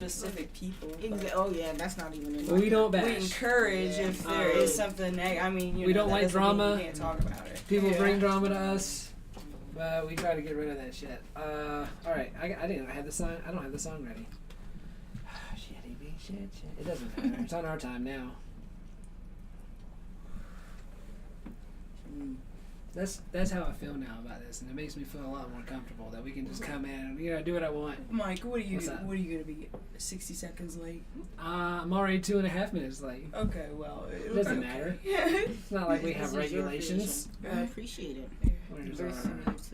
specific people. Oh yeah, that's not even in. We don't bash. We encourage if there is something I mean, we don't like drama. You can't talk about it. People bring drama to us, but we try to get rid of that shit. All right, I didn't have the song. I don't have the song ready. Shit. It doesn't matter. It's on our time now. That's how I feel now about this, and it makes me feel a lot more comfortable that we can just come in and do what I want. Mike, what are you gonna be? 60 seconds late? I'm already 2.5 minutes late. Okay, well, it doesn't matter. It's not like we have regulations. I appreciate it.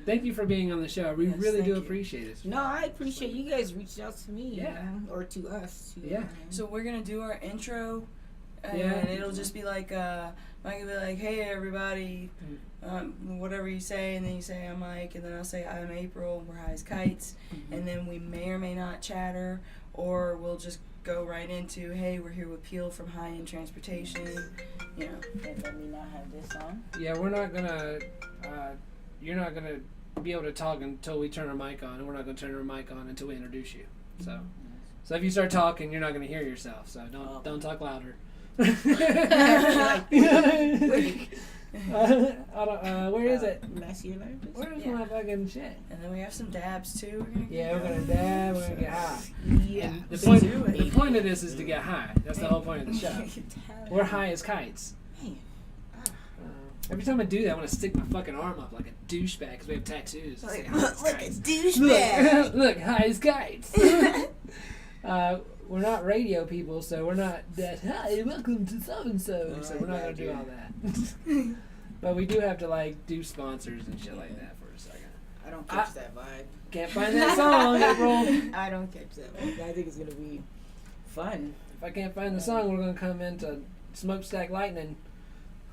Thank you for being on the show. We really do appreciate it. No, I appreciate you guys reached out to me, or to us. Yeah. So we're gonna do our intro, and it'll just be like, Mike will be like, "Hey everybody," whatever you say, and then you say, "I'm Mike," and then I'll say, "I'm April." We're high as kites, and then we may or may not chatter, or we'll just go right into, "Hey, we're here with Peel from High End Transportation." You know. And let me not have this on. Yeah, we're not gonna. You're not gonna be able to talk until we turn our mic on, and we're not gonna turn our mic on until we introduce you. So if you start talking, you're not gonna hear yourself. So don't talk louder. Where is it? Where's my fucking shit? And then we have some dabs too. We're gonna dab. We're gonna get high. Yeah. The point of this is to get high. That's the whole point of the show. We're high as kites. Every time I do that, I want to stick my fucking arm up like a douchebag because we have tattoos. Look, a douchebag. Look, high as kites. We're not radio people, so we're not that, "Hi, welcome to so-and-so." So we're not going to do all that. But we do have to, do sponsors and shit like that for a second. I don't catch that vibe. Can't find that song, April. I don't catch that vibe. I think it's going to be fun. If I can't find the song, we're going to come into Smokestack Lightning.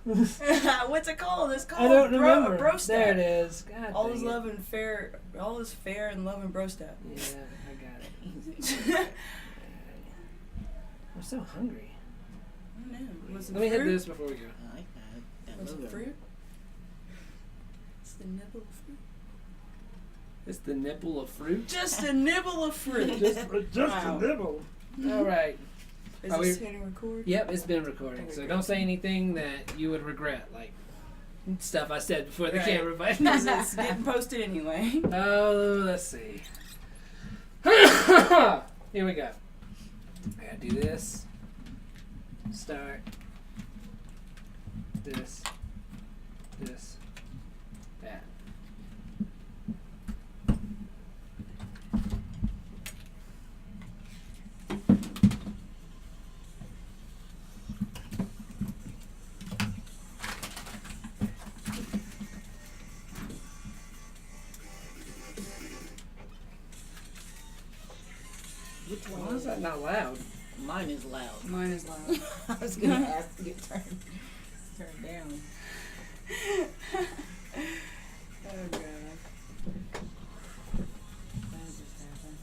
What's it called? It's called I don't remember. Brostack. There it is. God all is fair and love and Brostack. Yeah, I got it. We're so hungry. I know. Let me hit this before we go. I like that. Was it fruit? It's the nibble of fruit. It's the nipple of fruit? Just a nibble of fruit. just a nibble. All right. Is this hitting record? Yep, it's been recording. So don't say anything that you would regret, like stuff I said before the camera. But it's getting posted anyway. Oh, let's see. Here we go. I gotta do this. Start. This. That. Which one? Why is that not loud? Mine is loud. Mine is loud. I was going to ask to get turned down. Oh, God. That just happened.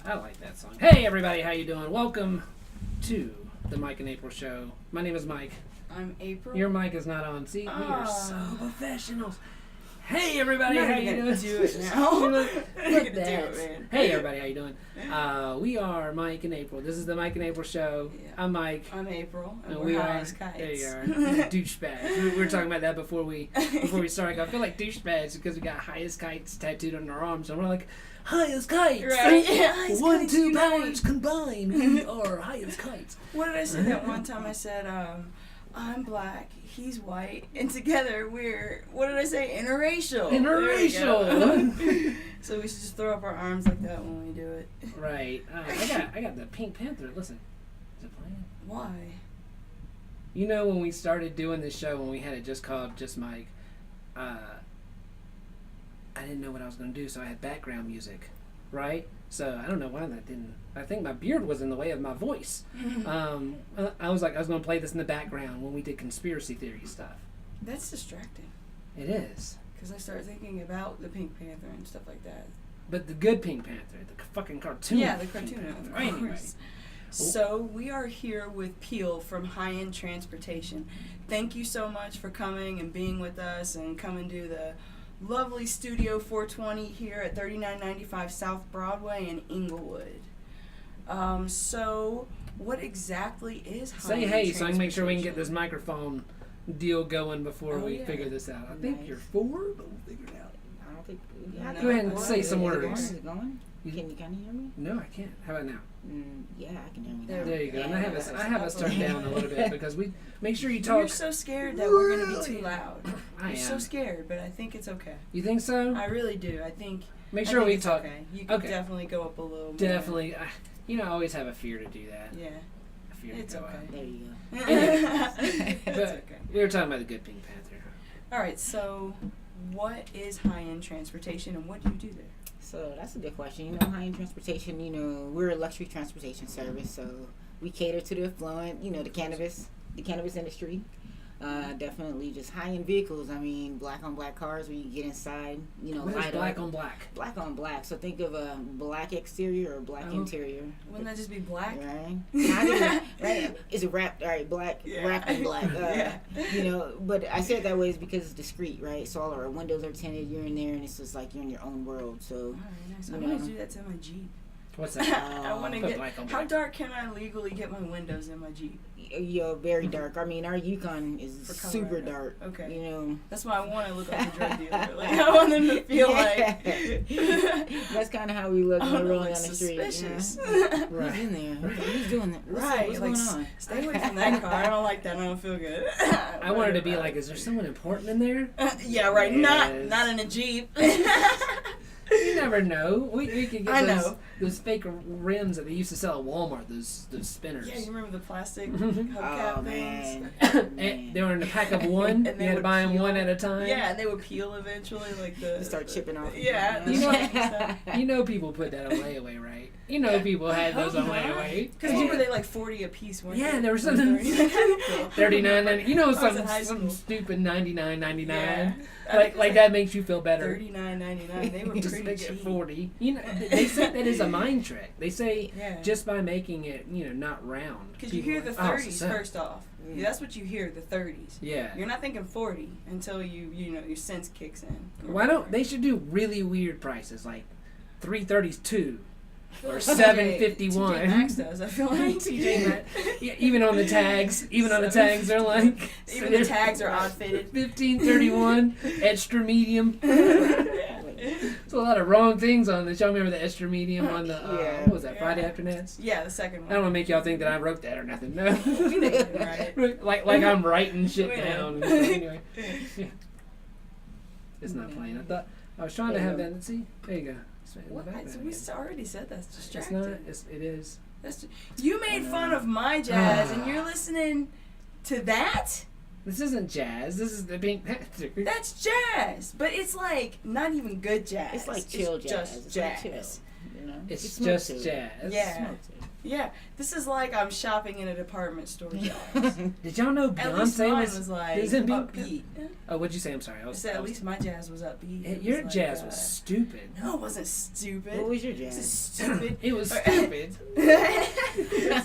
I like that song. Hey everybody, how you doing? Welcome to the Mike and April show. My name is Mike. I'm April. Your mic is not on. See, we are so professionals. Hey everybody, how you doing? Do it now. Look at that. Hey everybody, how you doing? We are Mike and April. This is the Mike and April show. Yeah. I'm Mike. I'm April. And we high are as kites. There you are. Douchebags. We were talking about that before we started. I feel like douchebags because we got high as kites tattooed on our arms, and we're like, high as kites. Right. Yeah, 1-2 powers combined. We are high as kites. What did I say that one time? I said, I'm black, he's white, and together we're, what did I say? Interracial. Interracial. So we should just throw up our arms like that when we do it. Right. I got the Pink Panther. Listen. Is it playing? Why? You know when we started doing this show, when we had it just called Just Mike, I didn't know what I was going to do, so I had background music, right? So I don't know why that didn't. I think my beard was in the way of my voice. I was going to play this in the background when we did conspiracy theory stuff. That's distracting. It is. Because I start thinking about the Pink Panther and stuff like that. But the good Pink Panther, the fucking cartoon. Yeah, the cartoon. Of course. Anyway. So we are here with Peel from High End Transportation. Thank you so much for coming and being with us and coming to the lovely Studio 420 here at 3995 South Broadway in Englewood. So what exactly is High End Say hey, so I can make sure we can get Transportation? this microphone deal going before we figure this out. I think Nice. you're 4, but we'll figure it out. I don't think. No. Go ahead and say Is some it words. going? Is it going? Can you kind of hear me? No, I can't. How about now? Yeah, I can hear me now. There you go. And I have us Yeah. turned down a little bit because we make sure you You're talk. so scared that we're going to be too loud. I You're so am. scared, but I think it's okay. You think so? I really do. I think Make I sure think we it's talk. Okay. You can Okay. definitely go up a little more. Definitely. I always have a fear to do that. Yeah. A fear It's to go okay. out. There you go. It's But okay. we were talking about the good Pink Panther. All right, so what is high-end transportation and what do you do there? So that's a good question. You know, high-end transportation, we're a luxury transportation service, so we cater to the affluent, the cannabis industry. Definitely just high-end vehicles. I mean, black-on-black cars where you get inside, What is light black up. on black? Black on black. So think of a black exterior or black interior. Wouldn't that just be black? Right? Not even, right? It's a wrapped, all right, black, Yeah. wrapped in black. Yeah. But I say it that way is because it's discreet, right? So all our windows are tinted, you're in there, and it's just like you're in your own world. So, All right, nice. I You want know. to do that to my Jeep. What's that? I want to Put get. black on How black. dark can I legally get my windows in my Jeep? you're very dark. I mean, our Yukon is For super Colorado. dark. Okay. That's why I want to look like a drug dealer. Like I want them to feel like. That's kind of how we look when Oh, we're rolling like down the street. suspicious. Right. Who's in there? Who's doing that? Right, What's like, going on? Stay away from that car. I don't like that. I don't feel good. I wanted to be like, is there someone important in there? Yeah, right. Yes. Not in a Jeep. You never know. We could get I those, know. those fake rims that they used to sell at Walmart, those spinners. Yeah, you remember the plastic Mhm. hubcap Oh, things? And they were in a pack of one. And they You had to would buy them peel. one at a time. Yeah, and they would peel eventually, like the. They start chipping off. Yeah, the You know- shiny stuff. You know people put that on layaway, right? You know people had those on layaway. Because what were they like 40 a piece? Weren't Yeah, they? there was something 39. $39.99. You know, I was in some high school. stupid $99.99. Yeah. Like that makes you feel better. $39.99. They were Just pretty make it cheap. 40. You know, they say that is a mind trick. They say Yeah. just by making it, not round. Because you people hear the are like, 30s oh, so- first off. Mm. That's what you hear, the 30s. Yeah. You're not thinking 40 until your sense kicks in. Why don't they should do really weird prices like 330s 2 or TJ 751. Maxx does, I feel like. TJ Maxx. Yeah, even on the tags, they're like Even the tags are outfitted. 1531 extra medium. There's a lot of wrong things on this. Y'all remember the extra medium on the Yeah. what was that, Yeah. Friday After Nets? Yeah, the second one. I don't want to make y'all think that I wrote that or nothing. No. We didn't write it. like I'm writing shit We down. didn't. Anyway, yeah. It's not playing. I was trying to have that. Let's see. There you go. It's in the What? background We again. already said that's It's distracting. not. It is. You made fun of my jazz, and you're listening to that? This isn't jazz. This is the Pink Panther. That's jazz, but it's like not even good jazz. It's like chill jazz. Just It's jazz. like chill. It's smooth just to it. jazz. Yeah. Smooth to it. Yeah, this is like I'm shopping in a department store jazz. Did y'all know At least Beyonce mine was? was like isn't upbeat. Oh, what'd you say? I'm sorry. I said at least my jazz was upbeat. It Your was jazz like, was stupid. No, it wasn't stupid. What was your This is jazz? stupid. It was stupid.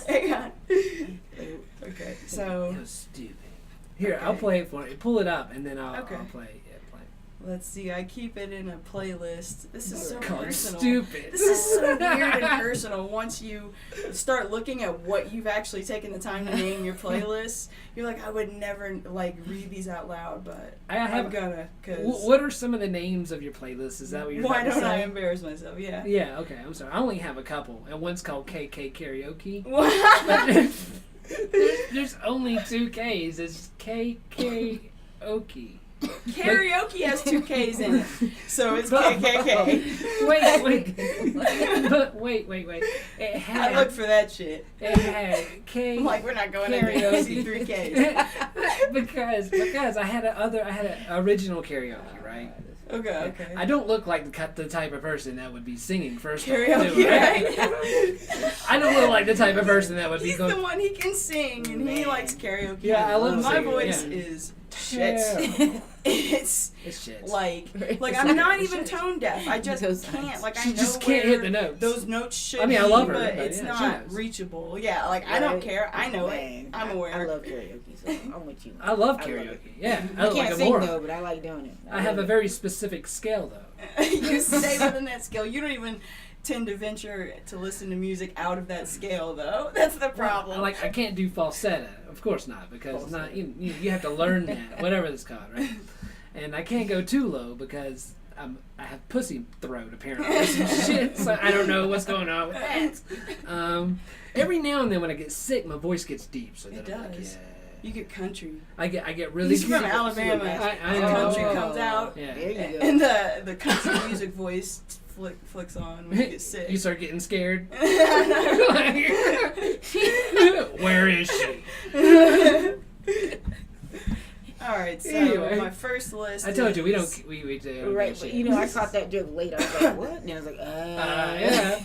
Hang on. Okay, so It was stupid. Here, I'll play it for you. Pull it up, and then I'll Okay. play. Yeah, play. let's see. I keep it in a playlist. This is so Called personal. stupid. This is so weird and personal. Once you start looking at what you've actually taken the time to name your playlist, you're like, I would never like read these out loud, but I'm gonna. Cause What are some of the names of your playlists? Is that what you're why about to don't I say? embarrass myself? Yeah. Yeah, okay, I'm sorry. I only have a couple, and one's called KK Karaoke. What? But there's only 2 Ks. It's KKOke. Karaoke has 2 Ks in it, so it's But- KKK. Wait. It had, I looked for that shit. It had K. I'm like, we're not going in there to see 3 Ks. because I had an original karaoke, right? Okay. I don't look like the type of person that would be singing first. Karaoke, right? right? I don't look like the type of person that would be He's going. the one, he can sing, and he likes karaoke. Yeah, I love my singing, voice yeah. is shit. Terrible. It's shit. like It's I'm not like- even tone deaf. I just Those can't. signs. Like I She know just can't where hit the notes. those notes should I mean, I be, love her, but but it's yeah, she not knows. reachable. Yeah, like I don't care. I know it. I'm aware. I love karaoke, so I'm with you. I love I karaoke. love it. Yeah, I like can't a sing moron. though, but I like doing it. I have a very specific scale though. You stay within that scale. You don't even tend to venture to listen to music out of that scale, though. That's the problem. I can't do falsetto. Of course not, because it's not you have to learn that, whatever it's called, right? And I can't go too low because I have pussy throat apparently. Or some shit, so I don't know what's going on with that. Every now and then when I get sick, my voice gets deep. So It then I'm like, does. yeah. You get country. I get really. He's from deep. Alabama. I The know. country comes out, Yeah. There you go. and the country music voice flicks on when you get sick. You start getting scared. Where is she? All right, so Anyway. my first list. I told you we is- don't we do Right, but you know, I caught that joke later. I was like, what? And I was like, yeah.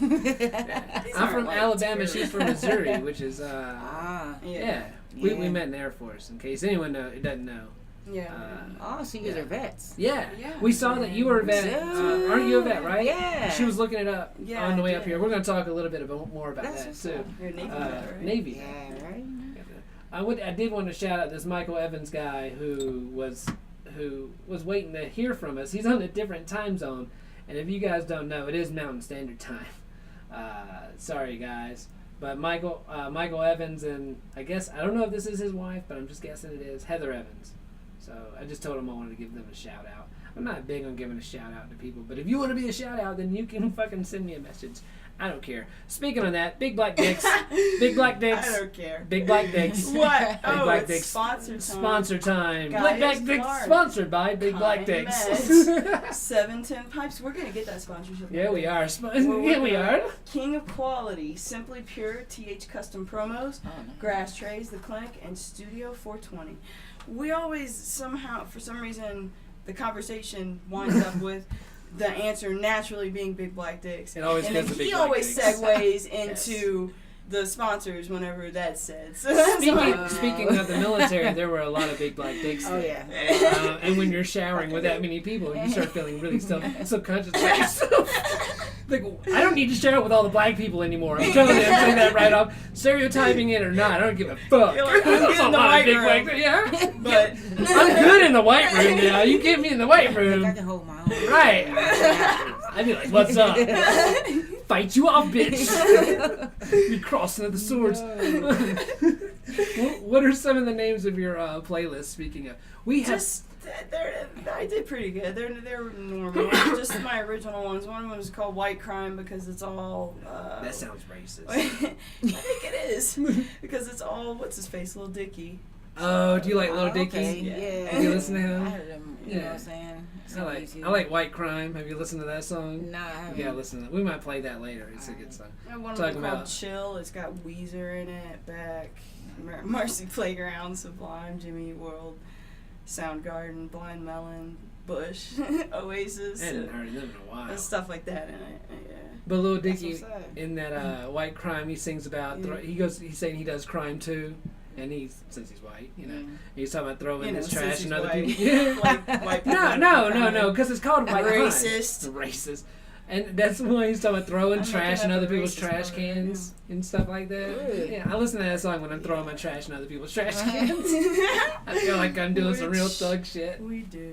These I'm aren't, from like, Alabama. terrible. She's from Missouri, which is Ah. yeah. We met in the Air Force. In case anyone doesn't know. Yeah. Oh, so you guys Yeah. are vets. Yeah. Yeah. We saw that you were a vet. Yeah. Aren't you a vet, right? Yeah. She was looking it up Yeah, on the way I up did. here. We're going to talk a little bit more about That's that what's too. up. You're a Navy vet, right? Navy. Yeah, right. I did want to shout out this Michael Evans guy who was waiting to hear from us. He's on a different time zone, and if you guys don't know, it is Mountain Standard Time. Sorry guys, but Michael Evans, and I guess I don't know if this is his wife, but I'm just guessing it is Heather Evans. So I just told him I wanted to give them a shout out. I'm not big on giving a shout out to people, but if you want to be a shout out, then you can fucking send me a message. I don't care. Speaking of that, big black dicks, big black dicks, I don't care. big black dicks. What? Big Oh, Black it's Dicks. sponsor time. Sponsor time. Guys, Big Black Dicks Clark. sponsored by Big Black Kind Dicks. Meds. 710 Pipes. We're gonna get that sponsorship. Yeah, we are. We're Yeah, we working on are. it. King of Quality, Simply Pure, TH Custom Promos, Oh, no. Grass Trays, The Clinic, and Studio 420. We always somehow, for some reason, the conversation winds up with the answer naturally being Big Black Dicks. It always and goes then to Big he Black always Dicks. segues Yes. into the sponsors whenever that's said. So Speaking of the military, there were a lot of Big Black Dicks. Oh, there. yeah. And when you're showering with that many people, you start feeling really subconscious about yourself. Like, I don't need to share with all the black people anymore. I'm telling you, I'm saying that right off. Stereotyping it or not, I don't give a fuck. You're like, I'm There's good a in the lot of white Big room. Black- yeah. but I'm good in the white room now. You get me in the white I think I room. can hold my own. Right. I'd be like, what's up? Fight you off, bitch. Be crossing of the swords. What are some of the names of your playlists? Speaking of, we have. just I did pretty good. They're normal. Just my original ones. One of them is called White Crime because it's all. That sounds racist. I think it is because it's all what's his face, Lil Dicky. Oh, do you like Lil Dicky? Okay, Yeah. yeah. Have you listened to him? I heard him, you know what I'm saying? It's on YouTube. I like White Crime. Have you listened to that song? Nah, I haven't. Yeah, listen to that. We might play that later. It's a good song. And one of Talking them called about- Chill. It's got Weezer in it. Beck, Marcy Playground, Sublime, Jimmy Eat World, Soundgarden, Blind Melon, Bush, Oasis. I hadn't heard of them in a while. and stuff like that in it. Yeah. But Lil That's Dicky, what's up. in that White Crime, he sings about. Yeah. He's saying he does crime too, and since he's white, you know, Yeah. he's talking about throwing You know, his since trash he's and other white. people. Yeah. Like white people. No, because it's called White Crime. Racist. Racist. And that's why he's talking about throwing I'm trash looking in up other a people's racist trash word, cans and stuff like that. Really? Yeah, I listen to that song when I'm throwing my trash in other people's trash cans. I feel like I'm doing some real Which thug shit. We do.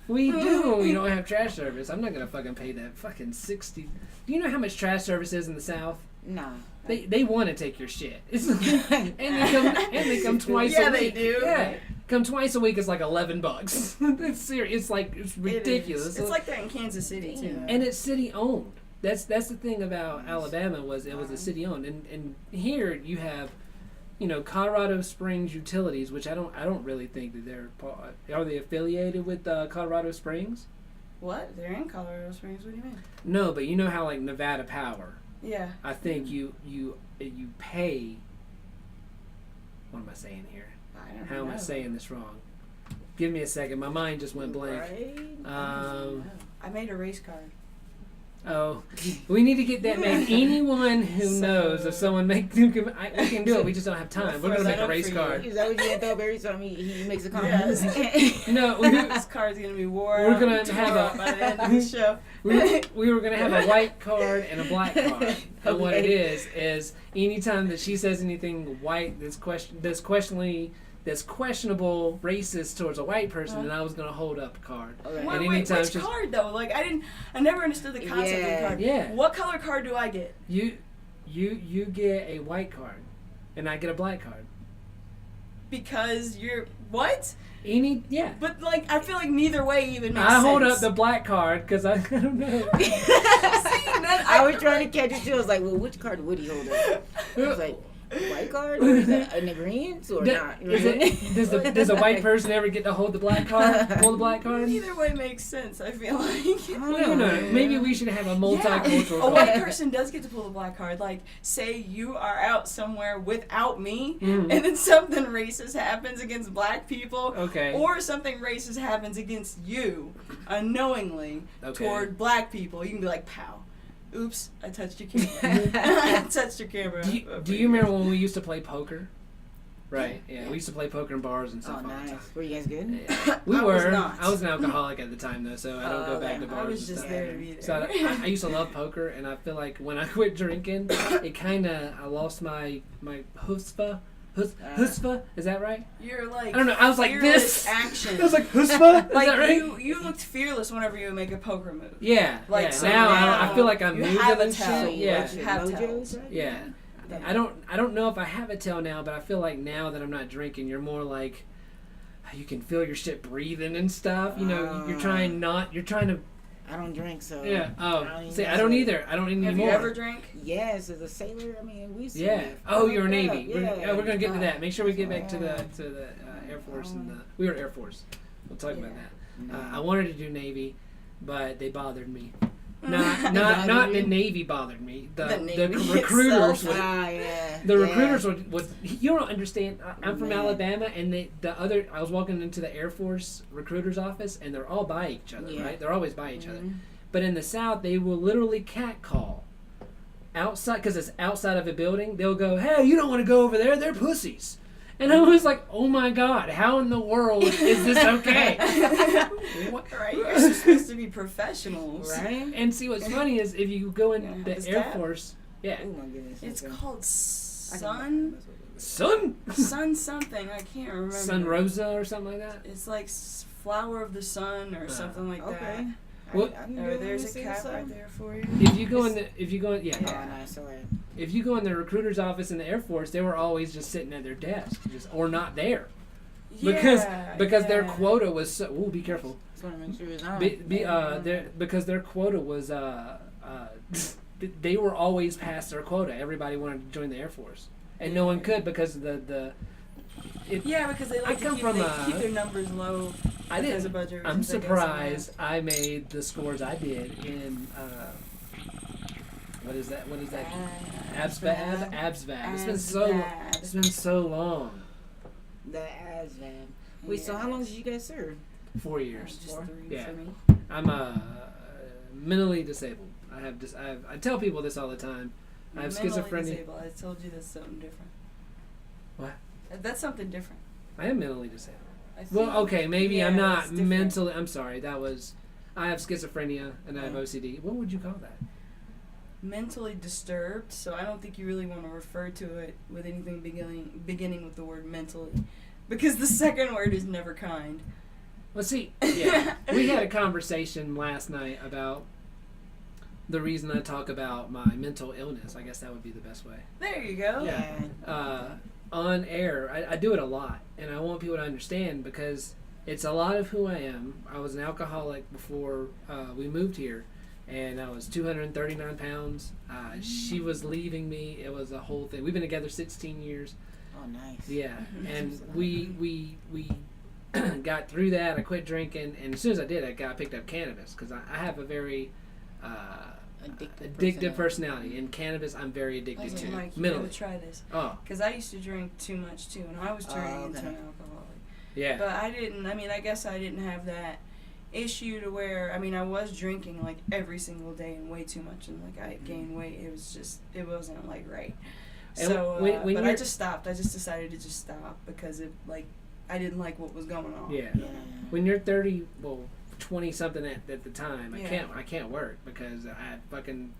We do when we don't have trash service. I'm not gonna fucking pay that fucking 60. Do you know how much trash service is in the South? Nah. They want to take your shit. It's and they come twice a Yeah, week. they do. Yeah, come twice a week is like $11. It's serious. It's like it's It ridiculous. is. It's like that in Kansas City too. And it's city owned. That's the thing about Alabama was it was a city owned. And here you have, you know, Colorado Springs Utilities, which I don't really think that are they affiliated with Colorado Springs? What? They're in Colorado Springs. What do you mean? No, but you know how like Nevada Power. Yeah. I think you pay. What am I saying here? I don't How am I know. saying this wrong? Give me a second. My mind just went blank. Right? I made a race card. Oh, we need to get that made. Anyone who knows if someone we can do it. We just don't have time. We're gonna make a race card. Is that what you had thought, Barry? So he makes a comment. Yes. No, This card's gonna be worn. We're gonna have by the end of the show. we were gonna have a white card and a black card. And what it is anytime that she says anything white that's questionable racist towards a white person, then I was gonna hold up a card. Okay. And Wait, which card though? Like I never understood the concept of the card. Yeah. What color card do I get? You get a white card, and I get a black card. Because you're what? But But like I feel like neither way even makes sense. I hold up the black card because I don't know. I was trying to catch it too. I was like, well, which card would he hold up? I was like, white card? Or is that an agreement or not? Does a white person ever get to hold the black card? Hold the black card? Either way makes sense, I feel like. Well, maybe we should have a multicultural A card. white person does get to pull the black card. Like, say you are out somewhere without me, and then something racist happens against black people, or something racist happens against you unknowingly toward black people. You can be like, pow. Oops, I touched your camera. I touched your camera. Do you remember when we used to play poker? Right, yeah. We used to play poker in bars and stuff all the time. Were you guys good? Yeah. We were. I was an alcoholic at the time, though, so I don't go back to bars. I was just there to be there. So I used to love poker, and I feel like when I quit drinking, I lost my chutzpah. Chutzpah, is that right? You're like, I don't know. I was like this. Action. I was like chutzpah. Is like that right? you looked fearless whenever you would make a poker move. Yeah. Like yeah. so now I feel like I'm you moving have a and tell. shit. Yeah. You have tells. Yeah. I don't know if I have a tell now, but I feel like now that I'm not drinking, you're more like you can feel your shit breathing and stuff. You know, you're trying to. I don't drink, so yeah. Oh, I don't either. I don't need Have more. you ever drank? Yes, as a sailor. I mean, we. Yeah. Oh, you're a Navy. Yeah. We're gonna get to that. Make sure we get back to the Air Force and we were Air Force. We'll talk about that. I wanted to do Navy, but they bothered me. Not the Navy bothered me. The recruiters would. The recruiters would. You don't understand. I'm from Alabama, and I was walking into the Air Force recruiter's office, and they're all by each other, right? They're always by each other. But in the South, they will literally catcall outside because it's outside of a building. They'll go, "Hey, you don't want to go over there? They're pussies." And I was like, oh my God, how in the world is this okay? Right, you're supposed to be professionals. Right? And see, what's funny is if you go in the Air Force, oh my goodness, it's called Sun something, I can't remember. Sun Rosa or something like that? It's like Flower of the Sun or something like that. Well, there's a cat right there for you. If you go in nice, all right. If you go in the recruiter's office in the Air Force, they were always just sitting at their desk, or not there, because their quota was so. Ooh, be careful. Just want to make sure it's on. Because their quota was they were always past their quota. Everybody wanted to join the Air Force, and no one could because of because they like to keep their numbers low. I didn't. I'm surprised I made the scores I did in what is that? ABSVAB. It's been so long. The ABSVAB. Wait, so how long did you guys serve? 4 years. Just 3 for me. I'm mentally disabled. I tell people this all the time. I have schizophrenia. Disabled. I told you that's something different. What? That's something different. I am mentally disabled. Well, okay, maybe I'm not mentally. I'm sorry. I have schizophrenia and I have OCD. What would you call that? Mentally disturbed. So I don't think you really want to refer to it with anything beginning with the word mentally, because the second word is never kind. Well, see, yeah, we had a conversation last night about the reason I talk about my mental illness. I guess that would be the best way. There you go. Yeah. On air, I do it a lot, and I want people to understand because it's a lot of who I am. I was an alcoholic before we moved here, and I was 239 pounds. She was leaving me. It was a whole thing. We've been together 16 years. Oh, nice. Yeah, and we got through that. I quit drinking, and as soon as I did, I picked up cannabis because I have a very addictive personality. And cannabis, I'm very addicted to. You gotta try this. Oh. Because I used to drink too much too, and I was turning into an alcoholic. Yeah. But I didn't. I mean, I guess I didn't have that issue to where, I mean, I was drinking like every single day and way too much, and like I gained weight. It was just, it wasn't like right. And So, when but you're- I just stopped. I just decided to just stop because it, like, I didn't like what was going on. Yeah. You know? When you're 30, well, 20 something at the time, Yeah. I can't work because I fucking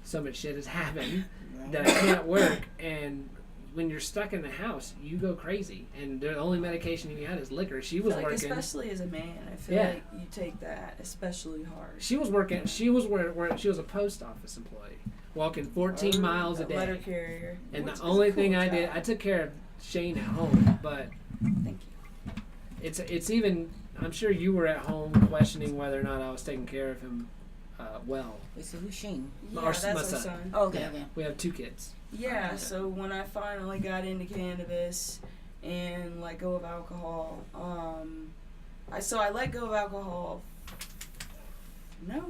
so much shit has happened that I can't work. And when you're stuck in the house, you go crazy. And the only medication you had is liquor. She was I feel like working. especially as a man, I feel Yeah. like you take that especially hard. She was working. She was where she was a post office employee, walking 14 miles a Letter day. carrier. And Which the is only a cool thing I job. did, I took care of Shane at home, but Thank you. it's even. I'm sure you were at home questioning whether or not I was taking care of him well. Wait, so who's Shane? Yeah, Our- that's my our son. son. Oh, okay, Yeah. okay. We have 2 kids. Yeah, Okay. so when I finally got into cannabis and let go of alcohol, I let go of alcohol. No.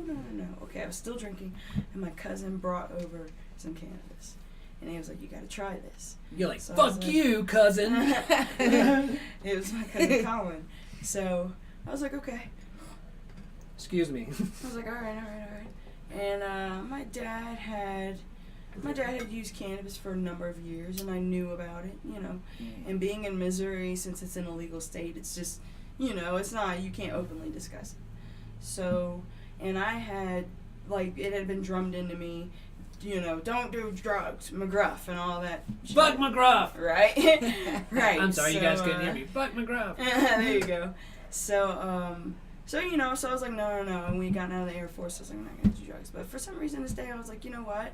Okay, I was still drinking, and my cousin brought over some cannabis, and he was like, "You got to try this." You're like, So I was fuck like- you, cousin. It was my cousin Colin, so I was like, "Okay." Excuse me. I was like, all right. And my dad had used cannabis for a number of years, and I knew about it, you know. And being in Missouri, since it's an illegal state, it's just, you know, it's not, you can't openly discuss it. So, and I had, like, it had been drummed into me, you know, don't do drugs, McGruff, and all that shit. Fuck McGruff. Right? Right. I'm sorry, you So, guys couldn't hear me. Fuck McGruff. there you go. So, you know, so I was like, no. And we got out of the Air Force, I was like, I'm not going to do drugs. But for some reason this day, I was like, you know what?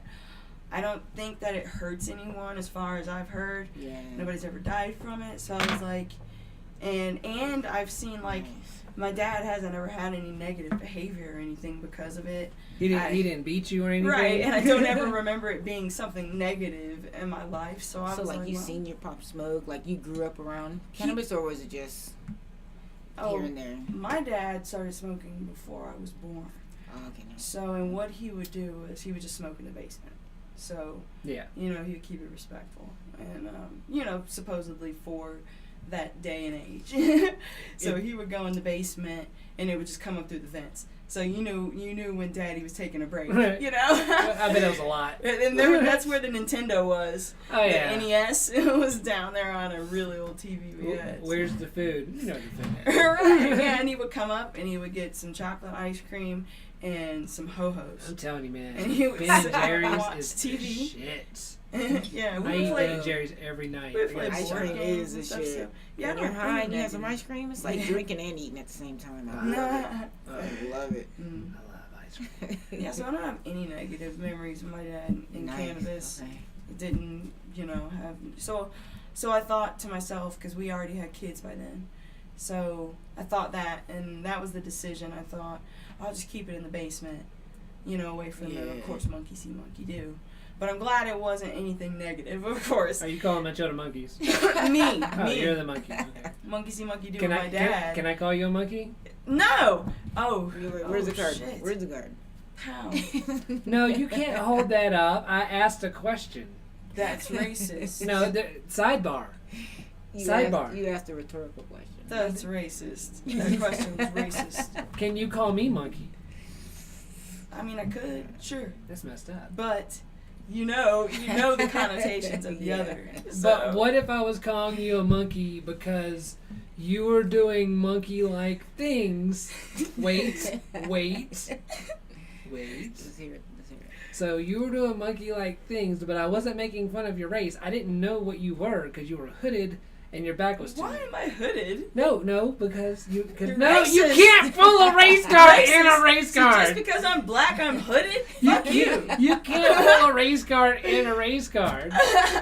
I don't think that it hurts anyone as far as I've heard. Yeah. Nobody's ever died from it. So I was like, and I've seen, like, my dad hasn't ever had any negative behavior or anything because of it. He didn't beat you or anything? Right, and I don't ever remember it being something negative in my life. So I So, was like, you well, seen your pop smoke? Like, you grew up around cannabis, or was it just here and there? My dad started smoking before I was born. Oh, okay. No. So, and what he would do is he would just smoke in the basement. So, Yeah. you know, he would keep it respectful. And, you know, supposedly for that day and age. So he would go in the basement and it would just come up through the vents. So you knew when Daddy was taking a break, Right. you know? I bet it was a lot. And that's where the Nintendo was. Oh, yeah. The NES, it was down there on a really old TV we had. Where's the food? You know the food. Right, yeah, and he would come up and he would get some chocolate ice cream and some ho-hos. I'm telling you, man. And he would Ben sit and and Jerry's watch is TV. shit. Yeah, I we eat would Ben play. and Jerry's every night. We would play Ice board cream games is and the stuff. shit. So, yeah, When you're I don't high think and you have some negative. ice cream, it's like drinking and eating at the same time. I Nah. love it. Mm. I love ice cream. Yeah, so I don't have any negative memories of my dad in Nice. cannabis. Okay. It didn't, you know, have. So I thought to myself, because we already had kids by then. So I thought that, and that was the decision. I thought, I'll just keep it in the basement, you know, away from the, Yeah. of course, monkey see, monkey do. But I'm glad it wasn't anything negative, of course. Are you calling my children monkeys? me. Oh, you're the monkey. Okay. Monkey see, monkey do Can with I my dad. can I call you a monkey? No! Oh. Where's the card? Shit. Where's the card? How? No, you can't hold that up. I asked a question. That's racist. No, sidebar. Sidebar. You asked a rhetorical question. That's racist. That question was racist. Can you call me monkey? I mean, I could, sure, That's messed up. but you know the connotations of the Yeah. other. But So. what if I was calling you a monkey because you were doing monkey-like things? Wait. Let's hear it. Let's hear it. So you were doing monkey-like things, but I wasn't making fun of your race. I didn't know what you were because you were hooded and your back was to Why me. am I hooded? No, because you. You're No, you racist. can't pull a race card in a Racist. race So just card. because I'm black, I'm hooded? Fuck you. You can't pull a race card in a race card.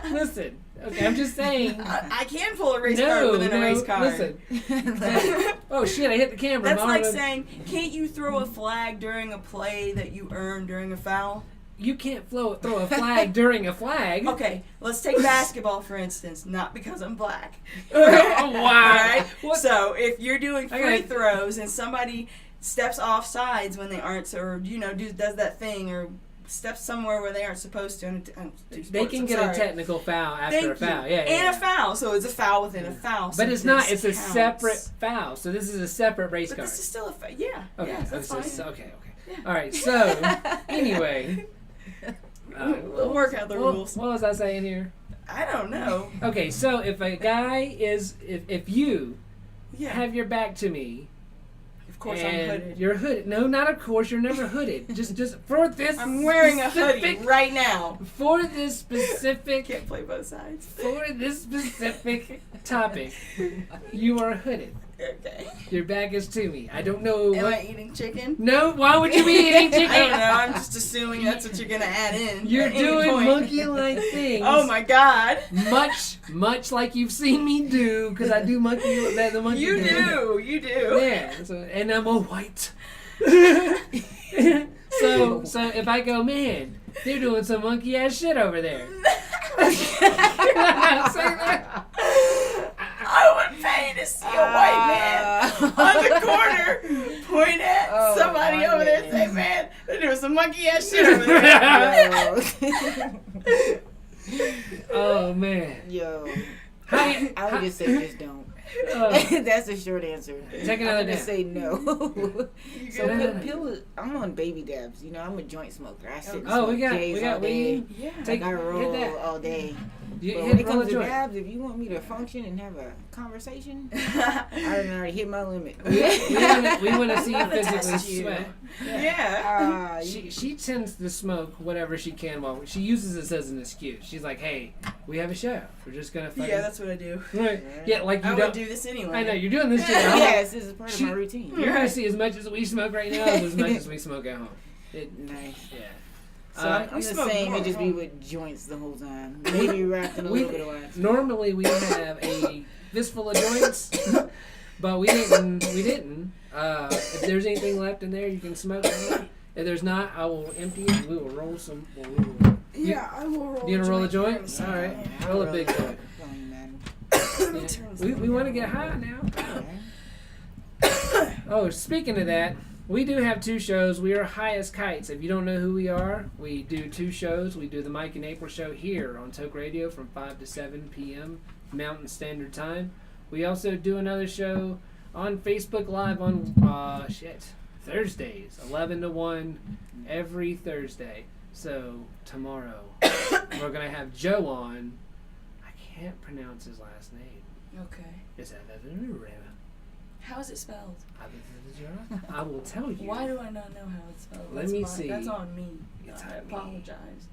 Listen, okay, I'm just saying. I can pull a race card No, within a race card. Listen. Oh shit! I hit the camera. That's like Marlon. saying, can't you throw a flag during a play that you earned during a foul? You can't throw a flag during a flag. Okay, let's take basketball for instance. Not because I'm black. Oh, wow. Alright? What? So if you're doing I free gotta- throws and somebody steps off sides when they aren't, or does that thing or step somewhere where they aren't supposed to. They can get a technical foul after a foul. Yeah, a foul. So it's a foul within a foul. But so it's not. It's a counts. separate foul. So this is a separate race But car. this is still a foul. Yeah. Okay. Yeah, that's fine. Okay. Yeah. All right. So anyway, we'll work out the rules. What was I saying here? I don't know. Okay. So if a guy is, if you Yeah. have your back to me. Of course, and I'm hooded. You're hooded. No, not of course. You're never hooded. just for this. I'm wearing a hoodie specific- right now. For this specific. Can't play both sides. For this specific topic, you are hooded. Okay. Your back is to me. I don't know. Am I eating chicken? No. Why would you be eating chicken? I don't know. I'm just assuming that's what you're gonna add in. You're at any doing point. monkey-like things. Oh my god. Much like you've seen me do, because I do the monkey. You do. You do. Yeah. So, and I'm a white. so if I go, man, they're doing some monkey ass shit over there. I would pay to see a white man on the corner point at somebody over there and say, man, they're doing some monkey ass shit over there. Oh man. Yo. Hi. I would just say just don't. Oh. That's the short answer. Take another I'm gonna dab. say no. So good? I'm on baby dabs. You know, I'm a joint smoker. I sit and Oh, smoke we got all day. weed. Yeah. Take I hit roll that. all day. You But hit when it roll comes a to joint. dabs, if you want me to function and have a conversation, I already hit my limit. We want to see you physically Test you. sweat. Yeah. She tends to smoke whatever she can while she uses this as an excuse. She's like, "Hey, we have a show. We're just gonna fucking Yeah, that's what I do. right. Yeah, like you I don't would do this anyway. I know you're doing this shit at home. Yes, this is part of my routine. You're gonna see as much as we smoke right now as much as we smoke at home. Nice. Yeah. So I'm we just smoke saying more it just at be home. with joints the whole time. Maybe wrapped in a little bit of wax. Normally we have a fistful of joints, but we didn't. If there's anything left in there, you can smoke it. If there's not, I will empty it and we will roll some. Yeah, I will roll. You gonna roll a joint? here in second. All right, roll a big joint. Yeah. We want to get high now. Oh, speaking of that, we do have two shows. We are High as Kites. If you don't know who we are, we do two shows. We do the Mike and April show here on Tokeradio from 5 to 7 p.m. Mountain Standard Time. We also do another show on Facebook Live on Thursdays, 11 to 1 every Thursday. So tomorrow we're going to have Joe on. I can't pronounce his last name. Okay. Is that How is it spelled? I will tell you. Why do I not know how it's spelled? Let me see. That's on me. It's I on me. apologize.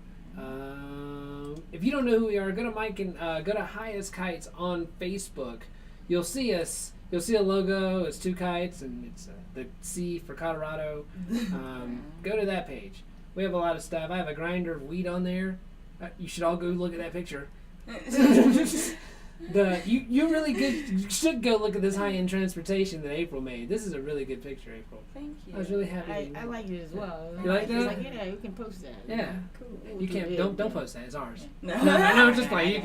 If you don't know who we are, go to Mike and go to High as Kites on Facebook. You'll see us. You'll see a logo. It's two kites and it's the C for Colorado. Go to that page. We have a lot of stuff. I have a grinder of weed on there. You should all go look at that picture. You really good. You should go look at this high-end transportation that April made. This is a really good picture, April. Thank you. I was really happy. I like it as well. You like that? Like, yeah, you can post that. Yeah. Cool. You can't. Don't post that. It's ours. No. No, just play. You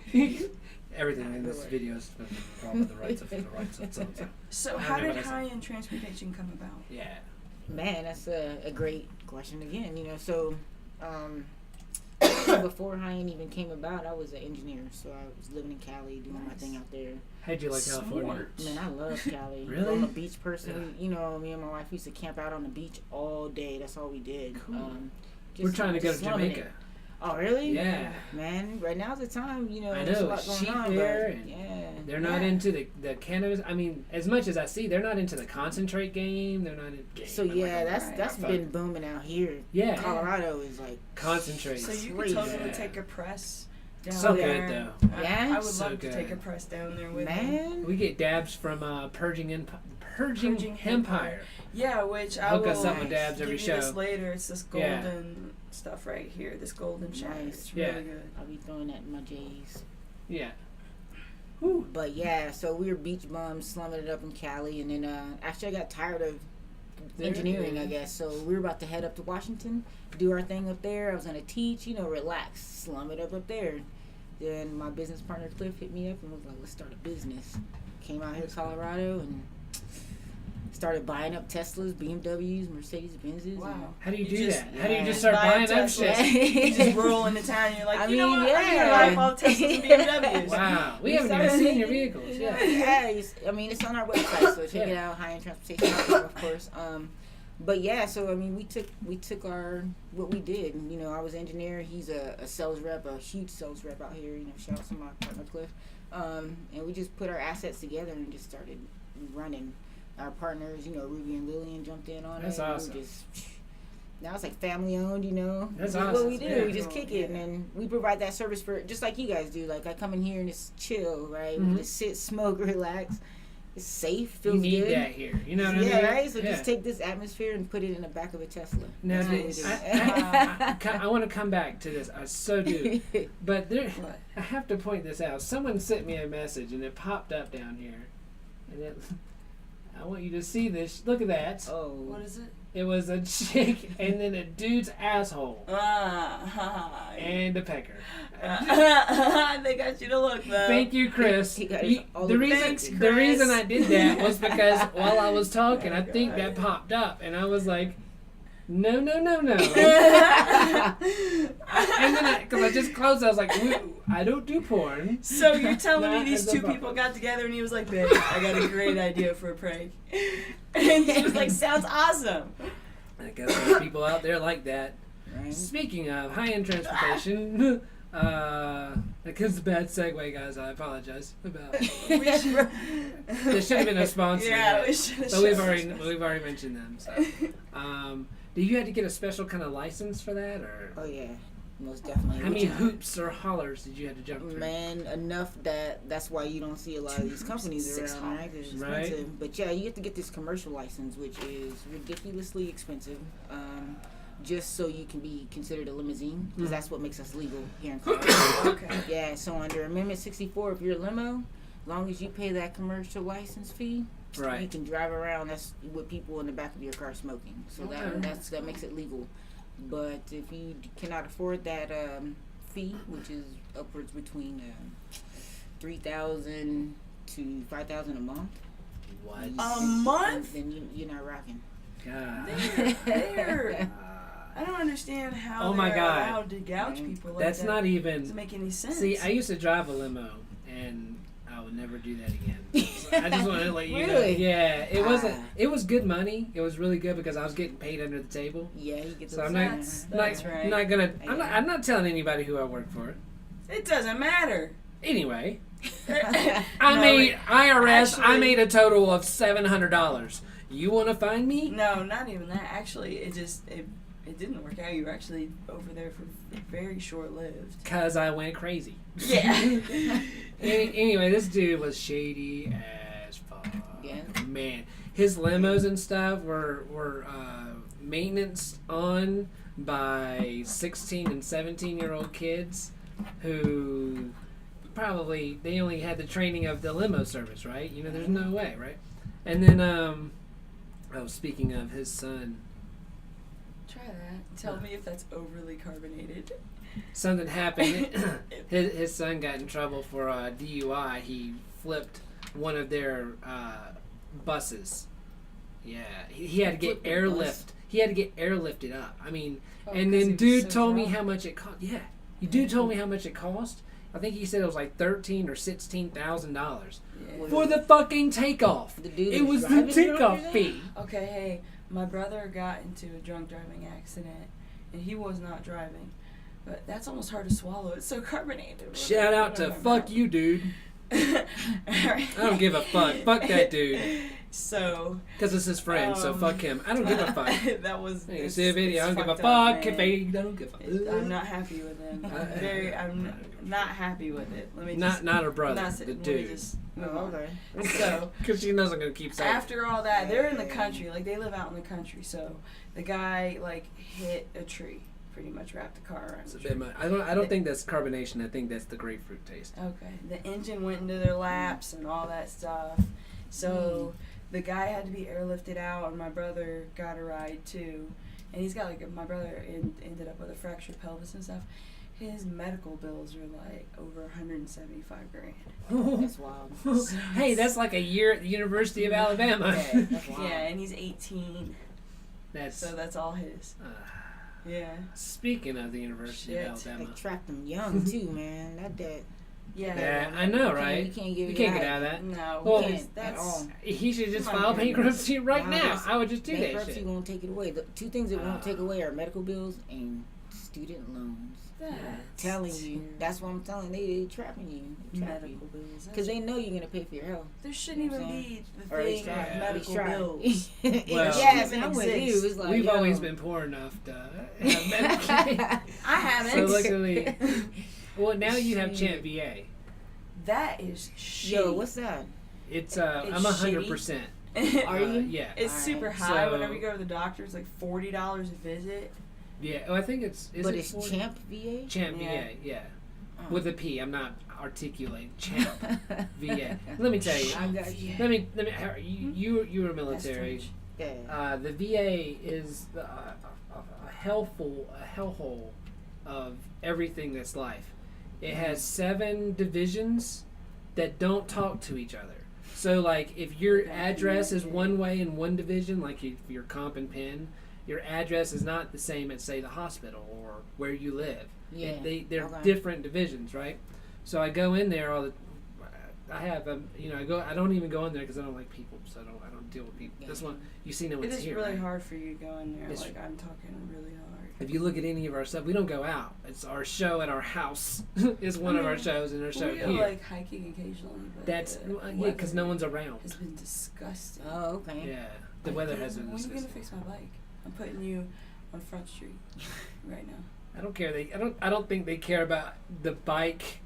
can. Everything in this video is for the rights of so. So how did high-end transportation come about? Yeah. Man, that's a great question again. You know, so before high-end even came about, I was an engineer. So I was living in Cali, doing my thing out there. How'd you like California? Man, I love Cali. Really? I'm a beach person. You know, me and my wife used to camp out on the beach all day. That's all we did. Cool. We're trying to go to Jamaica. Oh, really? Yeah. Man, right now's the time, you know. I There's a know, lot going sheep on, there, but, and yeah. They're not into the cannabis. I mean, as much as I see, they're not into the concentrate game. They're not in game. So yeah, that's been booming out here. Yeah. Colorado is like concentrate. So you crazy. could totally take a press down So there. good though. Yeah? I would So love to good. take a press down there with me. man. We get dabs from Purging Empire. Yeah, which I Hook will us up with dabs give every you show. this later. It's this golden stuff right here. This golden shadow. Nice. It's really Yeah. good. I'll be throwing that in my J's. Yeah. But yeah, so we were beach bums, slumming it up in Cali, and then actually I got tired of engineering, I guess. So we were about to head up to Washington, do our thing up there. I was gonna teach, you know, relax, slum it up there. Then my business partner Cliff hit me up and was like, "Let's start a business." Came out here to Colorado and started buying up Teslas, BMWs, Mercedes Benzes. Wow. How do you do just- that? How do you yeah. just start Buy a buying up Tesla. shit? You just roll into town and you're like, I you know mean, what? I'm gonna yeah. buy all the Teslas and BMWs. Wow, we We haven't even started- seen your vehicles. Yeah. I mean, it's on our website, so check it out. High-end transportation, of course. But yeah, so I mean, we took our what we did. And, you know, I was an engineer. He's a sales rep, a huge sales rep out here. You know, shout out to my partner Cliff. And we just put our assets together and just started running. Our partners, you know, Ruby and Lillian jumped in on That's it. and awesome. We just, now it's like family owned, you know. That's What awesome. we do, Yeah. we just kick it, and then we provide that service for just like you guys do. Like I come in here and it's chill, right? Mhm. We just sit, smoke, relax. It's safe, feels You need good. that here. You know what I mean? Yeah, right. So Yeah. just take this atmosphere and put it in the back of a Tesla. Now, That's what we do. I want to come back to this. I so do. But there, What? I have to point this out. Someone sent me a message and it popped up down here. And it, I want you to see this. Look at that. Oh, What is it? It was a chick and then a dude's asshole and a pecker. They got you to look though. Thank you, Chris. He got You- all the the reason Thanks, the Chris. reason I did that was because while I was talking, Oh, I think God. that popped up, and I was like, no. And then, because I just closed, I was like, I don't do porn. So you're telling Not me these as a two buffer. people got together and he was like, babe, I got a great idea for a prank. And she was like, sounds awesome. I guess there's people out there like that. right. Speaking of high-end transportation, that was a bad segue, guys. I apologize about. There should have been a sponsor. Yeah, we should have. But we've already mentioned them. So, did you have to get a special kind of license for that, or Oh yeah, most definitely. how Which many is- hoops or hollers did you have to jump through? Man, enough that's why you don't see a lot of these companies $6, around, right? 'Cause it's right? expensive. But yeah, you have to get this commercial license, which is ridiculously expensive, just so you can be considered a limousine, because that's what makes us legal here in Colorado. Okay. Yeah, so under Amendment 64, if you're a limo, as long as you pay that commercial license fee, you Right. can drive around. That's with people in the back of your car smoking. So Okay. that makes it legal. But if you cannot afford that fee, which is upwards between $3,000 to $5,000 a month, What? A month? then you're not rocking. God. There. I don't understand how Oh my they're God. allowed to gouge people like That's that. not Doesn't even. make any sense. See, I used to drive a limo, and I would never do that again. So I just want to let you know. Really? Yeah, it wasn't. Ah. It was good money. It was really good because I was getting paid under the table. Yeah, you get So those. I'm not. That's not, right. not gonna. I'm not telling anybody who I work for. It doesn't matter. Anyway, I I made IRS. I actually- made a total of $700. You want to find me? No, not even that. Actually, it didn't work out. You were actually over there for very short lived. Cause I went crazy. Yeah. Anyway, this dude was shady as fuck. Yeah. Man, his limos and stuff were maintenance on by 16 and 17-year-old kids who probably they only had the training of the limo service, right? You know, there's no way, right? And then speaking of his son, Try that. Tell me if that's overly carbonated. something happened. his son got in trouble for DUI. He flipped one of their buses. Yeah, he had to get Flipped the airlift. bus? He had to get airlifted up. I mean, Oh, and 'cause he then was dude so told me drunk. how much it cost. Yeah, dude told me how much it cost. I think he said it was like $13,000 or $16,000 Yeah. for the fucking takeoff. The dude It was the driving drunk or takeoff something? fee. Okay, hey, my brother got into a drunk driving accident, and he was not driving. But that's almost hard to swallow. It's so carbonated. Shout out to fuck you, dude. I don't give a fuck. Fuck that dude. So. Because it's his friend, so fuck him. I don't give a fuck. That was. You it's- see a video, I it's don't give a fucked up, fuck. man. If I don't give a fuck. I'm not happy with him. I'm not happy with it. Let me just. Not her brother, not the let me dude. just move Oh, on. okay. So. Because she knows I'm going to keep saying it. After all that, they're in the country. Like, they live out in the country. So the guy, like, hit a tree. Pretty much wrapped the car around It's the a tree. bit much. I don't think that's carbonation. I think that's the grapefruit taste. Okay. The engine went into their laps and all that stuff. So the guy had to be airlifted out, and my brother got a ride too. And he's got, like, my brother ended up with a fractured pelvis and stuff. His medical bills are like over $175,000. That's wild. Hey, that's like a year at the University of Alabama. Yeah, that's wild. Yeah, and he's 18, so that's all his. Yeah. Speaking of the University of Shit. Alabama. They trapped them young too, man. That. Yeah. I know, right? You can't get get out of that. No, Well, because at that's all. He should just My file goodness. bankruptcy right Wow, now. that's- I would just do that Bankruptcy shit. won't take it away. The two things it won't take away are medical bills and student loans. Telling you. That's what I'm telling you. They trapping you. They trap medical bills. Because they know you're gonna pay for your health. There shouldn't You know even what I'm be the Or thing try- of medical try. bills. Well- Yes, Even I'm with exists. you. It's like, We've yo. always been poor enough to have Medicaid. I haven't. So luckily, well, now you have Champ VA. That is shitty. Yo, what's that? It's It's I'm 100%. Are you? Yeah. It's Alright. super high. So- Whenever you go to the doctor, it's like $40 a visit. Yeah. Oh, I think it's. Is But it it's 40? Champ VA? Champ Yeah. VA. Yeah. Oh. With a P. I'm not articulating. Champ VA. Let me tell you. I got you. Let me. You were military. That's Yeah. The VA is a hellhole of everything that's life. It has 7 divisions that don't talk to each other. So, like, if your address is one way in one division, like if you're comp and pen, your address is not the same at, say, the hospital or where you live. Yeah. They're Okay. different divisions, right? So I go in there all the. I have I don't even go in there because I don't like people, so I don't deal with people. Yeah. This one you see no It one's is here. really right? hard for you to go in there. It's- Like, I'm talking really hard. If you look at any of our stuff, we don't go out. It's our show at our house is one of our shows, and our show We go, here. like, hiking occasionally. But That's the because no weather one's around. has been disgusting. Oh, okay. Yeah, the weather has been When are you disgusting. gonna fix my bike? I'm putting you on Front Street right now. I don't care. I don't think they care about the bike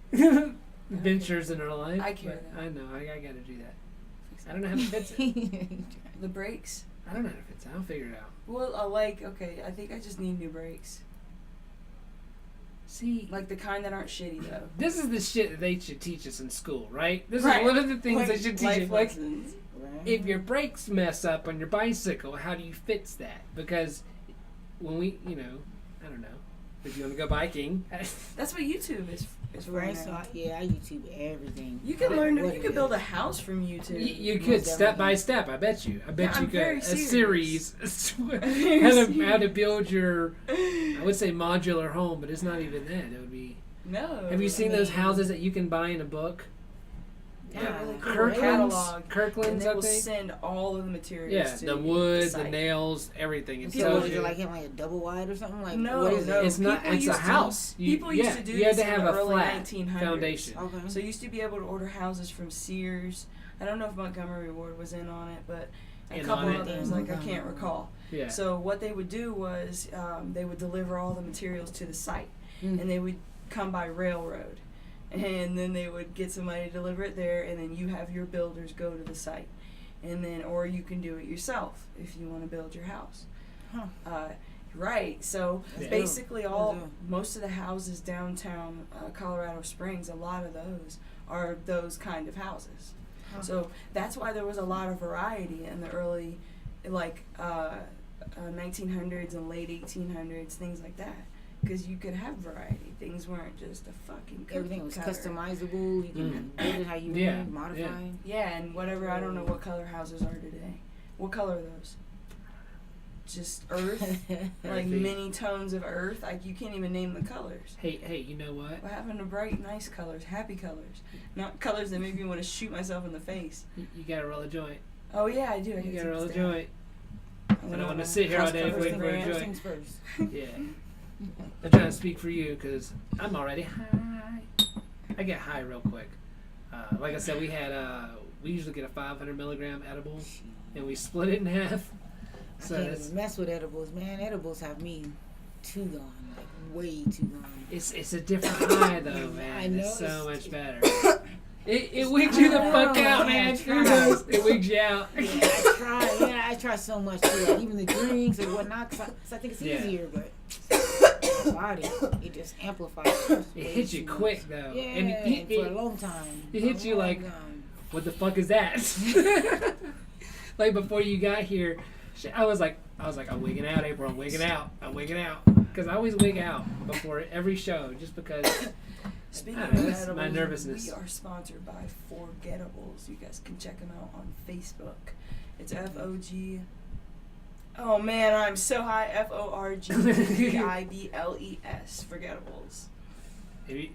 ventures in our life. I care, but though. I know. I gotta do that. Fix I don't know how to fix it. The brakes. I don't know how to fix it. I'll figure it out. Well, okay, I think I just need new brakes. See, Like the kind that aren't shitty though. this is the shit that they should teach us in school, right? This Right. is one of the things Like they should teach life us. Like, lessons. Right. if your brakes mess up on your bicycle, how do you fix that? Because when we, I don't know, if you want to go biking, That's what YouTube is for. Right, now. so I YouTube everything. You can I learn. don't know You what could it build a is. house from YouTube. you could step by step. I bet you. I bet Yeah, you I'm could. very A serious. series. How to build your, I would say modular home, but it's not even that. It would be. No. Have you seen those houses that you can buy in a book? Yeah, really cool Kirkland's, catalog. And Kirkland's, they I will think. send all of the materials. Yeah, to the wood, the site. nails, everything. It So tells what is you. it like having like a double wide or something? Like No, what is no. it? It's not. People It's a used to- house. People used to do you had this to in have the a early flat 1900s. foundation. Okay. So you used to be able to order houses from Sears. I don't know if Montgomery Ward was in on it, but a In couple on it. others, like I can't recall. Yeah. So what they would do was they would deliver all the materials to the site, Mm. and they would come by railroad, and then they would get somebody to deliver it there, and then you have your builders go to the site, and then or you can do it yourself if you want to build your house. Huh. Right. So Yeah. basically, Yeah. most of the houses downtown Colorado Springs, a lot of those are those kind of houses. Huh. So that's why there was a lot of variety in the early, 1900s and late 1800s, things like that, because you could have variety. Things weren't just a fucking cookie Everything was cutter. customizable. You can build it how you Yeah, want, modify yeah. it. Yeah, and whatever. I don't know what color houses are today. What color are those? Just earth, like Earthy. many tones of earth. Like you can't even name the colors. Hey, you know what? What happened to bright, nice colors, happy colors, not colors that make me want to shoot myself in the face? You gotta roll a joint. Oh yeah, I do. I You gotta gotta roll a take this down. joint. I don't want to sit here all day First waiting for a things joint. first. Yeah. I'm trying to speak for you because I'm already high. I get high real quick. Like I said, we usually get a 500 milligram edible, and we split it in half. I So can't it's, even mess with edibles, man. Edibles have me too gone, like way too gone. it's a different high though, man. I know, It's so it's- much better. It wigs you the fuck out, man. Who knows? It wigs you out. I try so much too. Like even the drinks or whatnot, 'cause I think it's Yeah. easier, but my body, it just amplifies. It way hits you too much. quick though. Yeah, And and for a long time. it hits A you long like- time. what the fuck is that? Like before you got here, I was like, I'm wigging out, April. I'm wigging out. because I always wig out before every show just because. Speaking I of don't know, that's my edibles, nervousness. we are sponsored by Forgettables. You guys can check them out on Facebook. It's FOG. Oh man, I'm so high. FORGETIBLES. Forgettables. You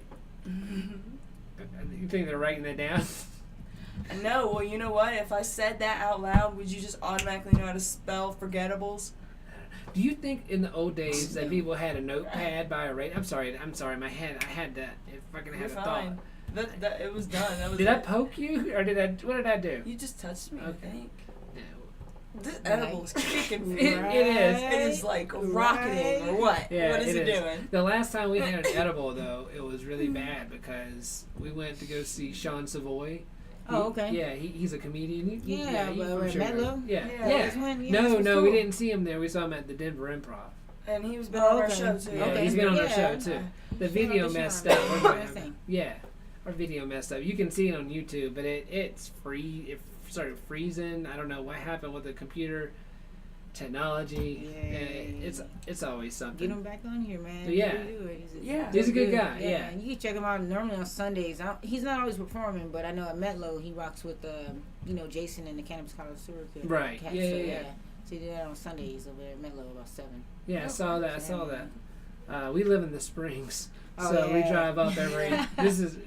think they're writing that down? No, well, you know what? If I said that out loud, would you just automatically know how to spell Forgettables? Do you think in the old days that people had a notepad by a rate? I'm sorry. I had that. If I can have a thought. That it was done. That was Did I poke you, or what did I do? You just touched me, Okay. I think. No. This edible is kicking. It is. It is like rocketing or what? Yeah, What is it doing? The last time we had an edible, though, it was really bad because we went to go see Sean Savoy. Oh, okay. Yeah, he's a comedian. Yeah, you but for sure. Medlow? Yeah. That's when, No, cool. we didn't see him there. We saw him at the Denver Improv. And he was been on our okay. show too. Yeah, Okay. he's been on our Yeah. show too. The video Sean, messed Sean. up. or Yeah. whatever. Yeah, our video messed up. You can see it on YouTube, but it's free. It started freezing. I don't know what happened with the computer technology. Yeah. It's always something. Get him back on here, man. But yeah. He's a good guy. Yeah. You can check him out normally on Sundays. He's not always performing, but I know at Metlo he rocks with Jason and the Cannabis Connoisseur. Right. Cats, Yeah. So he did that on Sundays over there at Metlo about 7. Yeah, I saw that. We live in the Springs, Oh, so we yeah. drive up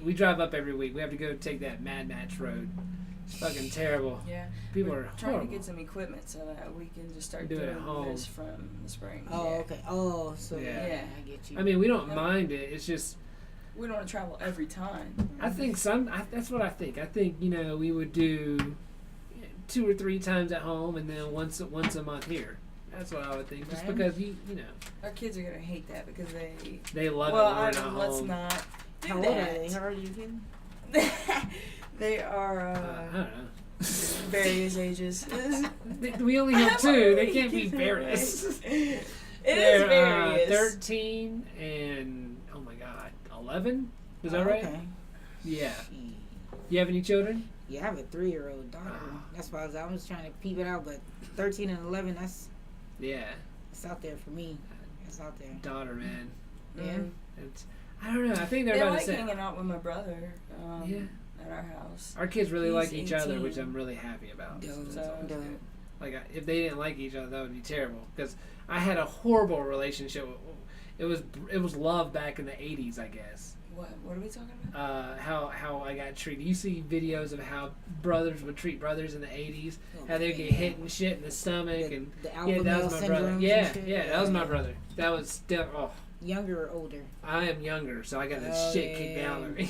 we drive up every week. We have to go take that Mad Max road. It's fucking terrible. Yeah. People We're are trying horrible. to get some equipment so that we can just start Do it at doing home. this from the Springs. Oh, Yeah. okay. Oh, so Yeah. I get you. I mean, we don't mind it. It's just We don't want to travel every time. I think that's what I think. I think we would do 2 or 3 times at home and then once a month here. That's what I would think. Just Right. because Our kids are gonna hate that because they love well, it when we're not let's home. not do How old that. are they? How old are you kids? They are I don't know. various ages. We only have 2. They can't be various. It They're, is various. 13 and, oh my God, 11? Is that right? Okay. Yeah. Gee. You have any children? Yeah, I have a 3-year-old daughter. Oh. That's why I was trying to peep it out, but 13 and 11, that's Yeah. out there for me. That's out there. Daughter, man. Yeah. I don't know. I think they're They about like the same. hanging out with my brother Yeah. at our house. Our kids really He's like each other, 18. which I'm really happy about. Dope. That's So- always Dope. good. Like, if they didn't like each other, that would be terrible. Because I had a horrible relationship. It was love back in the 80s, I guess. What are we talking about? How I got treated. You see videos of how brothers would treat brothers in the 80s. Oh, How they'd get hit and shit in the stomach. The, and the alpha yeah, that male was my brother. syndromes Yeah, and shit. yeah, that was my brother. That was Younger or older? I am younger, so I got this Oh, shit kicked yeah. out of me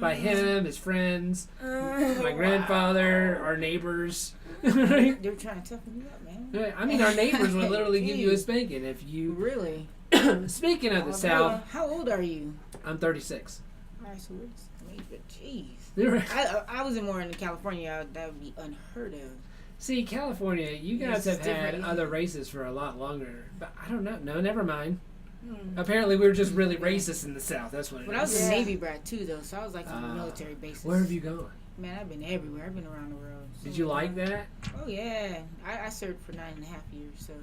by him, his friends, my Wow. grandfather, our neighbors. They're trying to toughen you up, man. I mean, our neighbors would literally give you a spanking if you. Really? Speaking of the South, How old are you? I'm 36. Alright, so we're the same age, but jeez. You're- I was more in California. That would be unheard of. See, California, you guys It's have had different. other races for a lot longer. But I don't know. No, never mind. Hmm. Apparently, we were just really racist in the South. That's what it But I was is. a Yeah. Navy brat too, though, so I was like on military bases. Where have you gone? Man, I've been everywhere. I've been around the world. Did you like that? Oh yeah, I served for 9.5 years, so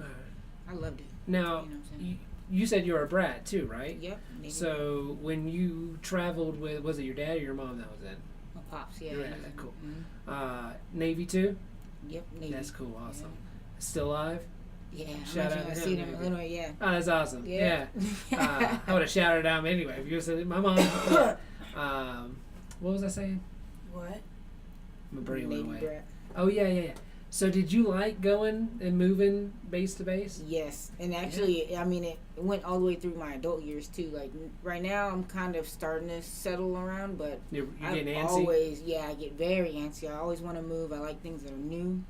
I loved it. Now, You know what I'm saying? you said you were a brat too, right? Yep. Navy So when you traveled with, was it your dad or your mom that was in? my pops, yeah. Your he dad, was in- cool. mhm. Navy too? Yep, Navy. That's cool, awesome. Still alive? Yeah, Shout out I to see him, them in Navy. Illinois, yeah. Oh, that's awesome. Yeah. Yeah. I would have shouted out anyway if you said my mom. What was I saying? What? My brain went Navy away. brat. Oh yeah. So did you like going and moving base to base? Yes, and actually, I mean, it went all the way through my adult years too. Like right now, I'm kind of starting to settle around, but You're I getting antsy? always, I get very antsy. I always want to move. I like things that are new.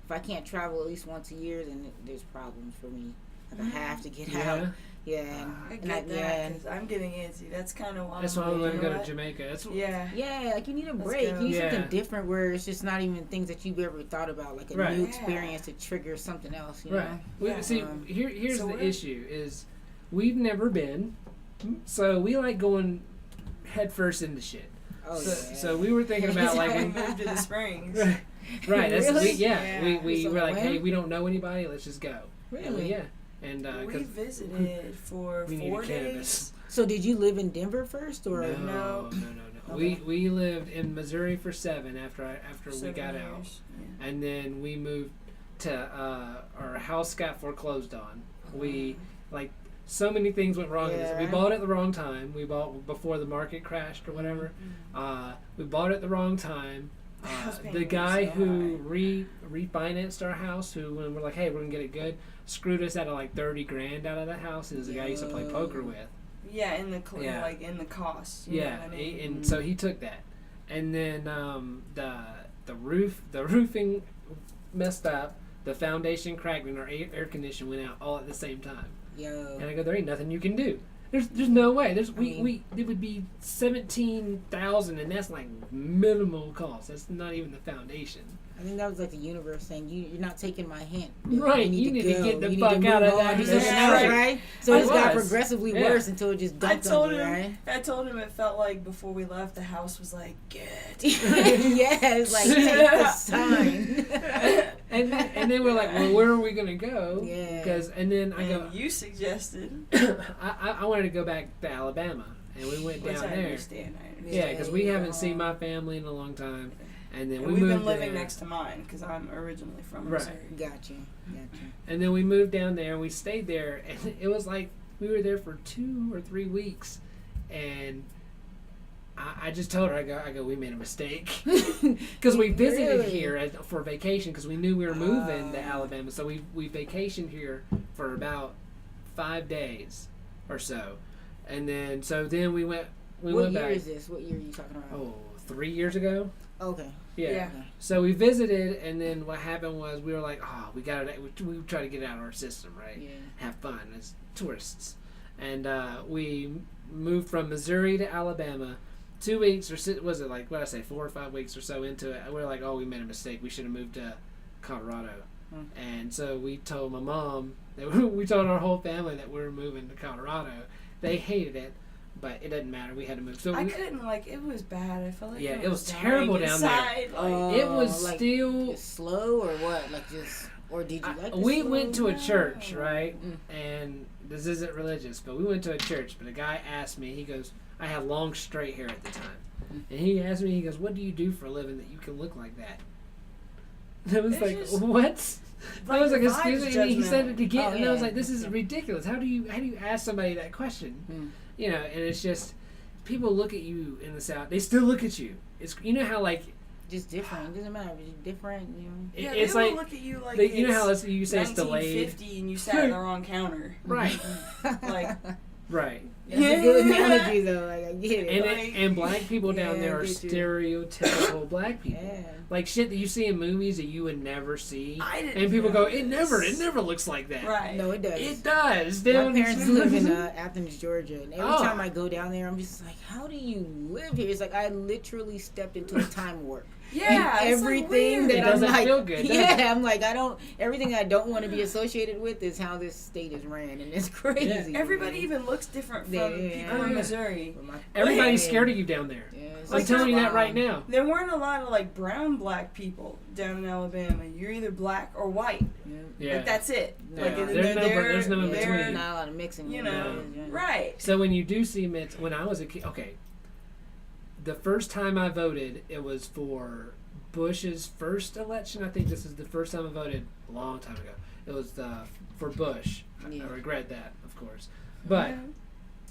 If I can't travel at least once a year, then there's problems for me. Like I have to get out. Yeah, I and get that yeah, because I'm getting antsy. That's kind of why. That's why I'm going to go to Jamaica. That's Yeah. yeah. Like you need a Let's break. go. You need Yeah. something different where it's just not even things that you've ever thought about, like a Right. new Yeah. experience to trigger something else. You right. know? Yeah. See, here's So the what- issue: is we've never been, so we like going head first into shit. Oh so, yeah. so we were thinking about That's like, how we in, moved to the Springs. right? That's Really? we Yeah. we So were like, when? hey, we don't know anybody, let's just go. Really? Yeah. And we visited for we 4 needed days. cannabis. So did you live in Denver first, or No. Okay. We lived in Missouri for 7 after we 7 got years. out, Yeah. and then we moved to our house got foreclosed on. We like so many things went wrong. Yeah. We bought it at the wrong time. We bought before the market crashed or whatever. We bought it at the wrong time. House payment The was guy so who refinanced our house, who when we're like, hey, we're gonna get it good, screwed us out of like 30 grand out of that house. It was the guy I used to play poker with. Yeah, in the Yeah. like in the cost. You know Yeah, what I mean? and so he took that, and then the roofing messed up, the foundation cracked, and our air conditioner went out all at the same time. Yo. And I go, there ain't nothing you can do. There's no way. It would be 17,000, and that's like minimal cost. That's not even the foundation. I think that was like the universe saying, you're not taking my hint. Right, you need to get the fuck out of that. Yeah, right? So it got was. progressively Yeah. worse until it just dumped on you, right? I told him it felt like before we left, the house was like, good. Yes, like take the sign. and then we're like, well, where are we gonna go? Yeah. And then I go, And you suggested. I wanted to go back to Alabama, and we went Which down I there. understand. Yeah, because we haven't seen my family in a long time, and then we we've moved been living there. next to mine because I'm originally from Right. Missouri. Gotcha. And then we moved down there, and we stayed there, and it was like we were there for 2 or 3 weeks, and I just told her, I go, we made a mistake, because we visited Really? here for vacation, because we knew we were moving to Alabama, so we vacationed here for about 5 days or so, and then we went What year back. is this? What year are you talking about? Oh, 3 years ago. Okay. Yeah. Yeah. So we visited, and then what happened was we were like, oh, we try to get it out of our system, right? Yeah. Have fun as tourists. And we moved from Missouri to Alabama. 2 weeks, or was it like, what did I say, 4 or 5 weeks or so into it, we were like, oh, we made a mistake. We should have moved to Colorado. And so we told my mom, we told our whole family that we were moving to Colorado. They hated it. But it doesn't matter. We had to move. So I couldn't, it was bad. I felt like Yeah, I it was dying terrible down there. inside. it was like, still. just slow or what? Like just, or did you like? We the went to slow? a church, right? Mm. And this isn't religious, but we went to a church. But a guy asked me. He goes, I had long straight hair at the time, and he asked me. He goes, "What do you do for a living that you can look like that?" And I was It's like, just- "What?" I was the like, "Excuse vibe's me." And he said judgmental. it again, Oh, and I was yeah. like, "This is ridiculous. How do you ask somebody that question?" Mm. You know, and it's just people look at you in the South. They still look at you. It's how like Just different. It doesn't matter. It's just different. You know. Yeah, it's they will like look at you like you know how it's you say it's delayed, 1950 and you sat at the wrong counter. right? Like, Right. That's a good analogy though. Like I get it. And black people down Yeah, there are I get you. stereotypical black people. Yeah. Like shit that you see in movies that you would never see. I didn't And people know go, it never looks like that. right. No, it does. It does. My Down parents live in Athens, Georgia, and every Oh. time I go down there, I'm just like, "How do you live here?" It's like I literally stepped into a time warp. Yeah, And it's everything like that It weird. I'm doesn't like, feel good, does yeah, it? I'm like, everything I don't want to be associated with is how this state is ran, and it's crazy. Everybody man. even looks different from Yeah. people Oh, in yeah. Missouri. With my- Everybody's Yeah. scared of you down there. Yeah, it's I'm Like, telling you there's that right now. There weren't a lot of brown black people down in Alabama. You're either black or white. Yeah. Yeah. Like that's it. No. Like Yeah. There's no in Yeah, between. not a lot of mixing. You with know, those, yeah. right? So when you do see mix, when I was a kid, okay, the first time I voted, it was for Bush's first election. I think this is the first time I voted a long time ago. It was for Bush. Yeah. I regret that, of course, but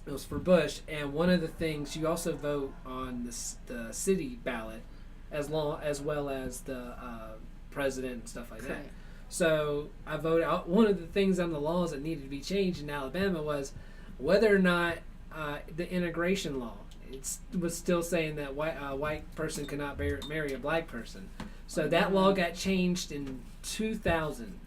it was for Bush. And one of the things you also vote on the city ballot, as well as the president and stuff like that. Correct. So I voted. One of the things on the laws that needed to be changed in Alabama was whether or not the integration law. It was still saying that a white person could not marry a black person. So that law got changed in 2000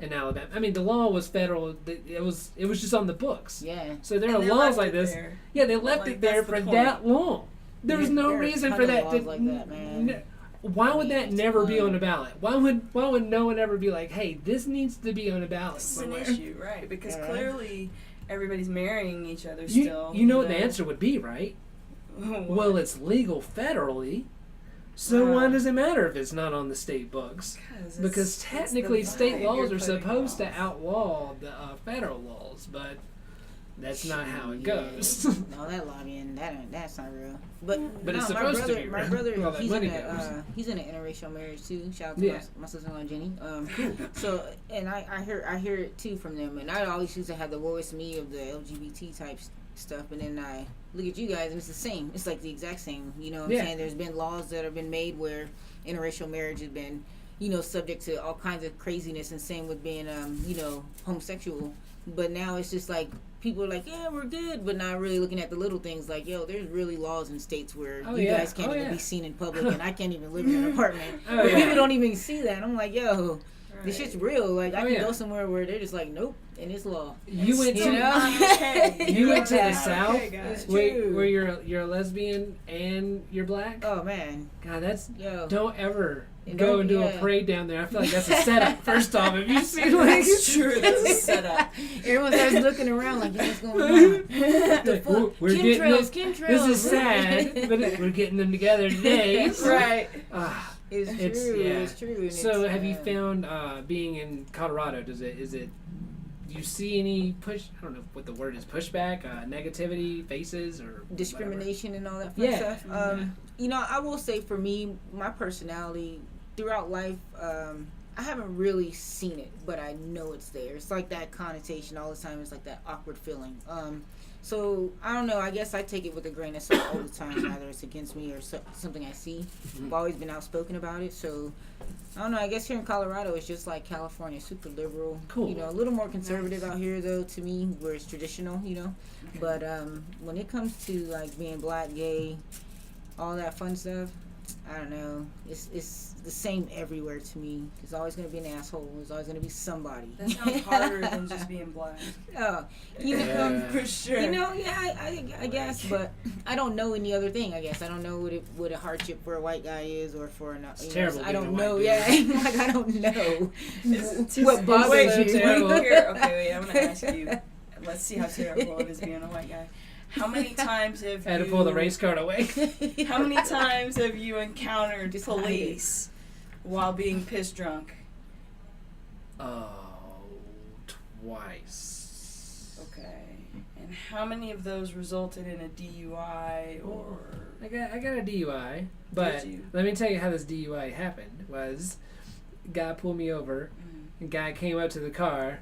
in Alabama. I mean, the law was federal. It was just on the books. Yeah. So there And are they laws left like it this. there. Yeah, they left Like, it there that's the for point. that long. There was no There are a reason ton for of that. laws like that, man. Why would that It's never be fun. on a ballot? Why would no one ever be like, hey, this needs to be on a ballot This is an somewhere? issue, right? Because Yeah. clearly everybody's marrying each other You, still. you know what the answer would be, right? What? Well, it's legal federally, So Wow. why does it matter if it's not on the state books? Because it's technically the state vibe laws you're are putting supposed to off. outlaw the federal laws, but that's not how it Yeah. goes. No, that lobbying, that's not real. But But no, it's my supposed to brother, be my real. brother, Where all that he's money in a goes. he's in an interracial marriage too. Shout out to Yeah. my sister-in-law Jenny. So and I hear it too from them, and I always used to have the woe is me of the LGBT type stuff, and then I look at you guys and it's the same. It's like the exact same. You know what I'm Yeah. saying? There's been laws that have been made where interracial marriage has been, subject to all kinds of craziness, and same with being homosexual. But now it's just like people are like, yeah, we're good, but not really looking at the little things. Like, yo, there's really laws in states where you guys can't even be seen in public, and I can't even live in an apartment. Oh, But yeah. people don't even see that. I'm like, yo, this Right. shit's real. Like, I Oh, can yeah. go somewhere where they're just like, nope, and it's law. You went You to know? you went to the It's South okay, guys. It's where, true. where you're a lesbian and you're black. Oh man, God, that's yo. don't ever And go don't- and do yeah. a parade down there. I feel like that's a setup. First off, if you see like That's true. That's a setup. Everyone starts looking around like, what's going on? Like, we're getting Chemtrails, this. chemtrails. This is sad, but we're getting them together today. Right. Ah, It's It's- true. yeah. It's true. And so, it's, have you found being in Colorado? Is it? Do you see any push? I don't know what the word is. Pushback, negativity, faces, or discrimination and all that fun Yeah. stuff? I will say for me, my personality throughout life, I haven't really seen it, but I know it's there. It's like that connotation all the time. It's like that awkward feeling. So I don't know. I guess I take it with a grain of salt all the time. Either it's against me or something I see. I've always been outspoken about it. So I don't know. I guess here in Colorado, it's just like California, super liberal. Cool. A little more conservative out here though. To me, where it's traditional. But when it comes to like being black, gay, all that fun stuff, I don't know. It's the same everywhere to me. There's always going to be an asshole. There's always going to be somebody. That sounds harder than just being black. Oh, Yeah. For sure. I guess, but I don't know any other thing. I guess I don't know what a hardship for a white guy is, or for an. It's terrible I being don't a know. white Yeah, dude. like I don't know It's what bothers wait, you. terrible. Here, okay, wait. I'm gonna ask you. Let's see how terrible it is being a white guy. How many times have I had you? to pull the race card away. How many times have you encountered Just hide it. police while being piss drunk? Oh, twice. Okay. And how many of those resulted in a DUI or? I got a DUI, but Did you? let me tell you how this DUI happened. Was guy pulled me over. Guy came up to the car.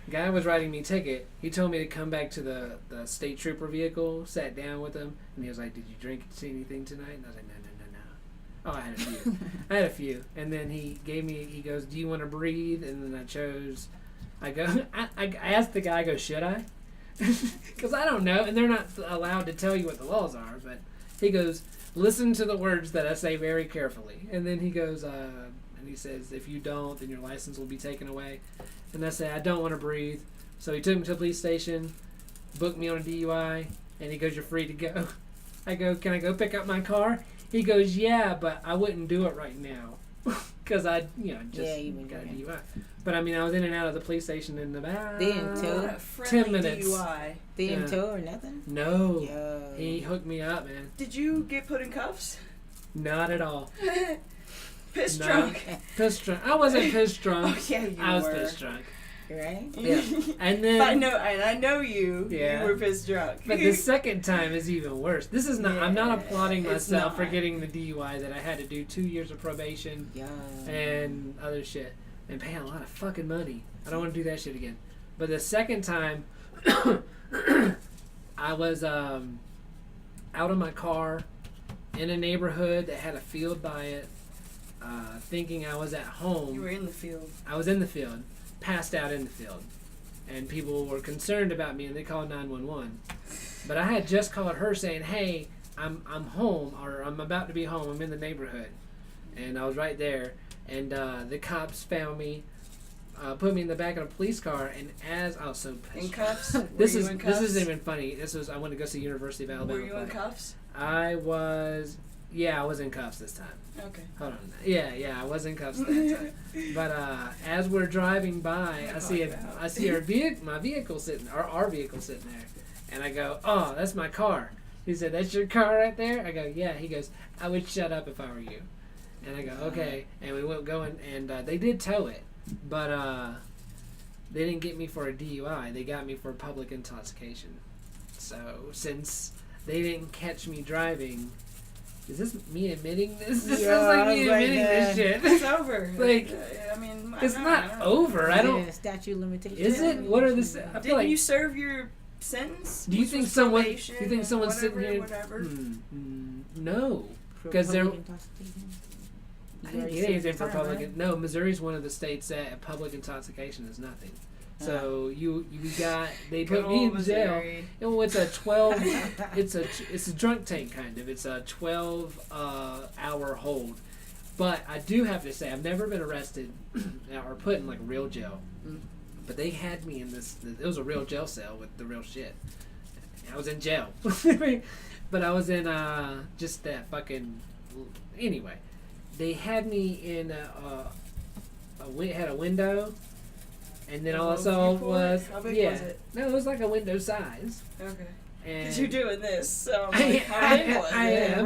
Guy was writing me a ticket. He told me to come back to the state trooper vehicle. Sat down with him, and he was like, "Did you drink anything tonight?" And I was like, "No." Oh, I had a few. I had a few, and then he goes, "Do you want to breathe?" And then I chose. I asked the guy, I go, "Should I?" Because I don't know, and they're not allowed to tell you what the laws are. But he goes, "Listen to the words that I say very carefully." And then he goes, and he says, "If you don't, then your license will be taken away." And I say, "I don't want to breathe." So he took me to the police station, booked me on a DUI, and he goes, "You're free to go." I go, "Can I go pick up my car?" He goes, "Yeah, but I wouldn't do it right now." Because I, just you got a wouldn't. DUI. But I mean, I was in and out of the police station in about They didn't tow? A friendly 10 minutes. DUI. They didn't Yeah. tow or nothing. No. Yo. He hooked me up, man. Did you get put in cuffs? Not at all. Piss No. drunk. Piss drunk. I wasn't piss drunk. Oh yeah, you I was were. piss drunk. Right? Yeah. And then, But I know you. Yeah. You were piss drunk. but the second time is even worse. This is not. I'm not Yeah, applauding it's myself for not. getting the DUI that I had to do 2 years of probation Yeah. and other shit and paying a lot of fucking money. I don't want to do that shit again. But the second time, I was out of my car in a neighborhood that had a field by it, thinking I was at home. You were in the field. I was in the field, passed out in the field, and people were concerned about me, and they called 911. But I had just called her saying, "Hey, I'm home, or I'm about to be home. I'm in the neighborhood," and I was right there. And the cops found me, put me in the back of a police car, and as I was so pissed. In cuffs? This Were is you in cuffs? this isn't even funny. I went to go see University of Alabama. Were you in play. cuffs? I was in cuffs this time. Okay. Hold on. Yeah, I was in cuffs that time. But as we're driving by, I see my vehicle sitting, or our vehicle sitting there, and I go, "Oh, that's my car." He said, "That's your car right there?" I go, "Yeah." He goes, "I would shut up if I were you." And I go, okay. And we went going, and they did tow it. But they didn't get me for a DUI. They got me for public intoxication. So since they didn't catch me driving... Is this me admitting this? This feels like me admitting this shit. It's over. Like, I mean, it's not over. I don't... statute of limitations. Is it? What are the... I feel Didn't like... you serve your sentence? Do you think someone... Do you probation think someone's whatever, sitting here... Whatever. No. Because they're... I didn't get anything for public... Right? No, Missouri's one of the states that public intoxication is nothing. So you got... They Good put me in old jail. Missouri. It's a 12... it's a drunk tank, kind of. It's a 12-hour hold. But I do have to say, I've never been arrested or put in, like, real jail. But they had me in this... It was a real jail cell with the real shit. I was in jail. But I was in just that fucking... Anyway, they had me in had a window, and then also was... How big yeah. was it? No, it was like a window size. Okay. And Because you're doing this, so I'm like, how big was I it? am.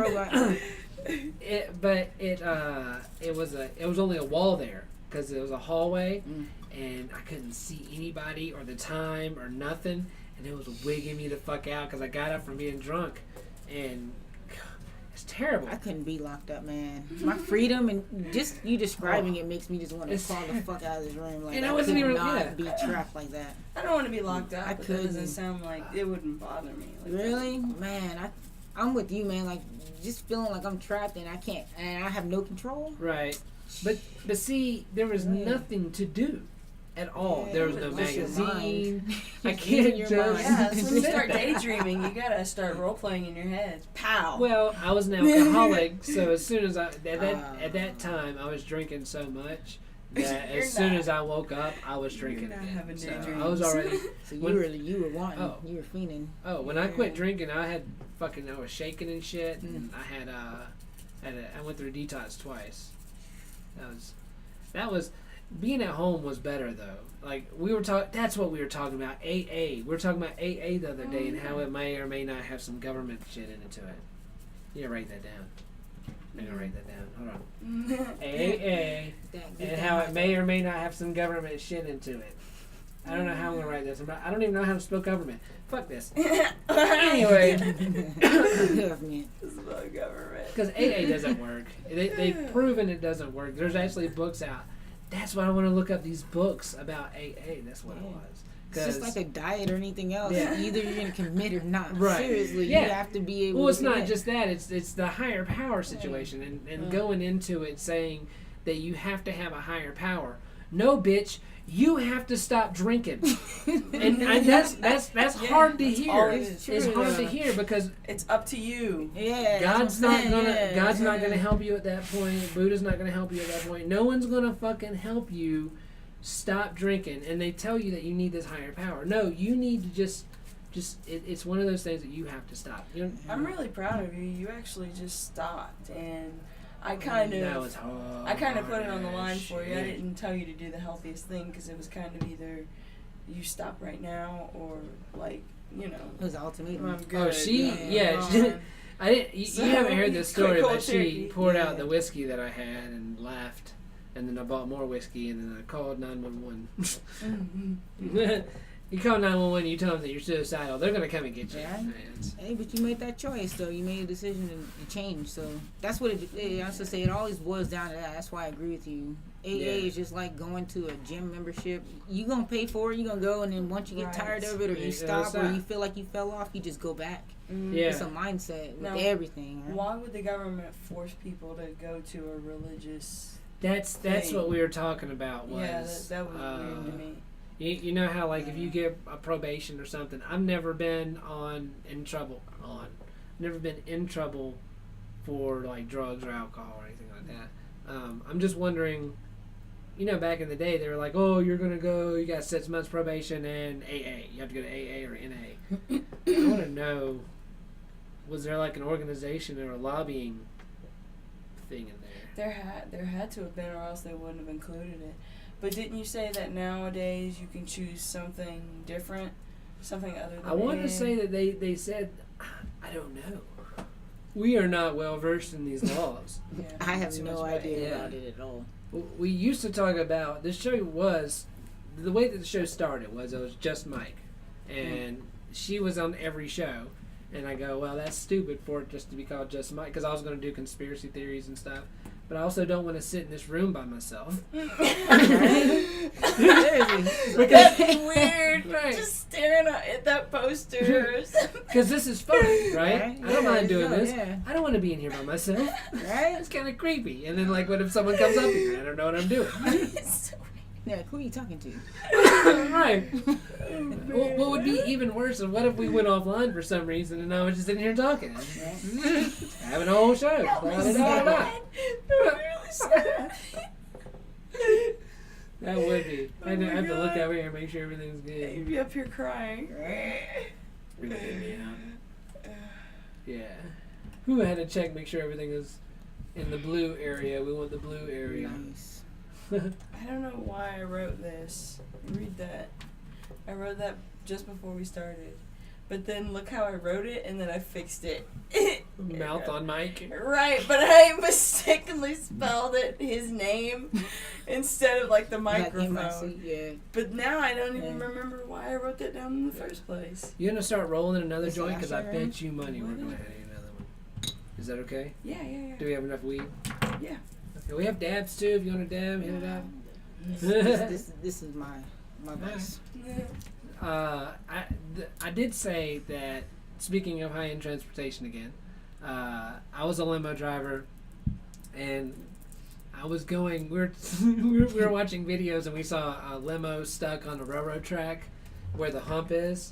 It was only a wall there because it was a hallway, and I couldn't see anybody or the time or nothing, and it was wigging me the fuck out because I got up from being drunk, and it's terrible. I couldn't be locked up, man. My freedom and just you describing it makes me just want to crawl the fuck out of this room. Like, And I I wasn't could even- not yeah. be trapped like that. I don't want to be locked up, I but that doesn't couldn't. sound like it wouldn't bother me. Like Really, man, I'm with you, man. Like just feeling like I'm trapped and I can't, and I have no control. Right. But see, there was nothing to do at all. Yeah, there was no it's your magazine. mind. I It's can't in your just... mind. Yeah, that's when you start daydreaming. You gotta start role playing in your head. Pow. Well, I was an alcoholic, so as soon as at that time I was drinking so much that You're as soon not. as I woke up, I was drinking not again. having So daydreams. I was already. So When- you were wanting, you were fiending. Oh, when I quit drinking, I was shaking and shit, and I went through detox twice. That was being at home was better though. Like we were talking, that's what we were talking about. AA. We were talking about AA the other day and how it may or may not have some government shit into it. Yeah, write that down. I'm gonna write that down. Hold on. AA and how it may or may not have some government shit into it. I don't know how I'm gonna write this. I don't even know how to spell government. Fuck this. Anyway, Government. It's about government. because AA doesn't work. They've proven it doesn't work. There's actually books out. That's why I want to look up these books about AA. That's what it was. It's just like a diet or anything else. Yeah. Either you're gonna commit or not. Right. Seriously, Yeah. you have to be able. Well, it's to not commit. just that. It's the higher power situation, and going into it saying that you have to have a higher power. No, bitch, you have to stop drinking, and that's hard to hear. all it is. It's True. hard to hear because It's up to you. Yeah. God's that's what I'm not gonna saying, God's not yeah. gonna help you at that point. Buddha's not gonna help you at that point. No one's gonna fucking help you stop drinking. And they tell you that you need this higher power. No, you need to just it's one of those things that you have to stop. You know, I'm really proud of you. You actually just stopped, and I kind that of was hard. I kind of put it on the line as for you. I shit. didn't tell you to do the healthiest thing because it was kind of either you stop right now or like It was an ultimatum. I'm good. Oh, she yeah. I didn't. You So, haven't heard this story, quick cold but she turkey. poured Yeah. out the whiskey that I had and left, and then I bought more whiskey, and then I called 911. You call 911, you tell them that you're suicidal. They're gonna come and get you. Yeah. Man, Hey, but you made that choice, though. You made a decision to change. So that's what I was to say. It always boils down to that. That's why I agree with you. AA is just like going to a gym membership. You gonna pay for it. You gonna go, and then once you get Right. tired of it, or Yeah, you stop, or stop. you feel like you fell off, you just go back. Yeah. It's a mindset with Now, everything. Right? Why would the government force people to go to a religious? That's thing? what we were talking about. Was Yeah, that was weird to me. You know how like if you get a probation or something, I've never been never been in trouble for like drugs or alcohol or anything like that. I'm just wondering, back in the day they were like, oh, you're gonna go, you got 6 months probation and AA, you have to go to AA or NA. I want to know, was there like an organization or a lobbying thing in there? There had to have been, or else they wouldn't have included it. But didn't you say that nowadays you can choose something different, something other than? I want AA? to say that they said, I don't know. we are not well versed in these laws. Yeah, I have too no much idea Yeah. about it at all. We used to talk about this show was the way that the show started was it was just Mike, and she was on every show, and I go, well, that's stupid for it just to be called just Mike because I was going to do conspiracy theories and stuff, but I also don't want to sit in this room by myself. That'd be weird. Right. Just staring at that poster. Because this is fun, right? Right? I don't mind doing Yeah, this. yeah. I don't want to be in here by myself. Right? It's kind of creepy. And then, like, what if someone comes up here? I don't know what I'm doing. Yeah, who are you talking to? Right. What would be even worse is what if we went offline for some reason and I was just in here talking? Having a whole show. That Blah, was blah, blah, sad. blah. That was really sad. That would be. Oh I have my to look God. over here and make sure everything's good. You'd be up here crying. Really get me out. Yeah. Who had to check, make sure everything is in the blue area. We want the blue area. Nice. I don't know why I wrote this. Read that. I wrote that just before we started. But then look how I wrote it, and then I fixed it. Mouth on mic. Right, but I mistakenly spelled it, his name, instead of like the microphone. Like yeah. But now I don't even Yeah. remember why I wrote that down in the first place. You gonna start rolling another Is it joint? Because I actually bet you money we're gonna have another one. Is that okay? Yeah, yeah, Do we have enough weed? yeah. Okay, we have dabs too. If you want to dab, hit it up. This is my vice. Yeah. I did say that. Speaking of high-end transportation again, I was a limo driver, and I was going. We were watching videos, and we saw a limo stuck on a railroad track where the hump is,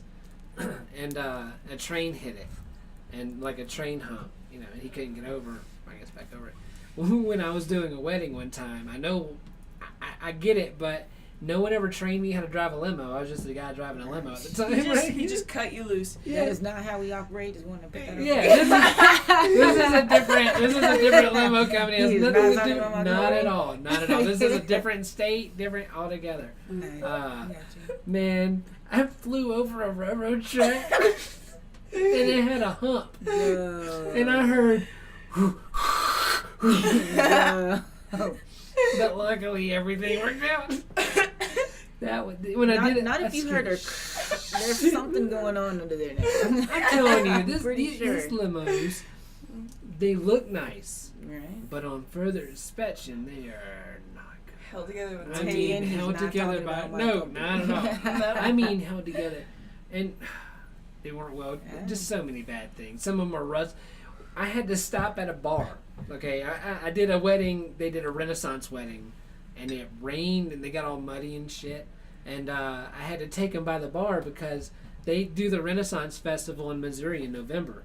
and a train hit it, and like a train hump, and he couldn't get over. I guess back over it. When I was doing a wedding one time, I know I get it, but no one ever trained me how to drive a limo. I was just the guy driving a limo at the time. He just cut you loose. That is not how we operate. Just want to put that up. Yeah, this is a different limo company. It has He is nothing not to do. talking about Not my at all. Not at all. This is a different state, different altogether. Nice. Uh, I got you. Man, I flew over a railroad track, and it had a hump, and I heard. But luckily everything worked out. That would when I did it. Not if you heard her. There's something going on under there now. I'm telling you, I'm pretty these sure. limos, they look nice, Right. but on further inspection, they are not good. Held together with I tape. mean, he's held not together talking by about my no, company. not at all. I mean, held together, and they weren't well. Yeah. Just so many bad things. Some of them are rust. I had to stop at a bar. Okay, I did a wedding. They did a Renaissance wedding, and it rained, and they got all muddy and shit. And I had to take them by the bar because they do the Renaissance Festival in Missouri in November,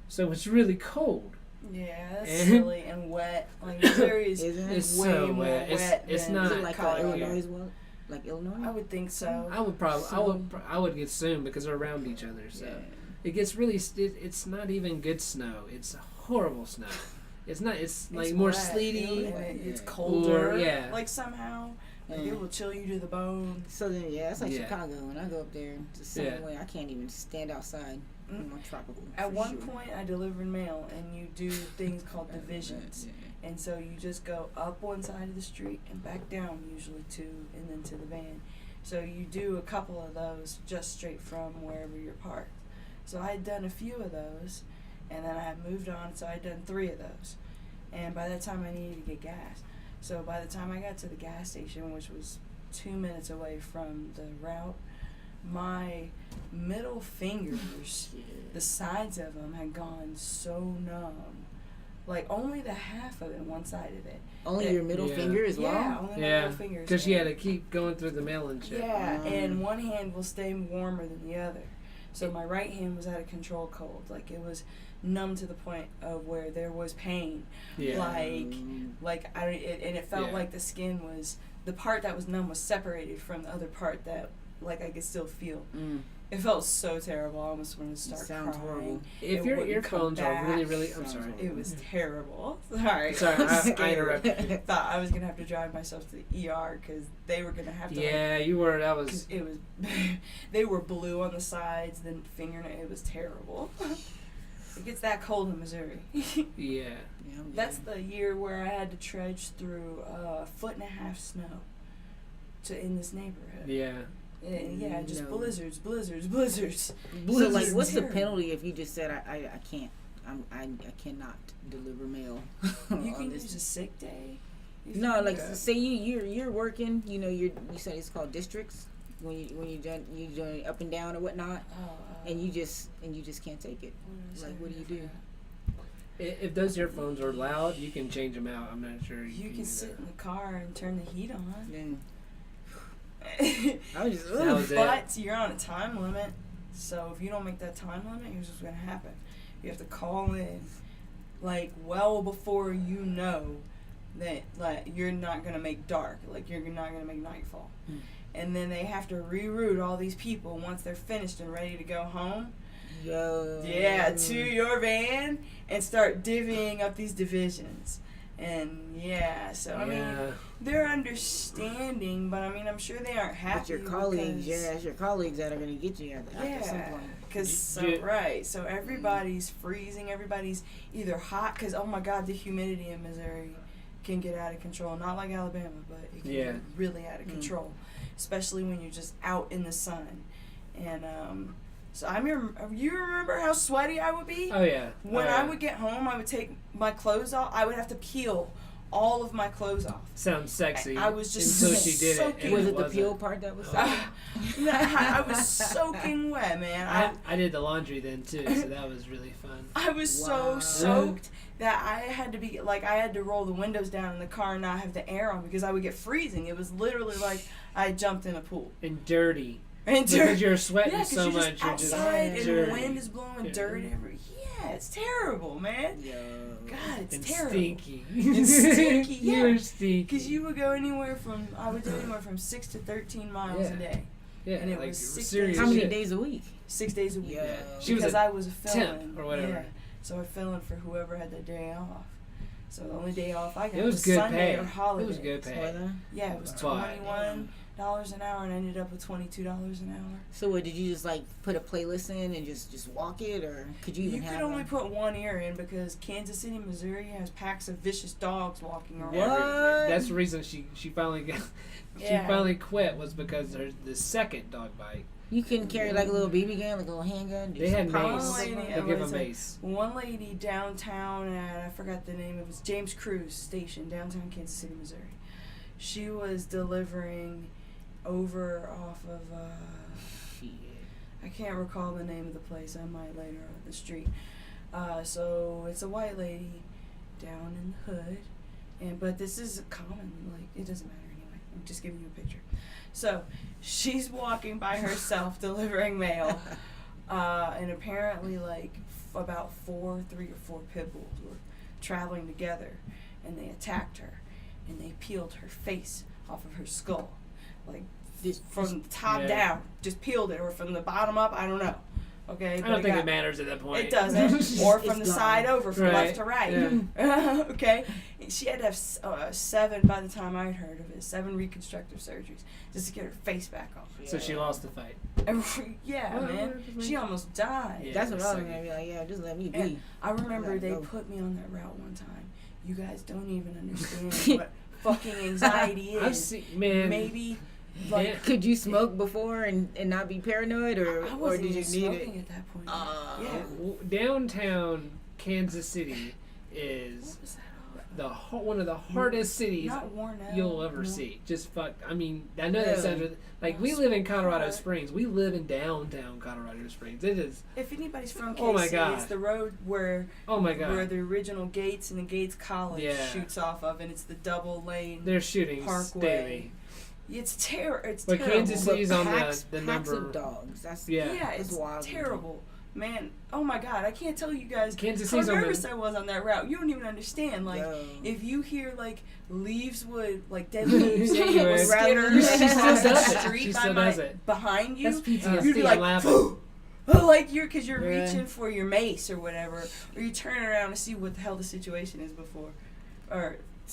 so it's really cold. Yeah, that's And- silly and wet. Like Missouri is Isn't way it? It's so more wet. It's than not. Is it like Colorado. Illinois as well? Like Illinois? I would think so. I would probably. I would get soon because they're around each other. So Yeah. it gets really. It's not even good snow. It's horrible snow. It's not. It's like more wet, sleety. and it's Yeah. colder. Or, yeah. Like somehow, like Yeah. it will chill you to the bone. So then, yeah, it's like Yeah. Chicago. When I go up there, it's the same Yeah. way. I can't even stand outside. Mm. I'm tropical. At for one sure. point, I delivered mail, and you do things called divisions. Yeah. And so you just go up one side of the street and back down, usually and then to the van. So you do a couple of those just straight from wherever you're parked. So I had done a few of those, and then I had moved on, so I had done 3 of those. And by that time, I needed to get gas. So by the time I got to the gas station, which was 2 minutes away from the route, my middle fingers, the sides of them had gone so numb. Like only the half of it, one side of it. Only Yeah. your middle Yeah. finger as well? Yeah, only my Yeah, middle fingers. because you had to keep going through the mail and shit. Yeah, and one hand will stay warmer than the other. So my right hand was at a control cold. Like it was numb to the point of where there was pain. Yeah. Like and it felt Yeah. like the skin was, the part that was numb was separated from the other part that like I could still feel. Mm. It felt so terrible. I almost wanted to start Sounds crying. horrible. If It your wouldn't come earphones are really, back. really, I'm Sounds sorry. horrible. It was terrible. Sorry. Sorry, I'm I scared. interrupted. Thought I was gonna have to drive myself to the ER because they were gonna have to. Yeah, you were. That Like, was. 'cause it was, they were blue on the sides. Then fingernail. It was terrible. It gets that cold in Missouri. Yeah. That's the year where I had to trudge through 1.5 feet snow in this neighborhood. Yeah. And yeah, just No. blizzards. So like, what's the penalty if you just said I can't? I cannot deliver mail. You can use a sick day. No, like say you're working. You know, you said it's called districts when you doing up and down or whatnot, and you just can't take it. Like, what do you do? If those earphones are loud, you can change them out. I'm not sure. You can sit in the car and turn the heat on. Then I was just. That was it. But you're on a time limit, so if you don't make that time limit, here's what's gonna happen. You have to call in, like, well before you know that, like, you're not gonna make dark, like, you're not gonna make nightfall. And then they have to reroute all these people once they're finished and ready to go home. Yeah, to your van and start divvying up these divisions. And yeah, so I mean, they're understanding, but I mean, I'm sure they aren't happy. But your colleagues, it's your colleagues that are going to get you at some point. Because so everybody's freezing, everybody's either hot, because oh my God, the humidity in Missouri can get out of control. Not like Alabama, but it can get really out of control, especially when you're just out in the sun. And so you remember how sweaty I would be? Oh yeah. When I would get home, I would take my clothes off. I would have to peel all of my clothes off. Sounds sexy. I was just until she did soaking. it. Was it the peel part that was sexy? No, I was soaking wet, man. I did the laundry then too, so that was really fun. I was so soaked that I had to be like, I had to roll the windows down in the car and not have the air on because I would get freezing. It was literally like I jumped in a pool. And dirty. And because you're sweating you're so much. Just outside you're just and dirty. the wind is blowing dirt everywhere. Yeah, it's terrible, man. God, it's terrible. Stinky. It's stinky. Yeah. You're stinky. Because you would go I would do anywhere from 6 to 13 miles a day. Yeah, and it like was 6 serious days. How many shit. days a week? 6 days a week. Yeah. Because I was a fill-in. temp or whatever. Yeah. So I fill in for whoever had their day off. So the only day off I got It was was good Sunday pay. or holiday. It was good pay. Yeah, it was $21 an hour, and I ended up with $22 an hour. So what, did you just like put a playlist in and just walk it, or could you even have? You could only put one ear in because Kansas City, Missouri has packs of vicious dogs walking around. What? That's the reason she finally got finally quit, was because there's the second dog bite. You couldn't carry like a little BB gun, like a little handgun. They had mace. They give a mace. One lady downtown at, I forgot the name of it, James Cruz Station, downtown Kansas City, Missouri. She was delivering over off of I can't recall the name of the place. I might later on the street. So it's a white lady down in the hood, but this is common. Like, it doesn't matter anyway. I'm just giving you a picture. So she's walking by herself delivering mail, and apparently like about 3 or 4 pit bulls were traveling together, and they attacked her, and they peeled her face off of her skull, like from the top down, just peeled it, or from the bottom up, I don't know. Okay, I don't think it matters at that point. It doesn't. Or from the side over, from left to right. Yeah. Okay, she had to have 7, by the time I'd heard of it, 7 reconstructive surgeries just to get her face back on. So she lost the fight. Man, she almost died. Yeah, that's what I was gonna be like. Just let me be. And I remember they put me on that route one time. You guys don't even understand what fucking anxiety is. Maybe. Like, could you smoke before and not be paranoid, or did you need smoking at that point? Downtown Kansas City is one of the hardest cities you'll ever see. Just fuck. I mean, I know that sounds like we live in Colorado Springs. We live in downtown Colorado Springs. It is. If anybody's from KC, it's the road where where the original Gates and the Gates College shoots off of, and it's the double lane. They're shooting Parkway. daily. It's terrible. But Kansas City's on the number. number Of dogs. That's it's wild. Terrible. Man, oh my God, I can't tell you guys Kansas how City's nervous I was on that route. You don't even understand. Like, if you hear like leaves would, like dead leaves, skitters, she still does it. street She still does it. Behind you, that's PTSD. you'd be like, laughing. like because you're reaching for your mace or whatever, or you turn around to see what the hell the situation is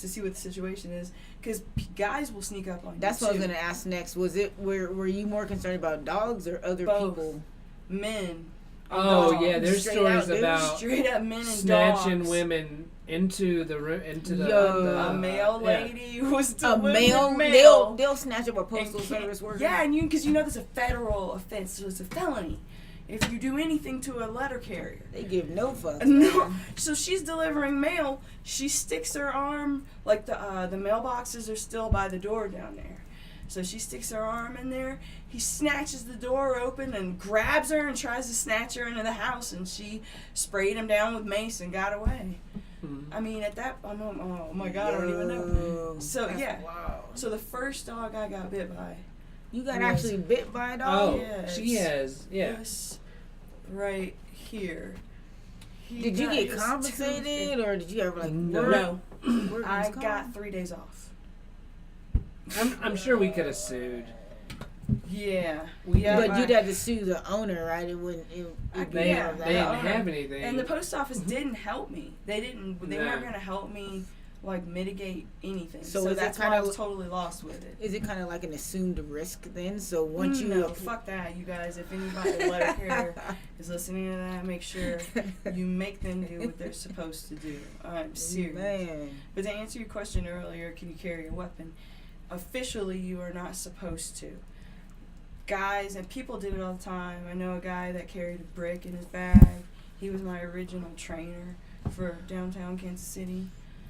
to see what the situation is, because guys will sneak up on you. That's what I was gonna ask next. Were you more concerned about dogs or other people? Men. Oh dogs. yeah, there's Straight stories out, dude. about Straight up men and snatching dogs. women into the Yo. A male lady was A delivering male, mail. they'll snatch up a and postal can't- service worker. Yeah, and because you know that's a federal offense, so it's a felony. If you do anything to a letter carrier. They give no fucks. No, man. so she's delivering mail. She sticks her arm, like the mailboxes are still by the door down there. So she sticks her arm in there. He snatches the door open and grabs her and tries to snatch her into the house. And she sprayed him down with mace and got away. Mm-hmm. I mean, at that, oh my God, I don't even know. Yo. So That's yeah, wild. so the first dog I got bit by. You got Yes. actually bit by a Oh, dog? Yeah, she has. Yeah. This right here. He Did you got get his compensated, or did you ever like No. work? No, work I his got comp? 3 days off. I'm sure we could have sued. Yeah, But you'd have to sue the owner, right? It wouldn't. It'd be They, more of they that. didn't owner. have anything. and the post office didn't help me. They didn't. They No. weren't gonna help me like mitigate anything. So So, is it that's why kinda I was totally lost with it. Is it kind of like an assumed risk then? So once you No, fuck that, you guys. If anybody letter carrier is listening to that, make sure you make them do what they're supposed to do. I'm serious. Man. But to answer your question earlier, can you carry a weapon? Officially, you are not supposed to. Guys, and people did it all the time. I know a guy that carried a brick in his bag. He was my original trainer for downtown Kansas City.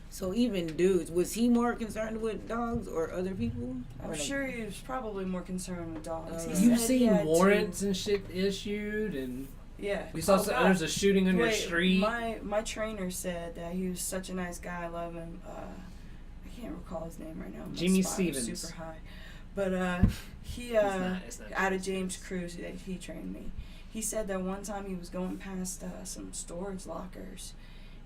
So even dudes, was he more concerned with dogs or other people? I'm Or like- sure he was probably more concerned with dogs. He You've said he seen had warrants and shit issued, and Yeah. we saw Oh, God. there's a shooting on your Wait, street. My trainer said that he was such a nice guy. I love him. I can't recall his name right now. My Jimmy spot was Stevens. super high. But he It's not out of James Cruz, he trained me. He said that one time he was going past some storage lockers,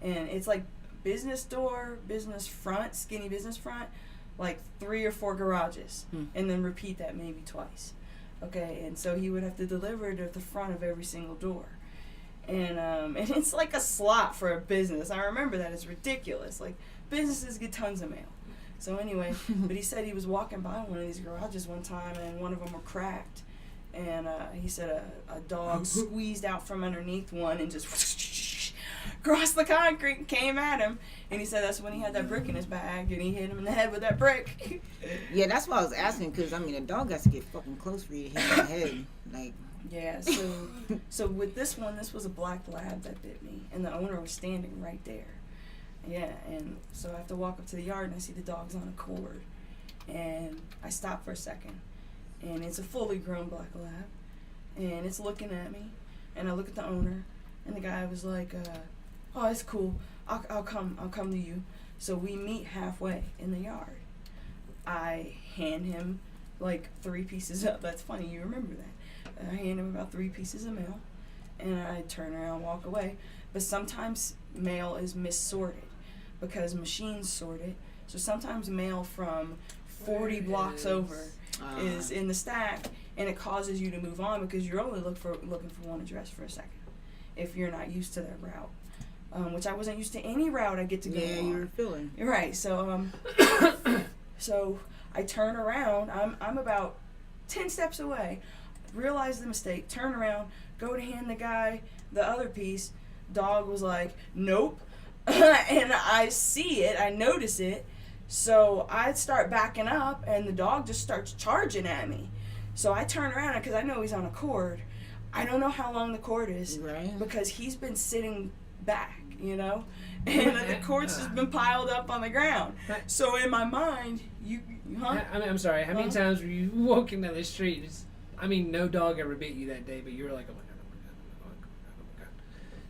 and it's like business door, business front, skinny business front, like 3 or 4 garages, and then repeat that maybe twice. Okay, and so he would have to deliver it at the front of every single door. And it's like a slot for a business. I remember that. It's ridiculous. Like, businesses get tons of mail. So anyway, but he said he was walking by one of these garages one time, and one of them were cracked. And he said a dog squeezed out from underneath one and just crossed the concrete and came at him. And he said that's when he had that brick in his bag, and he hit him in the head with that brick. Yeah, that's why I was asking, because I mean, a dog has to get fucking close for you to hit in the head. Like, Yeah, so with this one, this was a black lab that bit me, and the owner was standing right there. Yeah, and so I have to walk up to the yard, and I see the dog's on a cord. And I stop for a second, and it's a fully grown black lab, and it's looking at me, and I look at the owner, and the guy was like, oh, it's cool, I'll come to you. So we meet halfway in the yard. I hand him like 3 pieces of, that's funny, you remember that. I hand him about 3 pieces of mail, and I turn around and walk away. But sometimes mail is missorted because machines sort it. So sometimes mail from 40 blocks over is in the stack, and it causes you to move on because you're only looking for one address for a second if you're not used to that route, which I wasn't used to any route I get to go yeah, on. you're feeling. You're right. So so I turn around. I'm about 10 steps away. Realize the mistake. Turn around. Go to hand the guy the other piece. Dog was like, nope. And I see it. I notice it. So I start backing up, and the dog just starts charging at me. So I turn around because I know he's on a cord. I don't know how long the cord is, Right. because he's been sitting back, you know, and the cord's just been piled up on the ground. So in my mind, I'm sorry. How many times were you walking down the street? No dog ever bit you that day, but you were like, oh my god, oh my god, oh my god, oh my god.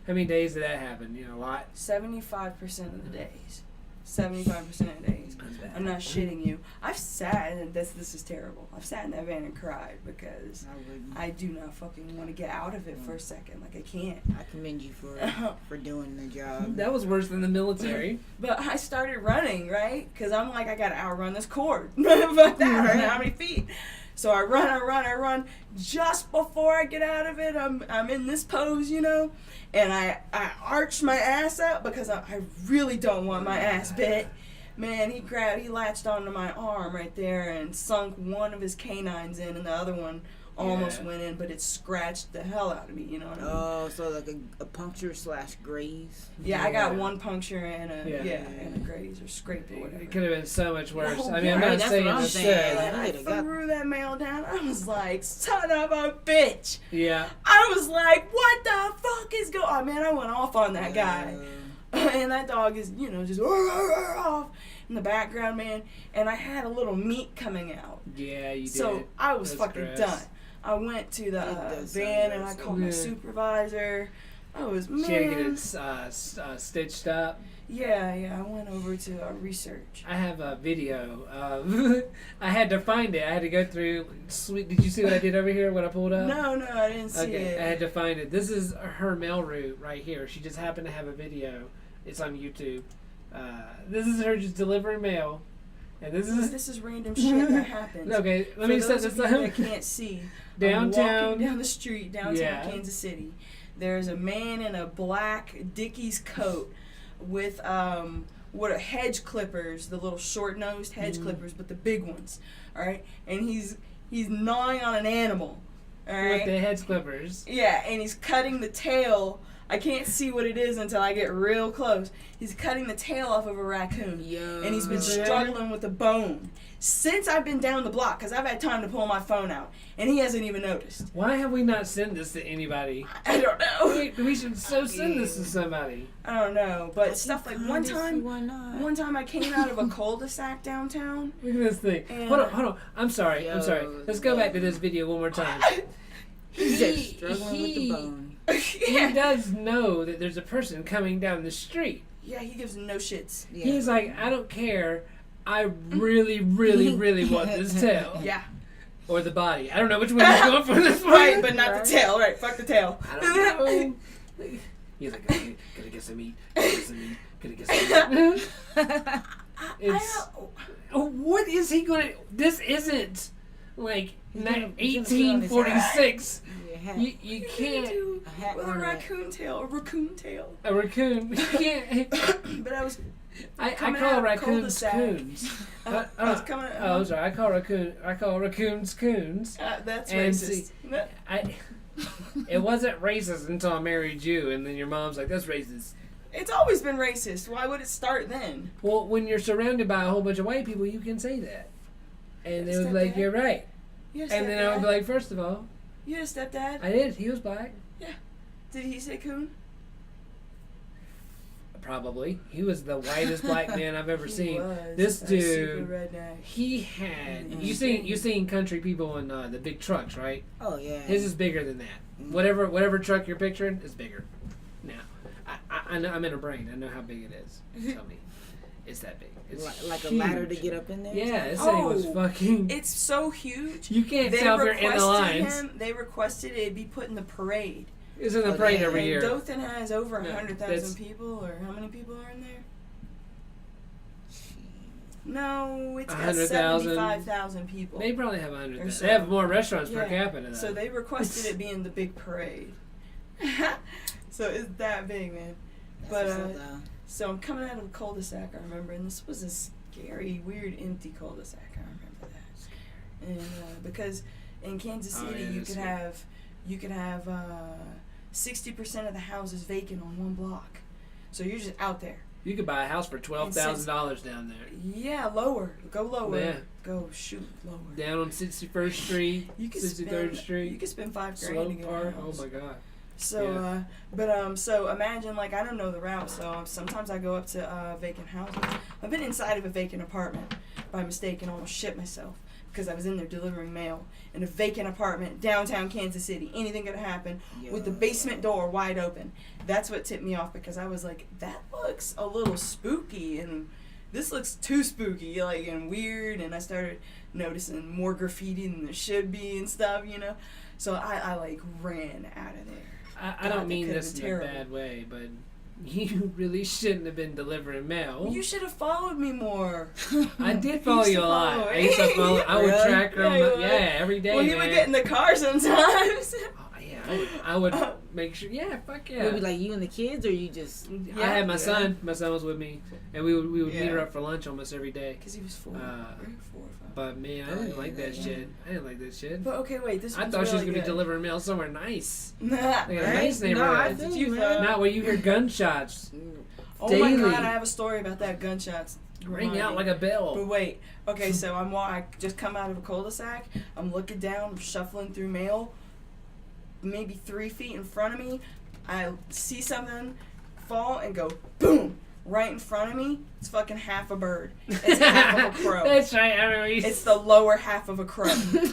How many days did that happen? A lot. 75% of the days. 75% of the days. I'm not shitting you. I've sat, and this is terrible. I've sat in that van and cried because I do not fucking want to get out of it for a second. Like, I can't. I commend you for doing the job. That was worse than the military. But I started running, right? Because I'm like, I got to outrun this cord. Fuck that. I don't know how many feet. So I run. Just before I get out of it, I'm in this pose, you know? And I arch my ass up because I really don't want my ass bit. Man, he latched onto my arm right there and sunk one of his canines in, and the other one almost went in, but it scratched the hell out of me. You know what I mean? Oh, so like a puncture / graze. Yeah, I got one puncture and and a graze or scrape or whatever. It could have been so much worse. Oh, I mean, I'm yeah, not that's saying what I'm it saying. should. I threw that mail down. I was like, son of a bitch. Yeah. I was like, what the fuck is going on? Oh, man, I went off on that guy. And that dog is, just off in the background, man. And I had a little meat coming out. Yeah, you did. So I was That's fucking gross. done. I went to the van and I called my supervisor. She had to get it stitched up. Yeah, I went over to research. I have a video. I had to find it. I had to go through. Did you see what I did over here? What I pulled up? No, I didn't see it. I had to find it. This is her mail route right here. She just happened to have a video. It's on YouTube. This is her just delivering mail, and this is random shit that happens. Okay, let me set this up. I can't see. Downtown, I'm walking down the street, downtown Kansas City. There's a man in a black Dickies coat with hedge clippers, the little short-nosed hedge clippers, but the big ones. All right, and he's gnawing on an animal. All right, with the hedge clippers. Yeah, and he's cutting the tail. I can't see what it is until I get real close. He's cutting the tail off of a raccoon. Yo. And he's been struggling with the bone since I've been down the block, because I've had time to pull my phone out, and he hasn't even noticed. Why have we not sent this to anybody? I don't know. We should send this to somebody. I don't know, but stuff like one time I came out of a cul-de-sac downtown. Look at this thing. Hold on. I'm sorry. Let's go back to this video one more time. He's just struggling with the bone. Yeah. He does know that there's a person coming down the street. Yeah, he gives no shits. Yeah. He's like, I don't care. I really, really, really want this tail. Yeah. Or the body. I don't know which one he's going for this one. Right, but not the tail. Right, fuck the tail. I don't know. He's like, gotta get some meat. Gotta get some meat. What is he gonna... This isn't like 1846. You can't... With a raccoon tail. A raccoon tail. A raccoon. You can't... But I call raccoons coons. I'm sorry. I call raccoons coons. That's and racist. It wasn't racist until I married you, and then your mom's like, "That's racist." It's always been racist. Why would it start then? Well, when you're surrounded by a whole bunch of white people, you can say that, and they would be like, "You're right." And then I would be like, first of all, you had a stepdad? I did. He was black. Yeah. Did he say coon? Probably. He was the whitest black man I've ever seen. This dude, he had. You seen country people in the big trucks, right? Oh yeah. His is bigger than that. Whatever truck you're picturing is bigger. Now, I know, I'm in a brain. I know how big it is. Tell me, it's that big. It's like huge. a ladder to get up in there. Yeah, this thing was fucking. It's so huge. You can't tell if you're in the lines. They requested it be put in the parade. It's in the parade every year. Dothan has over 100,000 people, or how many people are in there? No, it's got 75,000 people. They probably have 100,000. They have more restaurants per capita. Though. So they requested it be in the big parade. So it's that big, man. So I'm coming out of a cul-de-sac, I remember, and this was a scary, weird, empty cul-de-sac. I remember that. And because in Kansas City, you could have 60% of the houses vacant on one block. So you're just out there. You could buy a house for $12,000 down there. Yeah, lower. Go lower. Yeah. Go shoot lower. Down on 61st Street, 63rd Street. You could spend $5,000 to get Park. a house. Oh my God. So, so imagine, like, I don't know the route, so sometimes I go up to vacant houses. I've been inside of a vacant apartment by mistake and almost shit myself because I was in there delivering mail in a vacant apartment, downtown Kansas City. Anything could happen with the basement door wide open. That's what tipped me off because I was like, that looks a little spooky, and this looks too spooky, like, and weird, and I started noticing more graffiti than there should be and stuff, you know? So I like, ran out of there. I don't mean this in a bad way, but you really shouldn't have been delivering mail. You should have followed me more. I did follow you a lot. I used to follow. I would track her. Yeah, every day. Well, you would get in the car sometimes. Oh, yeah, I would. make sure. Yeah, fuck yeah. Would it be like you and the kids, or you just? I had my son. My son was with me, and we would meet her up for lunch almost every day. Because he was 4. 4 or 5. But man, I didn't like that shit. I didn't like that shit. But okay, wait. This. I thought she was gonna be delivering mail somewhere nice. Nah. Like a nice neighborhood. Did you thought? Not where you hear gunshots. Oh daily. my god, I have a story about that gunshots. Ring out like a bell. But wait, okay, so I just come out of a cul-de-sac. I'm looking down, I'm shuffling through mail. Maybe 3 feet in front of me, I see something fall and go boom right in front of me. It's fucking half a bird. It's half of a crow. That's right. I remember It's the lower half of a crow.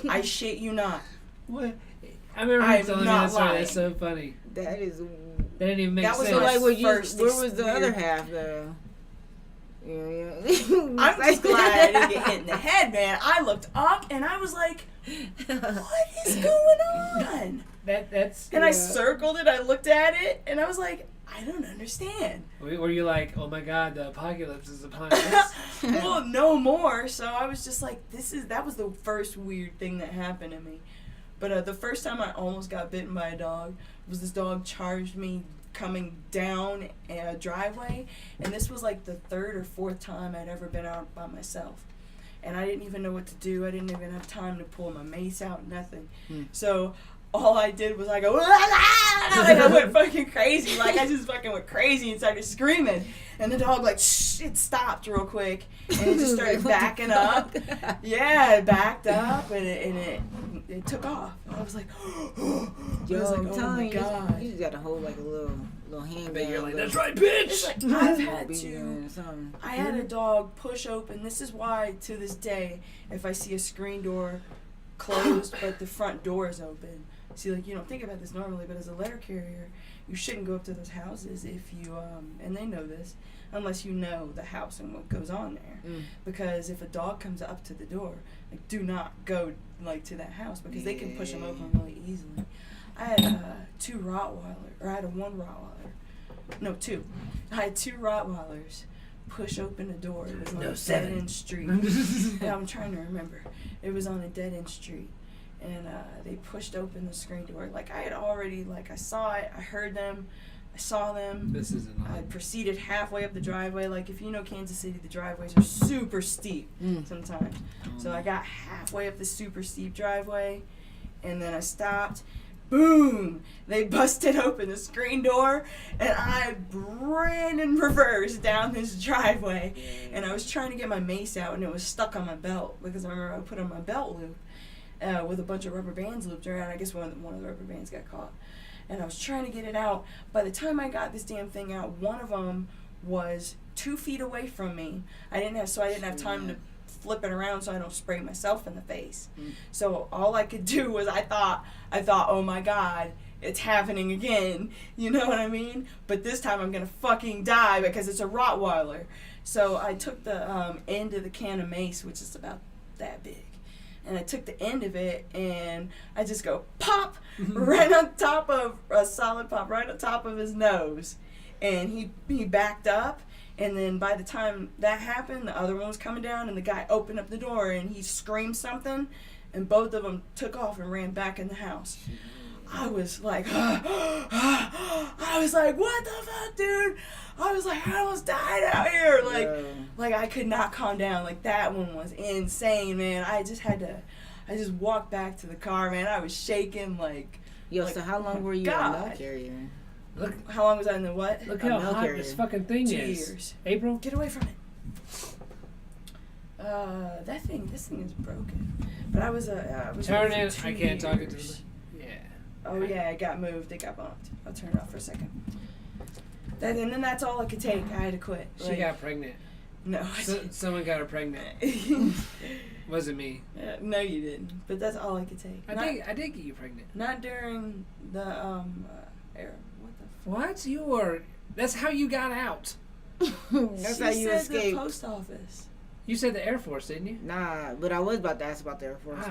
I shit you not. What? I remember you telling me that story. That's so funny. That is. That didn't even make That was sense. my So like, where first was the other half though? Yeah. I'm just glad I didn't get hit in the head, man. I looked up and I was like, what is going on? That's. And I circled it, I looked at it, and I was like, I don't understand. Were you like, oh my god, the apocalypse is upon us? Well, no more. So I was just like, that was the first weird thing that happened to me. But the first time I almost got bitten by a dog was this dog charged me coming down a driveway, and this was like the 3rd or 4th time I'd ever been out by myself. And I didn't even know what to do. I didn't even have time to pull my mace out, nothing. So all I did was I go, like I went fucking crazy. Like I just fucking went crazy and started screaming. And the dog like, shh, it stopped real quick. And it just started backing up. Yeah, it backed up and it took off. And I was like, Yo, I was like, I'm oh telling my you, God. you just gotta hold like a little handgun. But you're like, that's right, It's bitch! like, I had a dog push open. This is why, to this day, if I see a screen door closed but the front door is open. See, like, you don't think about this normally, but as a letter carrier, you shouldn't go up to those houses if you, and they know this, unless you know the house and what goes on there. Because if a dog comes up to the door, like, do not go, like, to that house because they can push them open really easily. I had 1 Rottweiler. No, 2. I had 2 Rottweilers push open a door. It was on a dead-end street. Yeah, I'm trying to remember. It was on a dead-end street. And they pushed open the screen door. Like, I had already, like, I saw it, I heard them, I saw them. This isn't I proceeded halfway up the driveway. Like, if you know Kansas City, the driveways are super steep sometimes. So I got halfway up the super steep driveway, and then I stopped. Boom! They busted open the screen door, and I ran in reverse down this driveway. And I was trying to get my mace out, and it was stuck on my belt because I remember I put on my belt loop with a bunch of rubber bands looped around. I guess one of the rubber bands got caught. And I was trying to get it out. By the time I got this damn thing out, one of them was 2 feet away from me. I didn't have time to flip it around so I don't spray myself in the face. So all I could do was I thought, oh my God, it's happening again. You know what I mean? But this time I'm gonna fucking die because it's a Rottweiler. So I took the end of the can of mace, which is about that big. And I took the end of it, and I just go pop right on top of a solid pop, right on top of his nose. And he backed up, and then by the time that happened, the other one was coming down, and the guy opened up the door, and he screamed something, and both of them took off and ran back in the house. I was like, what the fuck, dude? I was like, I almost died out here. Like I could not calm down. Like, that one was insane, man. I just walked back to the car, man. I was shaking, like. Yo, so how long were you in the mail carrier? Look, how long was I in the what? Look how hot this fucking thing 2 is. years. April? Get away from it. This thing is broken. But I was Turn there it. for 2 I can't talk it to years. the. Yeah. Oh yeah, it got moved. It got bumped. I'll turn it off for a second. And then that's all I could take. I had to quit. She got pregnant. No. Someone got her pregnant. Wasn't me. No, you didn't. But that's all I could take. I did get you pregnant. Not during the era. What the? What? That's how you got out. That's how you escaped. The post office. You said the Air Force, didn't you? Nah, but I was about to ask about the Air Force.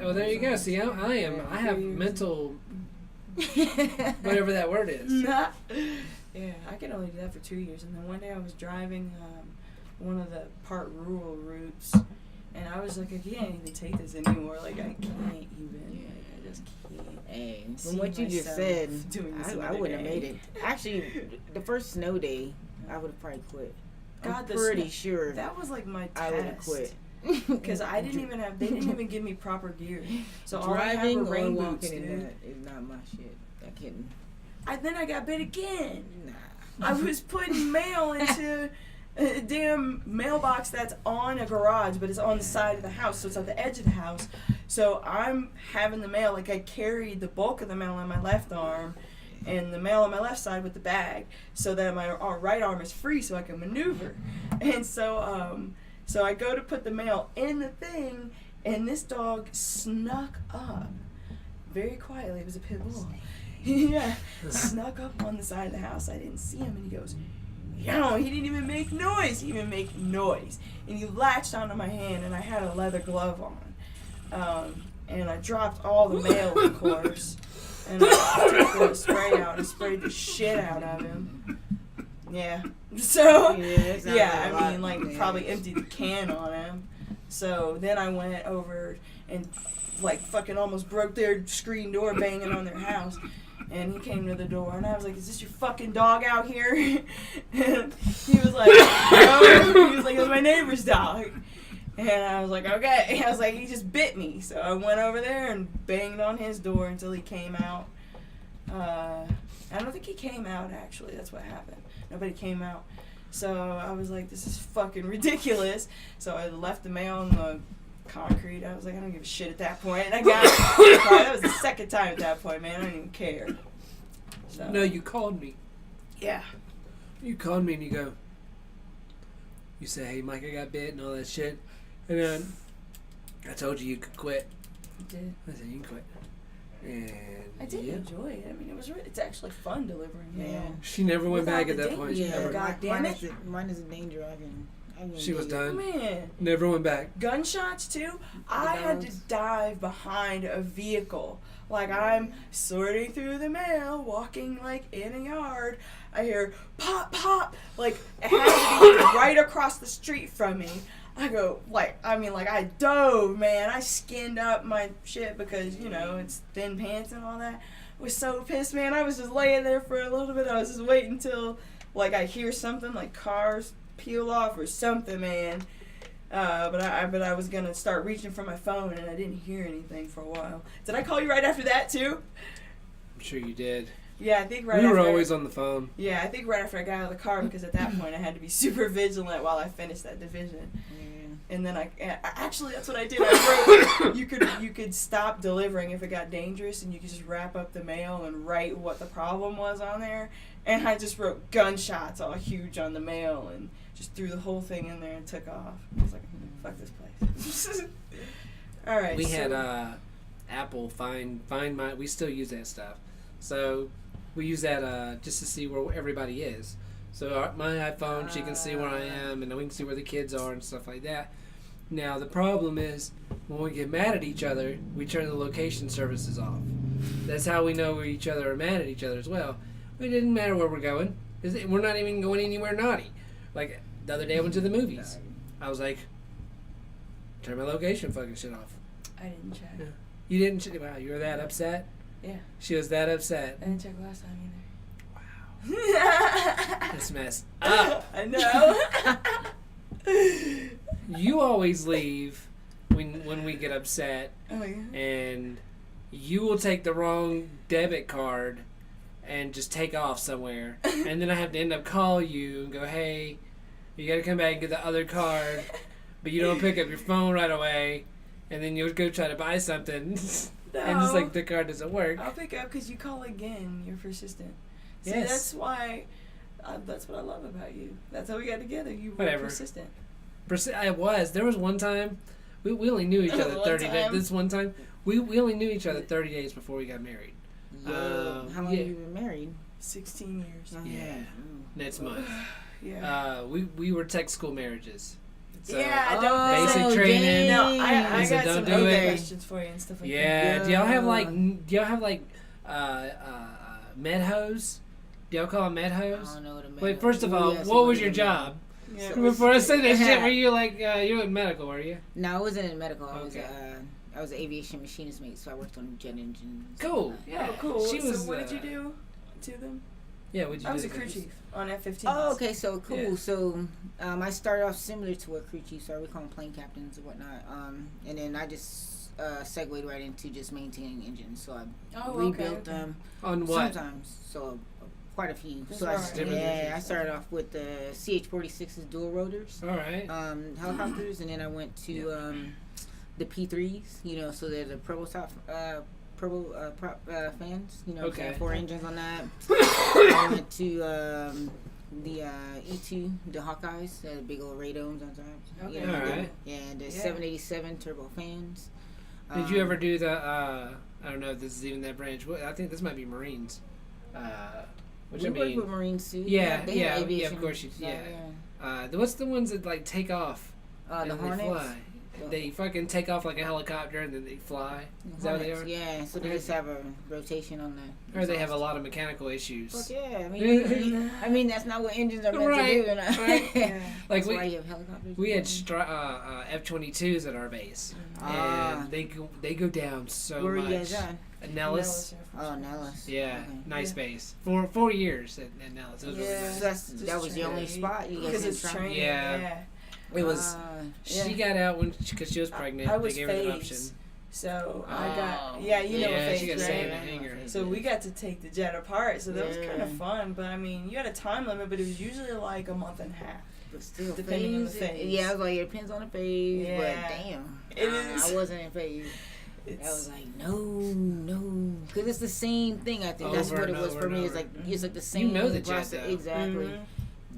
Oh, there you go. See, I have mental, whatever that word is. Nah. Yeah, I could only do that for 2 years. And then one day I was driving one of the part rural routes, and I was like, I can't even take this anymore. Like, I can't even. Like, just can't. Hey, see from what you just myself said, doing this I another wouldn't have day. made it. Actually, the first snow day, I would have probably quit. God, I'm the pretty snow- sure That was like my I would have test. quit. Because they didn't even give me proper gear. So all I had Driving were rain or boots, walking in dude. that is not my shit. I couldn't. Then I got bit again. Nah. I was putting mail into a damn mailbox that's on a garage, but it's on the side of the house, so it's at the edge of the house. So I'm having the mail, like I carried the bulk of the mail on my left arm and the mail on my left side with the bag, so that my right arm is free so I can maneuver. And so I go to put the mail in the thing, and this dog snuck up very quietly. It was a pit bull. Yeah, snuck up on the side of the house. I didn't see him, and he goes, yo, he didn't even make noise. He didn't even make noise. And he latched onto my hand, and I had a leather glove on. And I dropped all the mail, of course. And I took the spray out and sprayed the shit out of him. Yeah. So, yeah, I mean, like, probably emptied the can on him. So then I went over and, like, fucking almost broke their screen door banging on their house. And he came to the door, and I was like, is this your fucking dog out here? And he was like, no. He was like, it was my neighbor's dog. And I was like, okay. I was like, he just bit me. So I went over there and banged on his door until he came out. I don't think he came out, actually. That's what happened. Nobody came out. So I was like, this is fucking ridiculous. So I left the mail on the concrete. I was like, I don't give a shit at that point. And I got it. That was the second time at that point, man. I don't even care. So, No, you called me. yeah. You called me and you say, hey, Mike, I got bit and all that shit. And then I told you could quit. I did. I said, you can quit. And I did enjoy it. I mean, it's actually fun delivering mail. She never went Without back at the that date, point. yeah. Ever. God damn it. Mine is a danger. I can She was done. Man. Never went back. Gunshots too. I had to dive behind a vehicle. Like I'm sorting through the mail, walking like in a yard. I hear pop, pop. Like it had to be right across the street from me. I go I dove, man. I skinned up my shit because it's thin pants and all that. I was so pissed, man. I was just laying there for a little bit. I was just waiting until like I hear something like cars peel off or something, man. But I was gonna start reaching for my phone and I didn't hear anything for a while. Did I call you right after that too? I'm sure you did. Yeah, I think right we after. were always on the phone. Yeah, I think right after I got out of the car because at that point I had to be super vigilant while I finished that division. And then actually that's what I did. I wrote you could stop delivering if it got dangerous, and you could just wrap up the mail and write what the problem was on there. And I just wrote gunshots all huge on the mail and just threw the whole thing in there and took off. I was like, fuck this place. All right. We had Apple find my. We still use that stuff, so we use that just to see where everybody is. So my iPhone, she can see where I am, and we can see where the kids are and stuff like that. Now the problem is when we get mad at each other, we turn the location services off. That's how we know each other are mad at each other as well. It didn't matter where we're going. We're not even going anywhere naughty. Like the other day I went to the movies. I was like, turn my location fucking shit off. I didn't check. Yeah. You didn't check? Wow, you were that upset? Yeah. She was that upset. I didn't check last time either. Wow. This mess up. I know. You always leave when we get upset, Oh yeah. and you will take the wrong debit card and just take off somewhere, and then I have to end up call you and go, hey, you got to come back and get the other card, but you don't pick up your phone right away, and then you'll go try to buy something, No. and it's like the card doesn't work. I'll pick up because you call again. You're persistent. See, Yes. that's why. That's what I love about you. That's how we got together. You were Whatever. persistent. I was. There was one time, we only knew each other One 30 days. time. This one time, we only knew each other 30 days before we got married. How long have you been married? 16 years. Yeah. Next month. Yeah. We were tech school marriages. So, Yeah, don't basic training. dang. No, I So got don't some do other it. questions for you and stuff like that. Yeah. Do y'all have like med hose? Do y'all call them med I hose? don't know what a med Wait, first of hose- all, yes, what was a your med job? Yeah. So- Before I say that shit, Yeah. were you like you were in medical? Were you? No, I wasn't in medical. I Okay. was I was an aviation machinist mate, so I worked on jet engines. Cool. Yeah. Oh, cool. She was. So what did you do to them? Yeah. What did you do? I was a to crew those? chief on F-15. Oh, okay, so cool. Yeah. So I started off similar to what crew chiefs are. We call them plane captains and whatnot. And then I just segued right into just maintaining engines. So I rebuilt them. On what? Sometimes. So quite a few. That's So right. I started off with the CH-46's dual rotors. All right. Helicopters, and then I went to the P3s, you know, so they're the prop fans, you know, Okay. 4 engines on that. I went to the E2, the Hawkeyes, the big old radomes on top. Okay. You know, All right. Yeah, the 787 turbo fans. Did you ever do the? I don't know if this is even that branch. I think this might be Marines. Which we I work mean, with Marines too. yeah, they have aviation. of course you. So, Yeah. What's the ones that like take off? the and they Hornets. fly? They fucking take off like a helicopter and then they fly. Is that what they are? Yeah, so they just have a rotation on that. Or they have a lot of mechanical issues. Fuck yeah, I mean that's not what engines are meant Right, to do. right. Yeah. Like That's why you have helicopters. we had F-22s at our base, and they go down so Where were much. you guys at? At Nellis. Oh, Nellis. Yeah, Okay. nice base. For 4 years at Nellis. It was really Yeah. nice. So that was your only spot. You guys Because didn't it's try? training. Yeah. Yeah. It was. Yeah. She got out because she was pregnant. I was they gave her an option. phased. So I Oh. got, you know Yeah, she phase, got sent in right? a hangar. So we got to take the jet apart, so that was kind of Yeah. fun. But I mean, you had a time limit, but it was usually like a month and a half. But still, Depending on the phase. Yeah, I was like, it depends on the phase. Yeah. But damn, It is. I wasn't in phase. I It's, was like, no, because it's the same thing. I think that's Over what it and was over for and me. It's over. like the same. know the jet, process. though. Exactly. Mhm.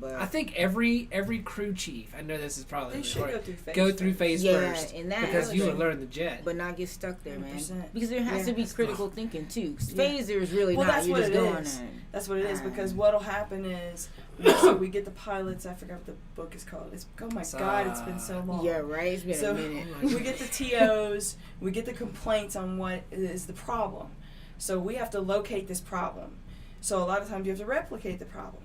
But I think every crew chief. I know this is probably They should hard, go through phase. go through phase yeah, first and that because you was- would learn the jet. but not get stuck there, man. 100%. Because there has Yeah. to be critical thinking too. 'Cause Yeah. phase there is really Well, not. that's You're what just it going is. there. That's what it is, because Ah. what'll happen is, so we get the pilots. I forgot what the book is called. It's, oh my God, it's been so long. Yeah, right. It's been So a minute. we get the TOs, we get the complaints on what is the problem. So we have to locate this problem. So a lot of times you have to replicate the problem.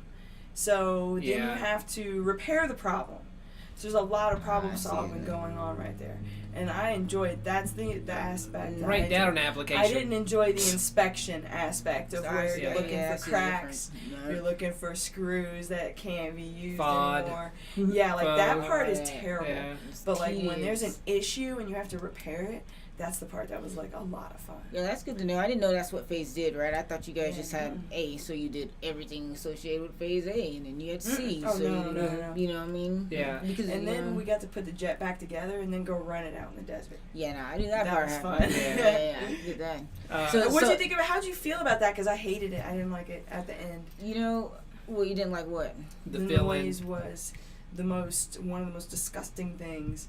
So then you Yeah. have to repair the problem. So there's a lot of problem I see solving that. going on right there. And I enjoyed, that's the aspect. that I Write down an did. application. I didn't enjoy the inspection aspect of I where see you're that. looking Yeah, I for see the cracks. difference. You're looking for screws that can't be used FOD. anymore. Yeah, like that FOD. part is Yeah. terrible. Yeah. But like when there's an Kids. issue and you have to repair it, that's the part that was like a lot of fun. Yeah, that's good to know. I didn't know that's what phase did, right? I thought you guys Yeah. just had A, so you did everything associated with phase A, and then you had C, Oh, so no, you, no, no. you know what I mean? Yeah. Because And you then know, we got to put the jet back together and then go run it out in the desert. yeah, no, I knew that, That part was happened. fun. Yeah, I did that. So- What did you think about? How'd you feel about that? Because I hated it. I didn't like it at the end. You know, well, you didn't like what? the The fill-in noise was one of the most disgusting things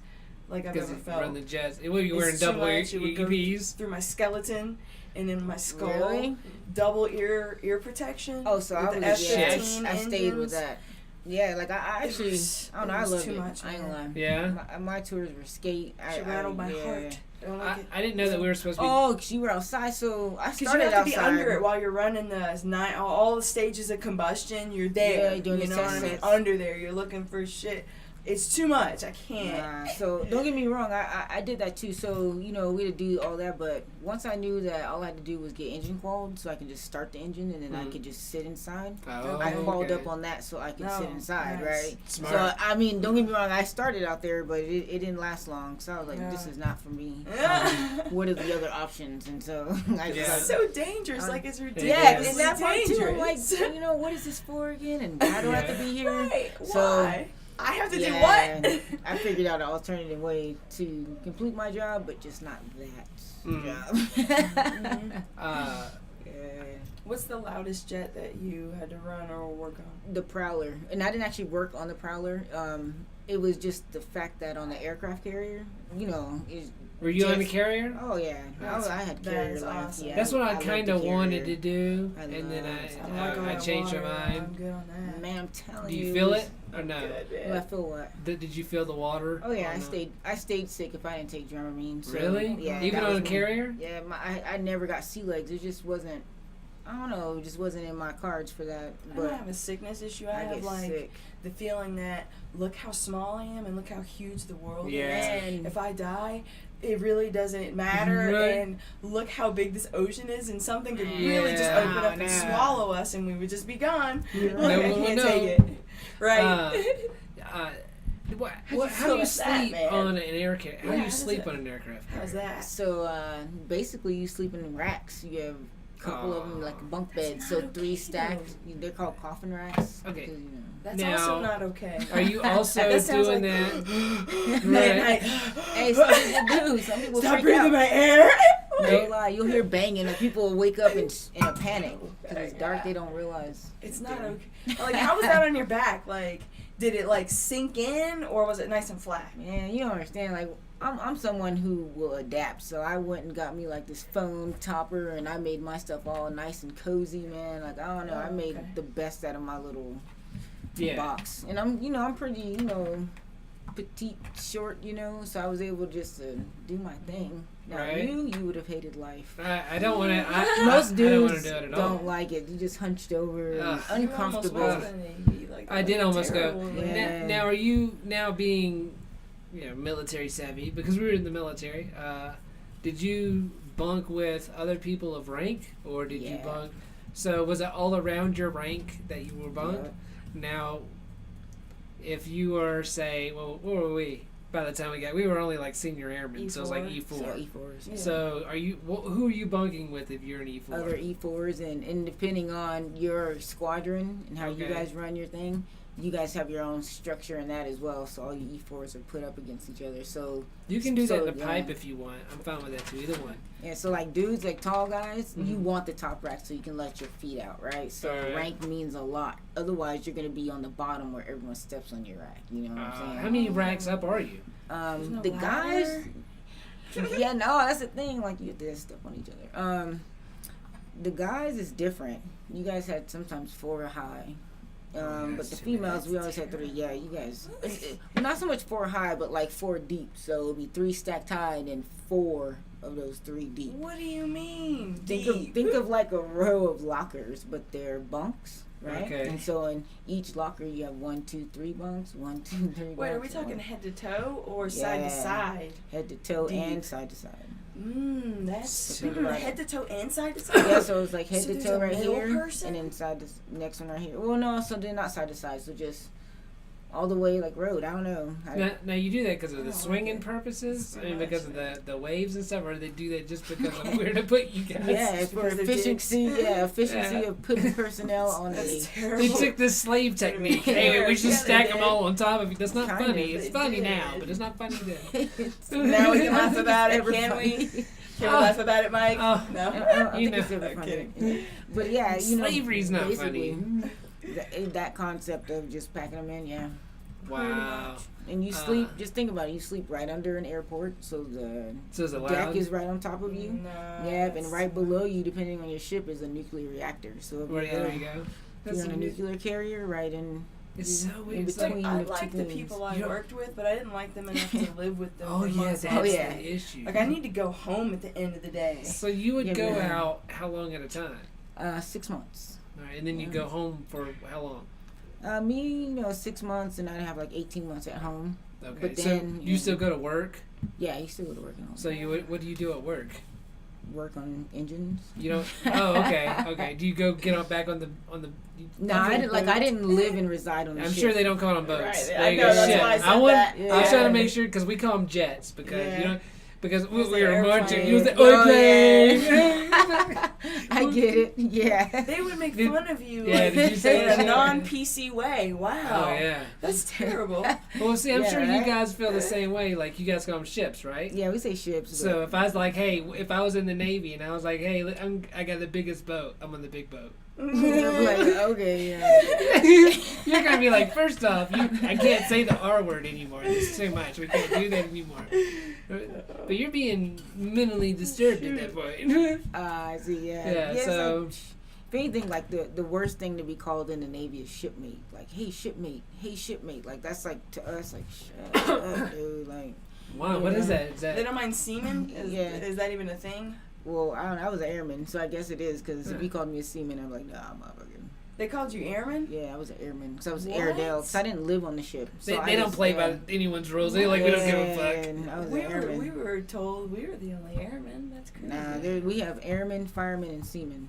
like I've because ever you felt. run the jets. What, you It's wearing too double much. It would go EPs? through my skeleton and in my skull. Really? Double ear protection. Oh, so I with was the yeah, F-15 I stayed with engines. that. Yeah, like I actually, I don't know, I was loved too it. much, I ain't man. gonna lie. Yeah. My tours were skate. She rattled my yeah. heart. I don't like it. I didn't know that we were supposed to be. Oh, 'cause you were outside, so I Because you started have to be outside. under it while you're running all the stages of combustion. You're there. Yeah, you're doing you the know what test I mean? sets. Under there, you're looking for shit. It's too much. I can't. Nah, so don't get me wrong, I did that too. So you know we had to do all that, but once I knew that all I had to do was get engine qualled, so I could just start the engine and then I could just sit inside. Oh, I qualled okay. up on that so I could No, sit inside, nice. right? Smart. So I mean, don't get me wrong, I started out there, but it didn't last long. So I was like, this Yeah. is not for me. What are the other options? And so I Yeah. just It's so dangerous. Like it's ridiculous. yeah, It and that part too. I'm like, dangerous. you know, what is this for again? And why do I have to be here? Right. So, Why? I have to do yeah, what? I figured out an alternative way to complete my job, but just not that job. Yeah. What's the loudest jet that you had to run or work on? The Prowler, and I didn't actually work on the Prowler. It was just the fact that on the aircraft carrier, you know, Were you on the Jeff- carrier? oh yeah, I had that carrier is life. awesome. Yeah, That's what I loved kind the of wanted to carrier. do, I and then I'm not going I changed my water. mind. I'm good on that. Man, I'm telling Do you. you feel it or no? Good, Well, I man. feel what? Did you feel the water? Oh yeah, on the- I stayed sick if I didn't take Dramamine. So, Really? Yeah. Even that on a was me. carrier? Yeah, I never got sea legs. It just wasn't. I don't know, it just wasn't in my cards for that. I But don't have a sickness issue. I have get like sick. the feeling that look how small I am and look how huge the world Yeah. is. And If I die, it really doesn't matter. Right. And look how big this ocean is, and something could really just Yeah. open up and No. swallow us, and we would just be gone. You're Look, right. I No one can't would take know. it. Right. How feel do you about that, sleep man? on an aircraft? How Yeah, do how you does sleep it- on an aircraft? How's that? So basically, you sleep in racks. You have a couple of them like bunk That's beds, so not 3 okay, stacked. They're called coffin racks. Okay. because, you know. That's Now, also not okay. Are you also That sounds doing like- that? Man, Right. Hey, some people do. Some people Stop freak breathing out. my air. No lie, you'll hear banging, and people will wake up in a panic because it's dark. Yeah. They don't realize. It's not okay. Like, how was that on your back? Like, did it like sink in, or was it nice and flat? Man, you don't understand. Like, I'm someone who will adapt, so I went and got me like this foam topper, and I made my stuff all nice and cozy, man. Like, I don't know, I Oh, made okay. the best out of my little Yeah. box, and I'm pretty, petite, short, so I was able just to do my thing. Now, Right. you would have hated life. I don't want to. Most I don't want dudes to do it at don't all. like it. You just hunched over, and Ugh. uncomfortable. You almost went to the Navy, like, I did that's almost go. terrible, Yeah. man. Now, are you now being, military savvy? Because we were in the military. Did you bunk with other people of rank, or did you Yeah. bunk? So was it all around your rank that you were bunked? Yeah. Now, if you were, say, well, what were we? By the time we were only like senior airmen, so it was like E4. E4. So E4s. Yeah. So are you? Who are you bunking with if you're an E4? Other E4s, and depending on your squadron and how you Okay. guys run your thing, you guys have your own structure in that as well. So all your E4s are put up against each other. So You can do that So, in a yeah. pipe if you want. I'm fine with that too. Either one. yeah, so like dudes, like tall guys, you Mhm. want the top rack so you can let your feet out, right? So Alright. rank means a lot. Otherwise, you're gonna be on the bottom where everyone steps on your rack. You know what I'm saying? How many racks up are you? There's no The guys, ladder? yeah, no, that's the thing. Like you did step on each other. The guys is different. You guys had sometimes 4 high. But that's the too females, bad. we always had 3. Yeah, you guys, well, not so much 4 high, but like 4 deep. So it'll be 3 stacked high and then 4 of those 3 deep. What do you mean? Think of like a row of lockers, but they're bunks, right? Okay. And so in each locker you have 1, 2, 3 bunks. 1, 2, 3 Wait, are we bunks, talking one- head to toe or side to Yeah. side? head to toe deep? and side to side? That's So think about head it. to toe and side to side. Yeah, so it's like head So to there's toe a right middle here, person? and then side to next one right here. Well, no, so they're not side to side, so just all the way like road. I don't know. Now you do that because of the Oh, swinging okay. purposes, So I mean, much. because of the waves and stuff, or do they do that just because of where to put you guys? Yeah, it's for because they're efficiency. Yeah, efficiency Yeah. of putting personnel on That's a. terrible. They took this slave technique. Yeah, Hey, we should they stack them did. all on top of you. That's not Kind funny. of, It's they funny did. now, but it's not funny then. Now we can laugh about it, Ever can funny. we? Can we laugh about it, Mike? Oh. No. I You think it's know. ever I'm funny. kidding. But yeah, Slavery's not basically, funny. That concept of just packing them in, yeah. Wow. And you sleep. Just think about it. You sleep right under an airport, so the So is it deck loud? is right on top of you. No, Yep, and that's- right below you, depending on your ship, is a nuclear reactor. So if Well, yeah, there you you're, go. if That's you're on a amazing. nuclear carrier, right in. It's so in weird. It's between I the two like the things. people I You don't- worked with, but I didn't like them enough to live with them. Oh for yeah, months that's on Oh, yeah. end. the issue. Like I need to go home at the end of the day. So you would Yeah, go man. out how long at a time? 6 months. All right, and then you Yeah. go home for how long? Me, 6 months, and I'd have like 18 months at home. Okay, But so then, you still go to work. Yeah, I used to go to work at home. So what do you do at work? Work on engines. You don't. Oh, okay, okay. Do you go get on back on the? No, I didn't live and reside on the I'm ship. sure they don't call them boats. Right, There I you know, go. that's Shit. why I said want. that. I was Yeah. trying to make sure because we call them jets because Yeah. because we It's the were airplane. marching. Use the Oh, airplane. I get it. Yeah. They would make Did- fun of you Yeah, like, did you say in that? a non-PC way. Wow. Oh yeah. That's terrible. Well, see, I'm Yeah, sure you right? guys feel the same way. Like you guys call them ships, right? Yeah, we say ships. So if I was like, hey, if I was in the Navy and I was like, hey, I got the biggest boat. I'm on the big boat. I'm like, okay, yeah. You're gonna be like, first off, I can't say the R word anymore. It's too much. We can't do that anymore. But you're being mentally disturbed at that point. I see, yeah. Yeah, it's so- like, if anything, like the worst thing to be called in the Navy is shipmate. Like, hey shipmate. Like that's like to us, like shut up, dude. Like, Wow, what is that? Is They that? don't mind semen? Yeah. Is that even a thing? Well, I don't know. I was an airman, so I guess it is, because if you called me a seaman, I'm like, nah, motherfucker. They called you airman? Yeah, I was an airman, because I was What? Airedale, because I didn't live on the ship. So They don't play by anyone's rules. They like, we don't give a fuck. I was We an airman. were told we were the only airmen. That's crazy. Nah, we have airmen, firemen, and seamen.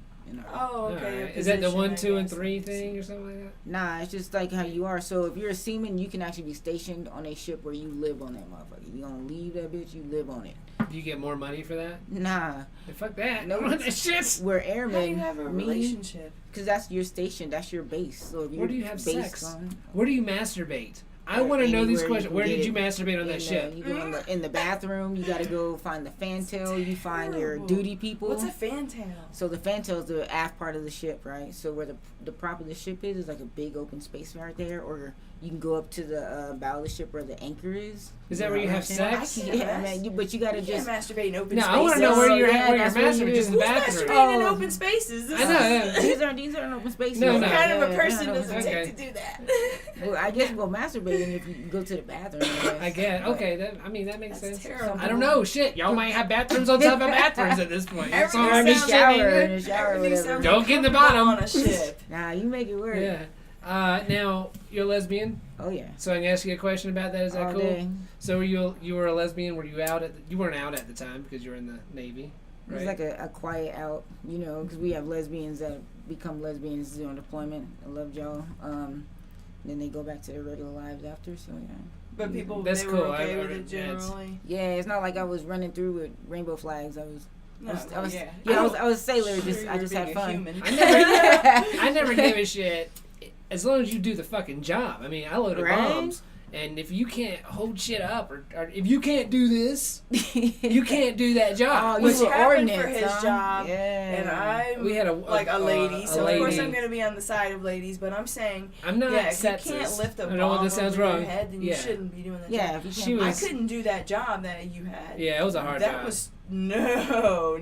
Oh, okay. Right. Is that the position, 1, I 2, and guess. 3 thing or something like that? Nah, it's just like how you are. So if you're a seaman, you can actually be stationed on a ship where you live on that motherfucker. You gonna leave that bitch, you live on it. Do you get more money for that? Nah, Hey, fuck that. No, I don't want that shit. we're How do airmen. you have a relationship? Because that's your station, that's your base. So if you're Where do you have based sex? on, Where do you masturbate? I Or want to know these anywhere you questions. can Where get did you it. masturbate on that ship? You go in the bathroom. You got to go find the fantail. You find your terrible. duty people. What's a fantail? So the fantail is the aft part of the ship, right? So where the prop of the ship is like a big open space right there, or you can go up to the bow of the ship where the anchor is. Is that where you have sex? Yeah, man. But you got to You just. can't masturbate in open No, spaces. I want to know where you're Yeah, at, where you're that's where you masturbating, just in do. the Who's bathroom. masturbating in Oh. open spaces? This I know, yeah. These aren't open spaces. No, What no. kind of a Yeah, person they're not does it open Okay. take to do that? Well, I guess we'll masturbating if you go to the bathroom. I get. Okay, that makes That's sense. terrible. I don't know. Shit, y'all might have bathrooms on top of bathrooms at this point. That's all I'm Everything just sounds- saying. in the shower, Everything whatever. sounds Don't get in the uncomfortable bottom. on a ship. Nah, you make it work. Yeah. Now you're a lesbian, Oh yeah. so I can ask you a question about that. Is that All cool? day. So you were a lesbian? Were you out you weren't out at the time because you were in the Navy, It right? was like a quiet out, because we have lesbians that become lesbians during deployment. I love y'all. Then they go back to their regular lives after. So yeah. But people, That's they cool. were okay I with already- it generally. Yeah, it's not like I was running through with rainbow flags. I was No, I was yeah. I was a sailor. Sure, Just I you're just had being a fun. human. I never gave a shit as long as you do the fucking job. I mean, I loaded Right? bombs, and if you can't hold shit up, or if you can't do this, you can't do that job. Oh, Which you were happened ordnance, for his huh? job, Yeah. And I'm We had a lady, so lady. of course I'm gonna be on the side of ladies. But I'm saying, I'm not yeah, if you sexist. can't lift a I bomb know this sounds over wrong. your head, then Yeah. you shouldn't be doing that Yeah, job. if you She can't. was- I couldn't do that job that you had. Yeah, it was a hard that job. was no.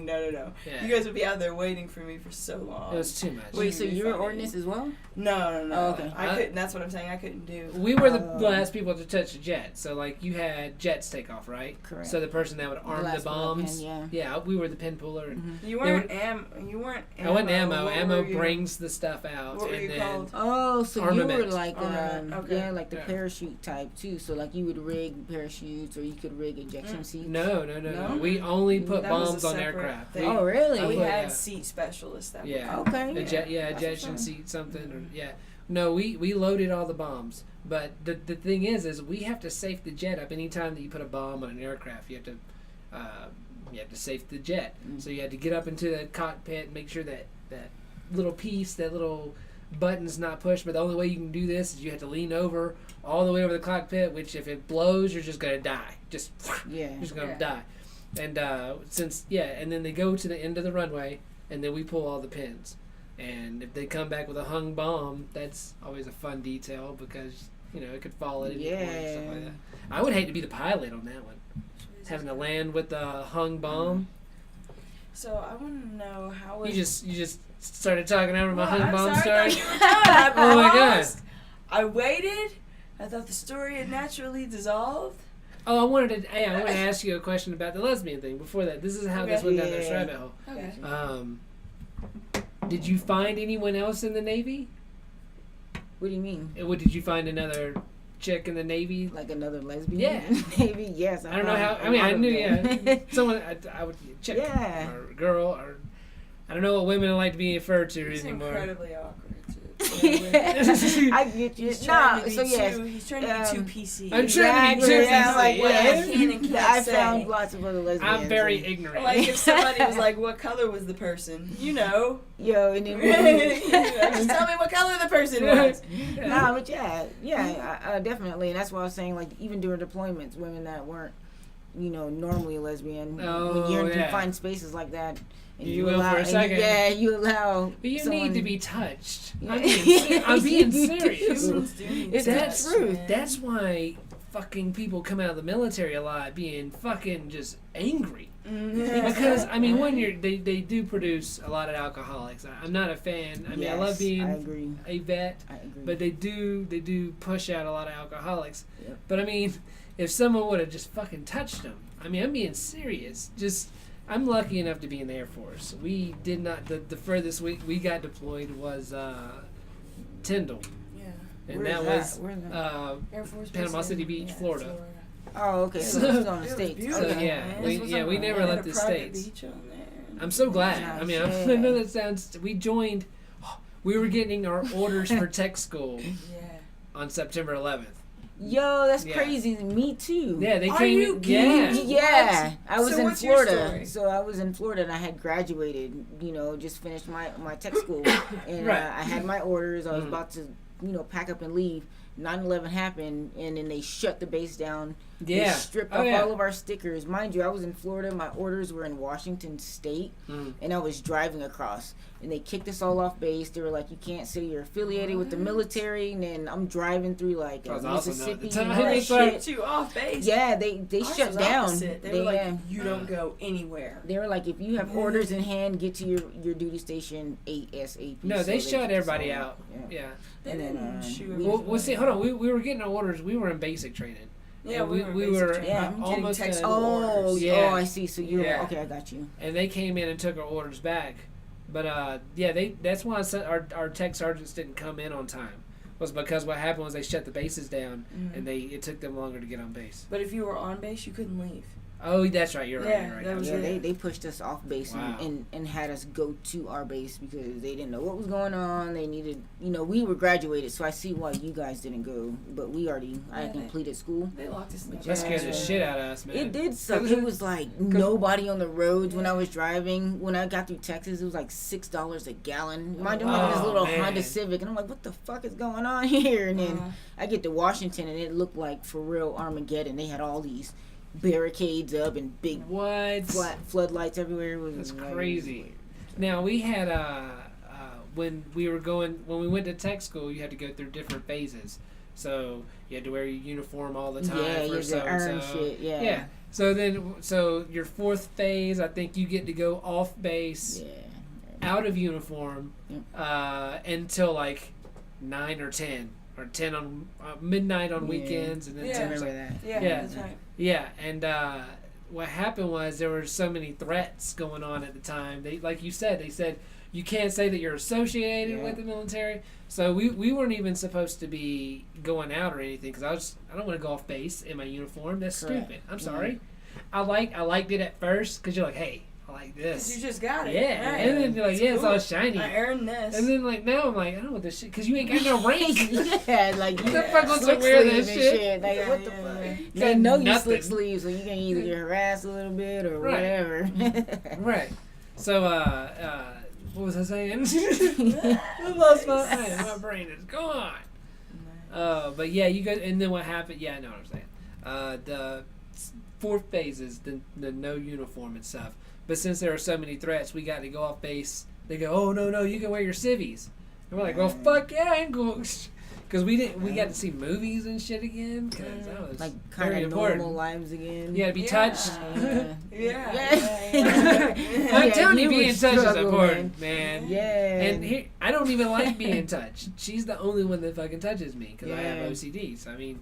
Yeah. You guys would be out there waiting for me for so long. It was too much. Wait, so It'd be you were funny. ordnance as well? No. Oh, okay. I couldn't. That's what I'm saying. I couldn't do. We were the Oh. last people to touch the jet. So, like, you had jets take off, right? Correct. So the person that would arm the last one up bombs. in, yeah. We were the pin puller. And Mhm. You They weren't You weren't. I wasn't ammo. What Ammo were you? brings the stuff out. What were and you then called? Oh, so Armament. you were like, Armament, okay. yeah, like the Yeah. parachute type too. So like you would rig parachutes, or you could rig ejection seats. No. No? We only put That was bombs a on separate aircraft. thing. Oh, really? We Yeah. had seat specialists that Yeah. would Okay. That's Ejection what's up. seat something. Or, yeah. No, we loaded all the bombs. But the thing is we have to safe the jet up. Anytime that you put a bomb on an aircraft, you have to safe the jet. Mm. So you had to get up into the cockpit and make sure that little piece, that little button's not pushed. But the only way you can do this is you have to lean over all the way over the cockpit, which if it blows, you're just going to die. Just Yeah. you're just going to Yeah. die. And and then they go to the end of the runway, and then we pull all the pins. And if they come back with a hung bomb, that's always a fun detail because, it could fall at any point and stuff like that. I would hate to be the pilot on that one. Having to land with the hung bomb. So I want to know how You just started talking over my hung I'm bomb sorry. story. I Oh my God. paused. I waited. I thought the story had naturally dissolved. Oh, I wanted to ask you a question about the lesbian thing. Before that, this is how this went down this Yeah. rabbit hole. Okay. Did you find anyone else in the Navy? What do you mean? Did you find another chick in the Navy? Like another lesbian? Yeah. Maybe, yes. I don't know how. found I mean, a lot I of knew. them. Yeah, someone. I would chick Yeah. or girl or I don't know what women like to be referred to It's anymore. incredibly awkward. I get you. He's trying No, to so be yes. he's trying to be too PC. I'm trying to be too Yeah, PC, like, what I yeah. can and can't I say. found lots of other lesbians. I'm very and- ignorant. Like if somebody was like, "What color was the person?" Yo, and then Just tell me what color the person was. Nah, but yeah, definitely, and that's why I was saying, like, even during deployments, women that weren't, normally a lesbian, Oh, when you're in yeah. confined spaces like that, and You will for a second. you allow. But you someone, need to be touched. Yeah. I'm being You do. serious. Humans do need It's to the touch, truth. man. That's why fucking people come out of the military a lot being fucking just angry. Because they do produce a lot of alcoholics. I'm not a fan. I mean, I love Yes, being I agree. a vet, I agree. but they do push out a lot of alcoholics. Yep. But I mean, if someone would have just fucking touched them, I mean, I'm being serious. Just I'm lucky enough to be in the Air Force. We did not. The furthest we got deployed was Tyndall, and Where's that that? was Where's that? Air Force Panama Base City in- Beach, yeah, Florida. Oh, okay. So So- it's on the It was States. beautiful, So, Okay. yeah, man. we- This was yeah, on we a- never they had left a the private States. beach on there. I'm so glad. Nice. I mean, Yeah. I know that sounds. We joined. We were getting our orders for tech school Yeah. on September 11th. Yo, that's Yeah. crazy. Me too. Yeah, they Are came. you in, kidding yeah. Yeah, I was So in what's your Florida. story? So I was in Florida and I had graduated, just finished my tech school. And Right. I had my orders. I was Mhm. about to, pack up and leave. 9/11 happened and then they shut the base down. They Yeah. stripped Oh, off yeah. all of our stickers. Mind you, I was in Florida. My orders were in Washington State Mm. and I was driving across. And they kicked us all off base. They were like, you can't say you're affiliated with the What? military. And then I'm driving through like I was also not at the Mississippi. time. and all that It's like- shit. Shoot you off base. Yeah, they Ours shut was down. opposite. They were like, you don't go anywhere. They were like, if you have orders in hand, get to your duty station ASAP. No, So they shut kicked us everybody all out. Yeah. They And then, didn't shoot we- Well, see, hold on. We were getting our orders. We were in basic training. Yeah, And we we were were basic yeah, training. almost Getting at- textbook Oh, orders. Yeah. oh, I see. So you're Yeah. okay. I got you. And they came in and took our orders back. But that's why our tech sergeants didn't come in on time. Was because what happened was they shut the bases down and it took them longer to get on base. But if you were on base, you couldn't leave. Oh, that's right. You're right. Yeah, You're right. that was Yeah, it. they pushed us off base Wow. and had us go to our base because they didn't know what was going on. They needed, we were graduated, so I see why you guys didn't go. But I had completed school. They locked us in the That scared the Yeah. shit out of us, man. It did suck. It was like nobody on the roads when I was driving. When I got through Texas, it was like $6 a gallon. Mind you, I'm in this Oh, little man. Honda Civic, and I'm like, what the fuck is going on here? And then Uh-huh. I get to Washington, and it looked like for real Armageddon. They had all these barricades up and big What? flat floodlights everywhere. It was That's like- crazy. Now we had when we went to tech school, you had to go through different phases. So you had to wear your uniform all the time. Yeah, you for had to earn shit. Yeah. Yeah. So your fourth phase, I think you get to go off base, Yeah. out of uniform, Yep. until like 9 or 10 on midnight on Yeah. weekends, and then Yeah. I 10 remember that. Yeah, Yeah. that's right. Yeah, and what happened was there were so many threats going on at the time. They, like you said, you can't say that you're associated Yeah. with the military. So we weren't even supposed to be going out or anything because I don't want to go off base in my uniform. That's Correct. stupid. I'm sorry. I liked it at first because you're like, hey, I like 'Cause this. you just got it. Yeah, Right. and then you're like, yeah, it's cool. all shiny. I earned this. And then like now I'm like, I don't want this shit because you ain't got no rank. Yeah, like Who the yeah. fuck wants to Slick wear sleeve this and shit? Like, Yeah, what the yeah, fuck? yeah. They know you Nothing. slick sleeves, so you can either get harassed a little bit or Right. whatever. Right. So what was I saying? I lost my brain is gone. But yeah, you guys, and then what happened? Yeah, I know what I'm saying. The fourth phase is the no uniform and stuff. But since there are so many threats, we got to go off base. They go, oh no, you can wear your civvies. And we're like, well, fuck yeah, I ain't going. Because we got to see movies and shit again. Because that was like very kind of important. normal lives again. You got to be Yeah. touched. Yeah. I'm Yeah, telling you, you being would touched is struggle, important, man. Yeah. And here, I don't even like being touched. She's the only one that fucking touches me because I have Yeah. OCD. So I mean,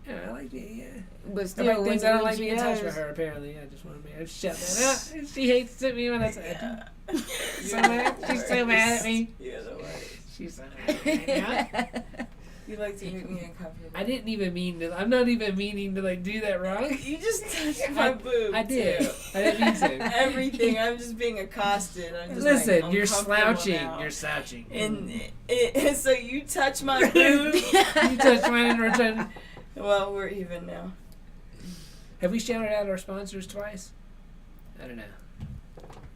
yeah, I like it. Yeah. But I still, like things I don't when like she being touched with does- her. Apparently, I just want to shut that up. She hates me when I say it. So mad. She's so mad at me. You're the worst. She's so mad at me. You like to make me uncomfortable. I didn't even mean to. I'm not even meaning to like do that wrong. You just touched my boob. I did. too. I didn't mean to. Everything. I'm just being accosted. I'm just Listen, like, you're uncomfortable slouching. now. You're slouching. And so you touch my boob. You touched mine in return. Well, we're even now. Have we shouted out our sponsors twice? I don't know.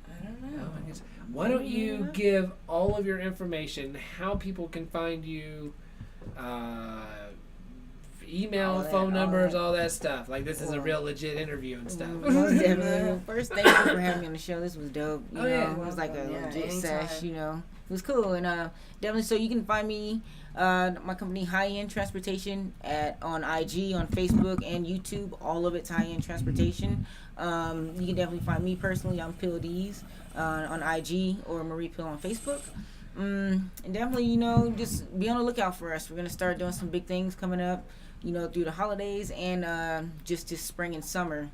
I don't know. Oh my goodness. Why don't you give all of your information, how people can find you, email, All that, phone all numbers, that. all that stuff. Like this is a Well, real legit interview and stuff. Most definitely. Well, first, thank you for having me on the show. This was dope. You Oh, know, yeah. it was like a Yeah, legit anytime. sesh. You know, it was cool, and definitely. So you can find me, my company High End Transportation on IG, on Facebook, and YouTube. All of it's High End Transportation. You can definitely find me personally. I'm Pill D's on IG or Marie Pill on Facebook. And definitely, just be on the lookout for us. We're gonna start doing some big things coming up, through the holidays and just this spring and summer.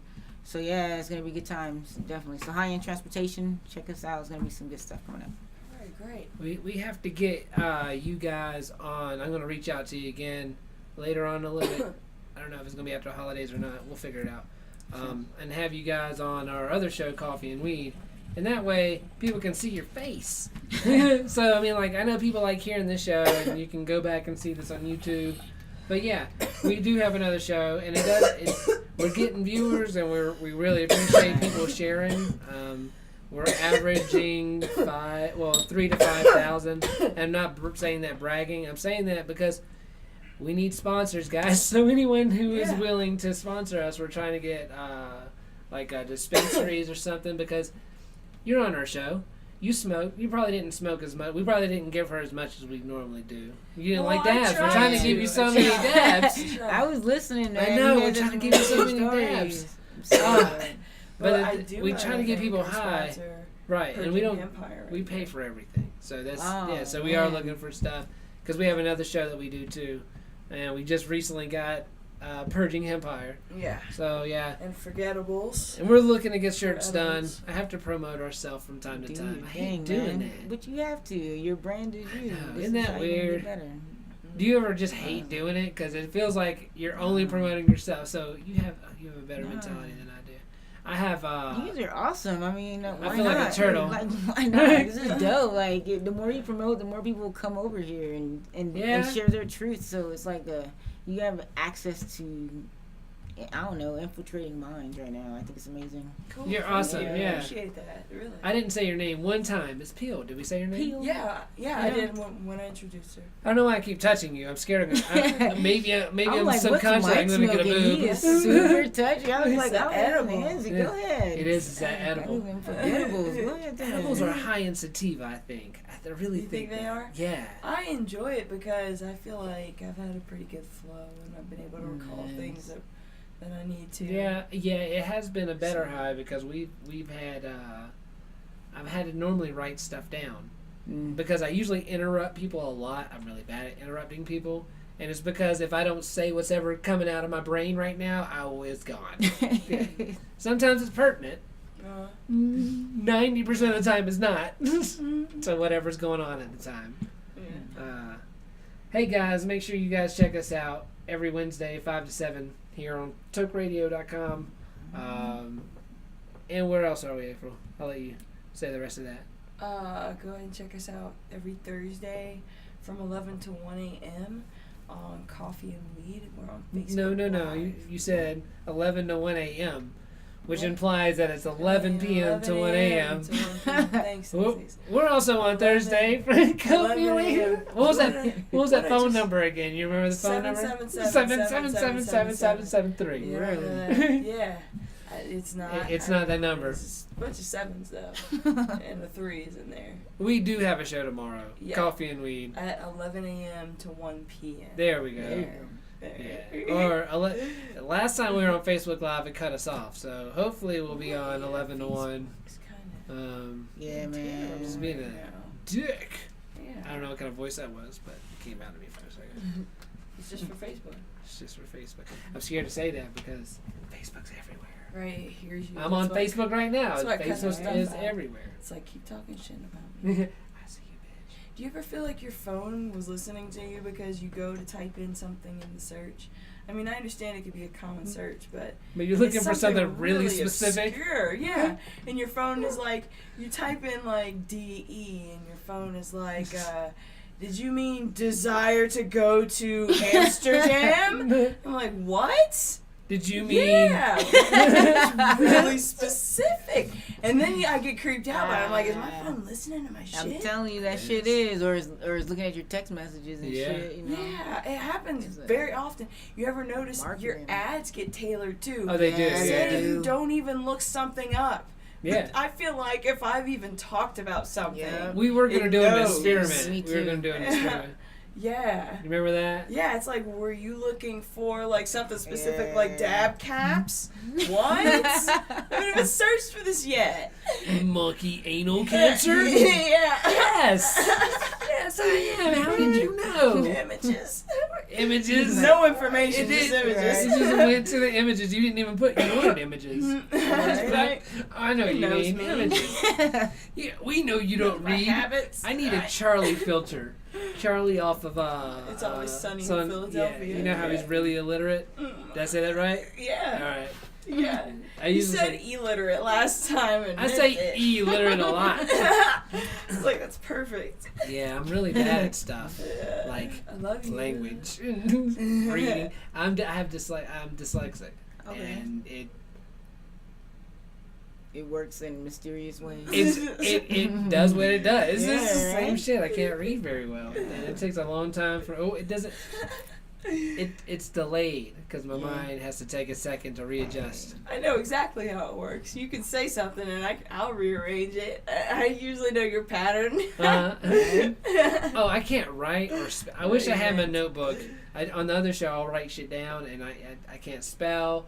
So yeah, it's gonna be good times, definitely. So high-end transportation, check us out. It's gonna be some good stuff coming up. All right, great. We have to get you guys on. I'm gonna reach out to you again later on a little bit. I don't know if it's gonna be after the holidays or not. We'll figure it out. And have you guys on our other show, Coffee and Weed, and that way people can see your face. So I mean, like, I know people like hearing this show, and you can go back and see this on YouTube. But yeah, we do have another show, and we're getting viewers, and we really appreciate people sharing. We're averaging 3,000 to 5,000. I'm not saying that bragging. I'm saying that because we need sponsors, guys. So anyone who is willing to sponsor us, we're trying to get dispensaries or something, because you're on our show. You smoke. You probably didn't smoke as much. We probably didn't give her as much as we normally do. You didn't like dabs. We're trying to give you so many dabs. I was listening. Man. I know. We're trying to give you so many dabs. But we try to get people high. Right, and we don't. We pay for everything. So that's So we are looking for stuff, because we have another show that we do too, and we just recently got Purging Empire. Yeah. So yeah. And Forgettables. And we're looking to get shirts done. I have to promote ourselves from time to time. I hate doing that. But you have to. Your brand is you. Isn't that weird? Do you ever just hate doing it? Because it feels like you're only promoting yourself. So you have a better mentality than I do. I have. You guys are awesome. I mean, I feel like a turtle. Like, why not? This is dope. Like, the more you promote, the more people come over here and share their truth. So it's like you have access to, I don't know, infiltrating minds right now. I think it's amazing. Cool. You're awesome. I appreciate that. Really. I didn't say your name one time. It's Peel. Did we say your name? Peel. Yeah, I did when I introduced her. I don't know why I keep touching you. I'm scared of it. Maybe I'm like, subconscious. I'm gonna get a boob. He is super touchy. I was like, edible. Nancy, go ahead. It is. It's edible. Edibles. Go ahead. Edibles are high in sativa, I think. I really think they are. Yeah. I enjoy it because I feel like I've had a pretty good flow, and I've been able to recall things that I need to. Yeah. It has been a better high, because we've had I've had to normally write stuff down because I usually interrupt people a lot. I'm really bad at interrupting people, and it's because if I don't say what's ever coming out of my brain right now, it's gone. Sometimes it's pertinent. 90% of the time is not. So whatever's going on at the time. Hey guys, make sure you guys check us out every Wednesday 5 to 7 here on Tokeradio.com. And where else are we, April? I'll let you say the rest of that. Go ahead and check us out every Thursday from 11 to 1 a.m. on Coffee and Weed. We're on Facebook. No. You said 11 to 1 a.m., which implies that it's 11 p.m. to 1 a.m. Thanks. We're also on Thursday for Coffee and Weed. What was that phone number again? You remember the phone number? 777-7773. Yeah. It's not. It's not that number. It's a bunch of sevens though, and the threes in there. We do have a show tomorrow. Yeah. Coffee and Weed at 11 a.m. to 1 p.m. There we go. Yeah. Or last time we were on Facebook Live, it cut us off. So hopefully we'll be on 11 to 1. Man. I'm just being a dick. Yeah. I don't know what kind of voice that was, but it came out of me for a second. It's just for Facebook. It's just for Facebook. I'm scared to say that because Facebook's everywhere. Right, here's you. I'm on Facebook right now. Facebook is everywhere. It's like, keep talking shit about me. I see you, bitch. Do you ever feel like your phone was listening to you because you go to type in something in the search? I mean, I understand it could be a common search, but you're looking for something really specific. Obscure, yeah. And your phone is like, you type in like DE, and your phone is like, did you mean desire to go to Amsterdam? I'm like, what? Did you mean? Yeah, it's really specific. And then I get creeped out by it. I'm like, is my phone listening to my shit? I'm telling you, that shit is, or is looking at your text messages and shit. You know? Yeah, it happens very often. You ever notice your ads get tailored too? Oh, they do. Say you don't even look something up. Yeah. I feel like if I've even talked about something, we were gonna do an experiment. We were gonna do an experiment. Yeah. You remember that? Yeah, it's like, were you looking for like something specific like dab caps? What? I haven't even searched for this yet. Monkey anal cancer? Yeah. Yes. Yes, I am. How did you know? Images. images. No information. It Just did. images. It just went to the images. You didn't even put. You wanted images. Right? I know He you knows mean me. images. Yeah, we know you don't My read. habits. I need a Charlie filter. Charlie off of It's Always Sunny in Yeah, Philadelphia. you know how he's really illiterate. Did I say that right? Yeah. All right. Yeah. I You usually said say, illiterate last time. And I say illiterate a lot. It's like, that's perfect. Yeah, I'm really bad at stuff Yeah. like I love you. language, reading. I'm dyslexic, Okay. and It works in mysterious ways. it does what it does. Yeah, It's the same right? shit. I can't read very well, and it takes a long time for. Oh, it doesn't. It's delayed because my mind has to take a second to readjust. I know exactly how it works. You can say something and I'll rearrange it. I usually know your pattern. Oh, I can't write or I wish I had my notebook. On the other show, I'll write shit down, and I can't spell.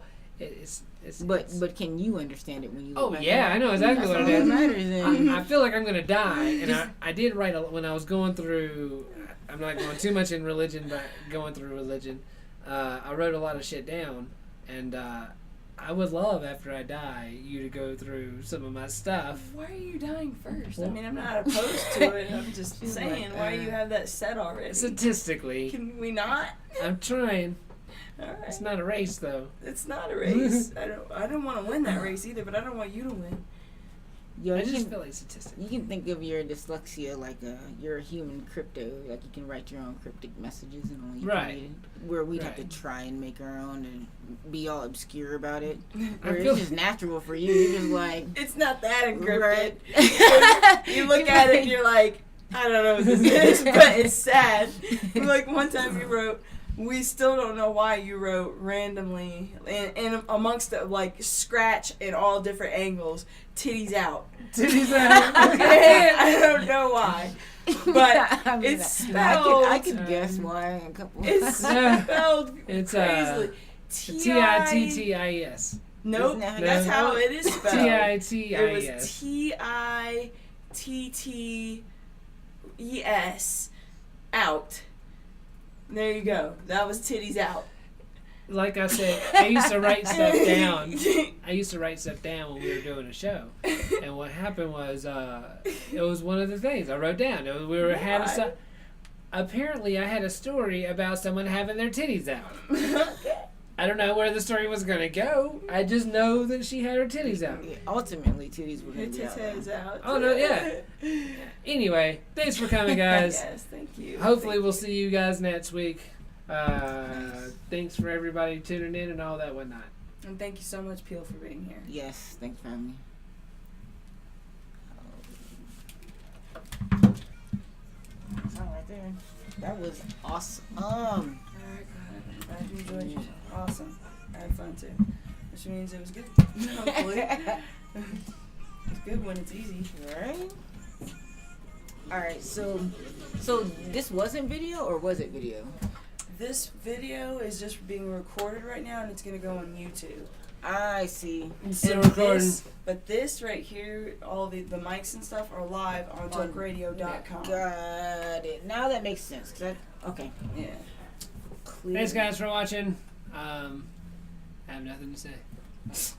But can you understand it when you? Oh look back yeah, at I know exactly That's what all it that is. matters. Then. I feel like I'm gonna die, and I did write when I was going through. I'm not going too much in religion, but going through religion, I wrote a lot of shit down, and I would love after I die you to go through some of my stuff. Why are you dying first? I mean, I'm not opposed to it. I'm just saying, why do you have that set already? Statistically, Can we not? I'm trying. All right. It's not a race though. It's not a race. I don't want to win that race either, but I don't want you to win. Yo, I you just can, feel like statistics. you can think of your dyslexia like you're a human crypto. Like you can write your own cryptic messages and only Right. create it. Where we'd have to Right. try and make our own and be all obscure about it. I Where feel- it's just natural for you. You're just like. It's not that encrypted. Right. You look at it and you're like, I don't know what this is, but it's sad. Like one time you wrote, we still don't know why you wrote randomly and amongst the like scratch in all different angles, titties out. Titties out. Okay, I don't know why, but I mean, it's I spelled. could guess why a couple. It's spelled It's crazily. TITTIES. Nope, Isn't that that's how how it is spelled. It was TITTIES. TITTES. Out. There you go. That was titties out. Like I said, I used to write stuff down. I used to write stuff down when we were doing a show, and what happened was, it was one of the things I wrote down. It was, we were had a. Apparently, I had a story about someone having their titties out. I don't know where the story was gonna go. I just know that she had her titties out. Yeah, ultimately, titties were Your gonna be out. titties out. Oh no, yeah. Anyway, thanks for coming, guys. Yes, thank you. Hopefully, Thank we'll you. see you guys next week. Thanks for everybody tuning in and all that whatnot. And thank you so much, Peel, for being here. Yes, thanks for having me. That's all right there. That was awesome. Alright, glad you enjoyed it. Awesome. I had fun too. Which means it was good. Hopefully. It's good when it's easy. Right? Alright, so this wasn't video or was it video? This video is just being recorded right now and it's going to go on YouTube. I see. Still And recording. but this right here, all the mics and stuff are live on Tokeradio.com. Got it. Now that makes sense. Okay. Yeah. Clear. Thanks, guys, for watching. I have nothing to say.